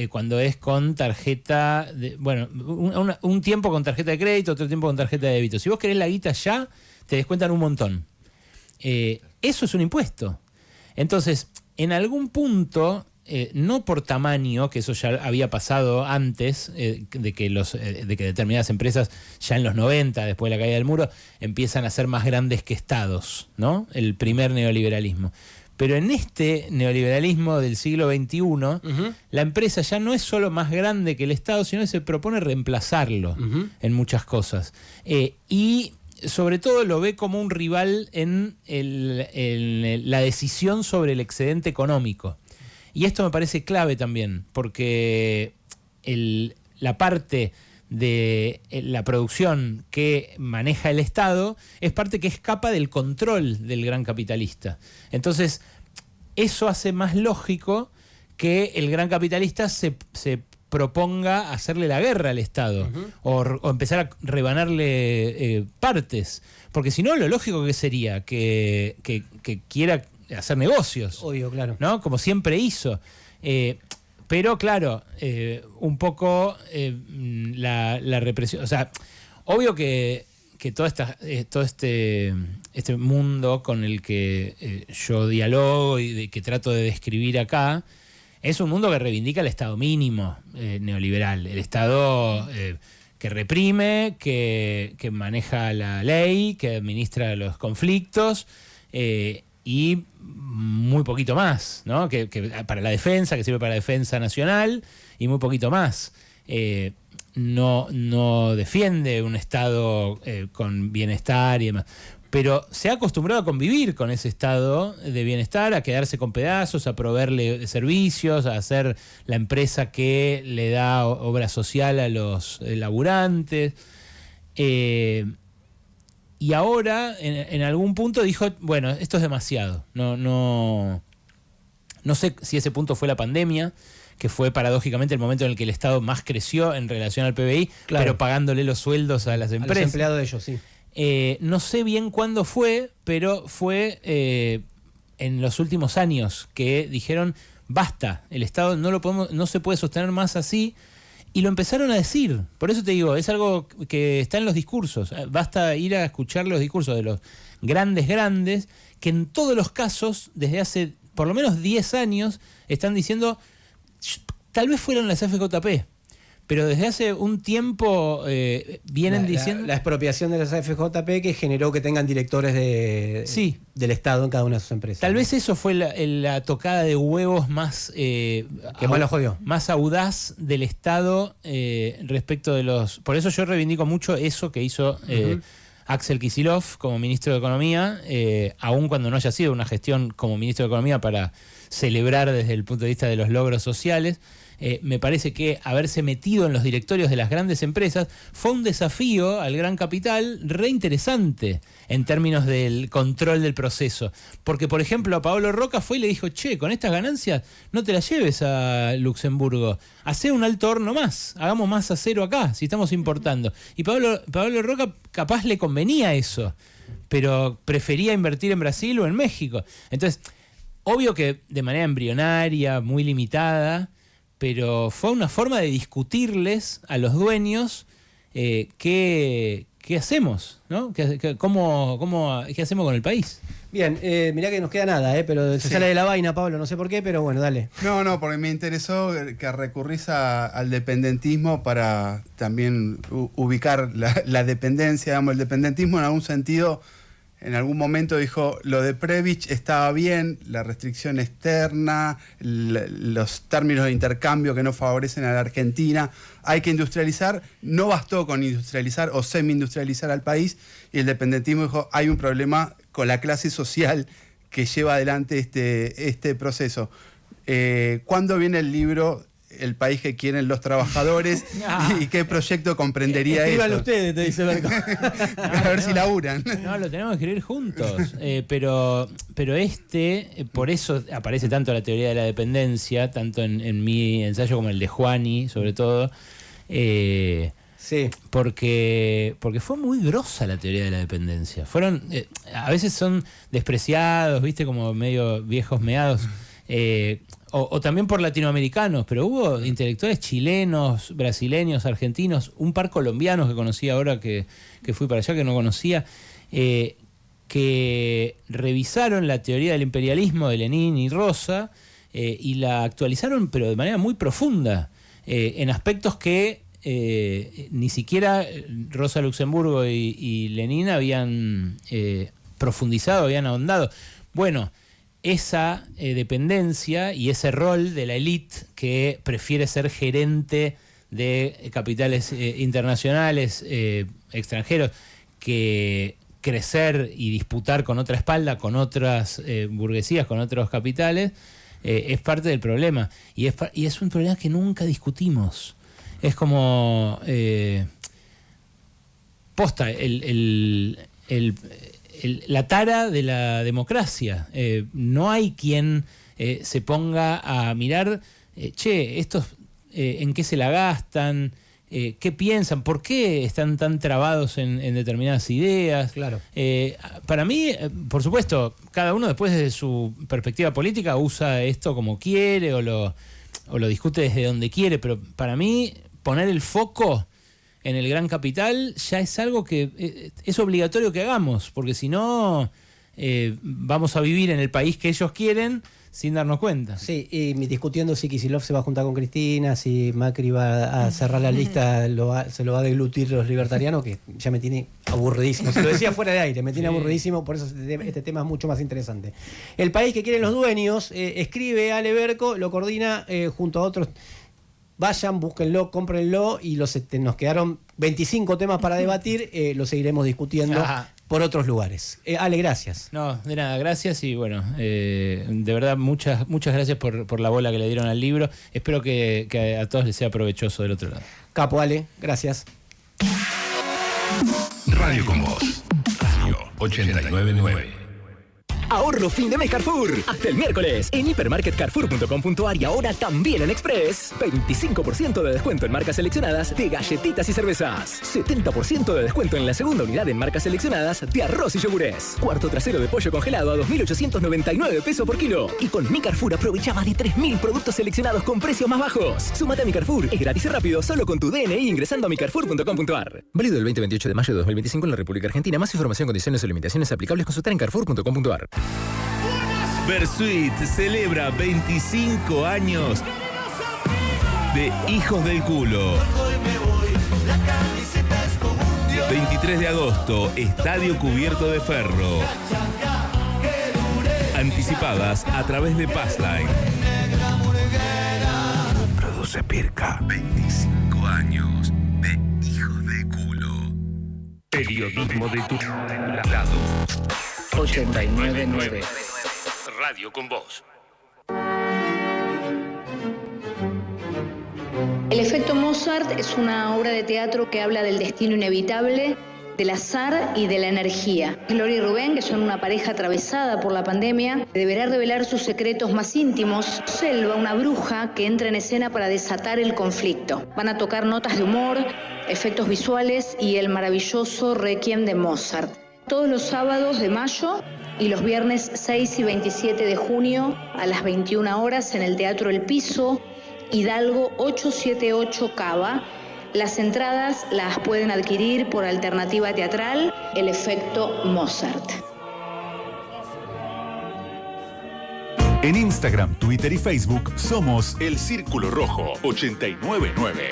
cuando es con tarjeta, un tiempo con tarjeta de crédito, otro tiempo con tarjeta de débito. Si vos querés la guita ya, te descuentan un montón. Eso es un impuesto. Entonces, en algún punto, no por tamaño, que eso ya había pasado antes, de que determinadas empresas ya en los 90, después de la caída del muro, empiezan a ser más grandes que estados, ¿no? El primer neoliberalismo. Pero en este neoliberalismo del siglo XXI, la empresa ya no es solo más grande que el Estado, sino que se propone reemplazarlo en muchas cosas. Y sobre todo lo ve como un rival en la decisión sobre el excedente económico. Y esto me parece clave también, porque la parte de la producción que maneja el Estado es parte que escapa del control del gran capitalista. Entonces, eso hace más lógico que el gran capitalista se proponga hacerle la guerra al Estado o empezar a rebanarle partes. Porque si no, lo lógico que sería que quiera hacer negocios. Obvio, claro. ¿No? Como siempre hizo. Pero claro, un poco la represión, o sea, obvio que todo este mundo con el que yo dialogo y que trato de describir acá, es un mundo que reivindica el Estado mínimo neoliberal, el Estado que reprime, que maneja la ley, que administra los conflictos, y muy poquito más, ¿no? Que para la defensa, que sirve para la defensa nacional, y muy poquito más. No defiende un Estado con bienestar y demás. Pero se ha acostumbrado a convivir con ese estado de bienestar, a quedarse con pedazos, a proveerle servicios, a hacer la empresa que le da obra social a los laburantes. Y ahora, en algún punto, dijo, bueno, esto es demasiado. No sé si ese punto fue la pandemia, que fue paradójicamente el momento en el que el Estado más creció en relación al PBI, claro, pero pagándole los sueldos a las empresas. A los empleados de ellos, sí. No sé bien cuándo fue, pero fue en los últimos años que dijeron, basta, el Estado no se puede sostener más así. Y lo empezaron a decir. Por eso te digo, es algo que está en los discursos. Basta ir a escuchar los discursos de los grandes, que en todos los casos, desde hace por lo menos 10 años, están diciendo, tal vez fueron las FJP, pero desde hace un tiempo vienen diciendo... La expropiación de las FJP que generó que tengan directores del Estado en cada una de sus empresas. Tal vez eso fue la tocada de huevos más... que más lo jodió. Más audaz del Estado respecto de los... Por eso yo reivindico mucho eso que hizo Axel Kicillof como ministro de Economía, aun cuando no haya sido una gestión como ministro de Economía para celebrar desde el punto de vista de los logros sociales. Me parece que haberse metido en los directorios de las grandes empresas fue un desafío al gran capital re interesante en términos del control del proceso. Porque, por ejemplo, a Paolo Roca fue y le dijo, che, con estas ganancias no te las lleves a Luxemburgo, hacé un alto horno más, hagamos más acero acá, si estamos importando. Y Paolo Roca capaz le convenía eso, pero prefería invertir en Brasil o en México. Entonces, obvio que de manera embrionaria, muy limitada, pero fue una forma de discutirles a los dueños qué hacemos, ¿no? ¿Qué hacemos con el país? Bien, mirá que nos queda nada, pero se sale de la vaina, Pablo, no sé por qué, pero bueno, dale. No, porque me interesó que recurrís al dependentismo para también ubicar la dependencia, digamos, el dependentismo en algún sentido. En algún momento dijo, lo de Prebisch estaba bien, la restricción externa, los términos de intercambio que no favorecen a la Argentina, hay que industrializar, no bastó con industrializar o semi-industrializar al país, y el dependentismo dijo, hay un problema con la clase social que lleva adelante este proceso. ¿Cuándo viene el libro El país que quieren los trabajadores? ¿Y qué proyecto comprendería eso? Escríbanlo ustedes, te dice Berco. A ver si laburan. No, lo tenemos que escribir juntos. Pero por eso aparece tanto la teoría de la dependencia, tanto en mi ensayo como el de Juani, sobre todo. Sí. Porque fue muy grosa la teoría de la dependencia. A veces son despreciados, viste, como medio viejos meados. O también por latinoamericanos, pero hubo intelectuales chilenos, brasileños, argentinos, un par colombianos que conocí ahora que fui para allá, que no conocía, que revisaron la teoría del imperialismo de Lenin y Rosa y la actualizaron, pero de manera muy profunda, en aspectos que ni siquiera Rosa Luxemburgo y Lenin habían profundizado, habían ahondado. Bueno, esa dependencia y ese rol de la élite que prefiere ser gerente de capitales internacionales, extranjeros, que crecer y disputar con otra espalda, con otras burguesías, con otros capitales, es parte del problema. Y es un problema que nunca discutimos. Es como... posta, la tara de la democracia. No hay quien se ponga a mirar, estos en qué se la gastan, qué piensan, por qué están tan trabados en determinadas ideas. Claro. Para mí, por supuesto, cada uno después desde su perspectiva política usa esto como quiere o lo discute desde donde quiere, pero para mí poner el foco en el gran capital ya es algo que es obligatorio que hagamos, porque si no vamos a vivir en el país que ellos quieren sin darnos cuenta. Sí, y discutiendo si Kicillof se va a juntar con Cristina, si Macri va a cerrar la lista, se lo va a deglutir los libertarianos, que ya me tiene aburridísimo. Se lo decía fuera de aire, me tiene aburridísimo, por eso este tema es mucho más interesante. El país que quieren los dueños, escribe Ale Berco, lo coordina junto a otros. Vayan, búsquenlo, cómprenlo y nos quedaron 25 temas para debatir, los seguiremos discutiendo por otros lugares. Ale, gracias. No, de nada, gracias y bueno, de verdad muchas gracias por la bola que le dieron al libro. Espero que a todos les sea provechoso del otro lado. Capo, Ale, gracias. Radio con Voz. Radio 899. Ahorro fin de mes Carrefour. Hasta el miércoles en hipermarketcarrefour.com.ar y ahora también en Express. 25% de descuento en marcas seleccionadas de galletitas y cervezas. 70% de descuento en la segunda unidad en marcas seleccionadas de arroz y yogures. Cuarto trasero de pollo congelado a 2.899 pesos por kilo. Y con Mi Carrefour aprovecha más de 3.000 productos seleccionados con precios más bajos. Súmate a Mi Carrefour. Es gratis y rápido solo con tu DNI ingresando a micarrefour.com.ar. Válido del 20-28 de mayo de 2025 en la República Argentina. Más información, condiciones y limitaciones aplicables. Consultar en carrefour.com.ar. Versuit celebra 25 años de Hijos del Culo. 23 de agosto, Estadio Cubierto de Ferro. Anticipadas a través de Passline. Produce Pirca. 25 años de Hijos del Culo. Periodismo de tu lado. 89.9 Radio con vos. El efecto Mozart es una obra de teatro que habla del destino inevitable, del azar y de la energía. Gloria y Rubén, que son una pareja atravesada por la pandemia, deberá revelar sus secretos más íntimos. Selva, una bruja que entra en escena para desatar el conflicto. Van a tocar notas de humor, efectos visuales y el maravilloso Requiem de Mozart. Todos los sábados de mayo y los viernes 6 y 27 de junio a las 21 horas en el Teatro El Piso, Hidalgo 878 Cava. Las entradas las pueden adquirir por alternativa teatral, El Efecto Mozart. En Instagram, Twitter y Facebook somos El Círculo Rojo 899.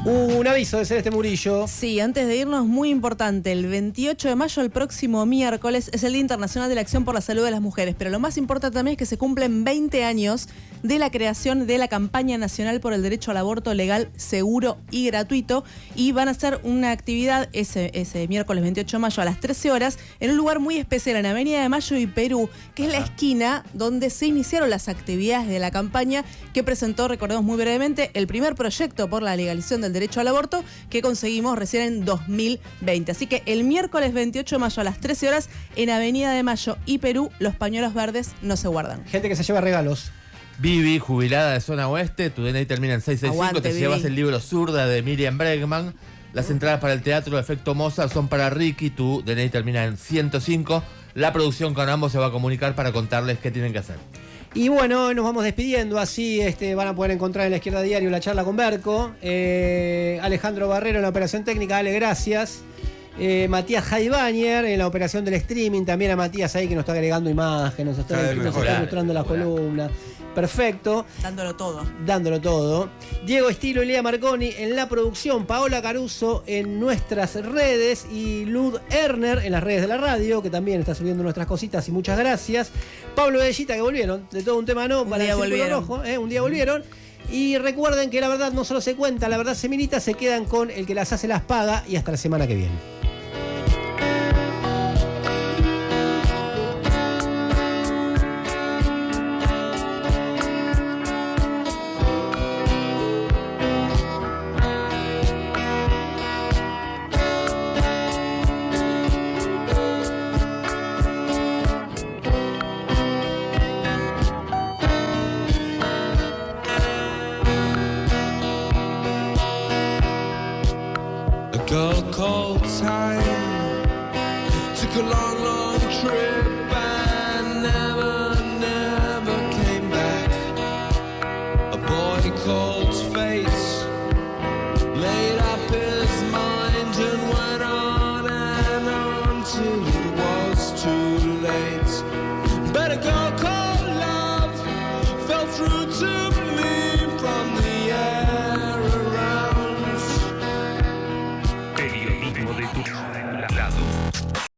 Un aviso de Celeste Murillo. Sí, antes de irnos, muy importante, el 28 de mayo, el próximo miércoles, es el Día Internacional de la Acción por la Salud de las Mujeres, pero lo más importante también es que se cumplen 20 años de la creación de la Campaña Nacional por el Derecho al Aborto Legal, Seguro y Gratuito, y van a hacer una actividad ese miércoles 28 de mayo a las 13 horas en un lugar muy especial, en Avenida de Mayo y Perú, que es la esquina donde se iniciaron las actividades de la campaña que presentó, recordemos muy brevemente, el primer proyecto por la legalización del derecho al aborto que conseguimos recién en 2020. Así que el miércoles 28 de mayo a las 13 horas en Avenida de Mayo y Perú, los pañuelos verdes no se guardan. Gente que se lleva regalos. Vivi, jubilada de Zona Oeste, tu DNI termina en 665, Aguante, te Vivi. llevas el libro Zurda de Miriam Bregman. Las entradas para el teatro Efecto Mozart son para Ricky, tu DNI termina en 105. La producción con ambos se va a comunicar para contarles qué tienen que hacer. Y bueno, nos vamos despidiendo, así van a poder encontrar en La Izquierda Diario la charla con Berco. Alejandro Barrero en la operación técnica, Ale, gracias. Matías Jaibañer en la operación del streaming, también a Matías ahí que nos está agregando imágenes, nos está mostrando la columna. Perfecto. Dándolo todo. Dándolo todo. Diego Estilo y Lea Marconi en la producción. Paola Caruso en nuestras redes. Y Lud Erner en las redes de la radio, que también está subiendo nuestras cositas y muchas gracias. Pablo Bellita, que volvieron. De todo un tema no. Para el Círculo Rojo. Un día volvieron. Y recuerden que la verdad no solo se cuenta, la verdad se milita. Se quedan con el que las hace las paga. Y hasta la semana que viene. Girl called time. Took a long, long trip and never came back. A boy called fate made up his mind and went on till it was too late. But a girl called love fell through to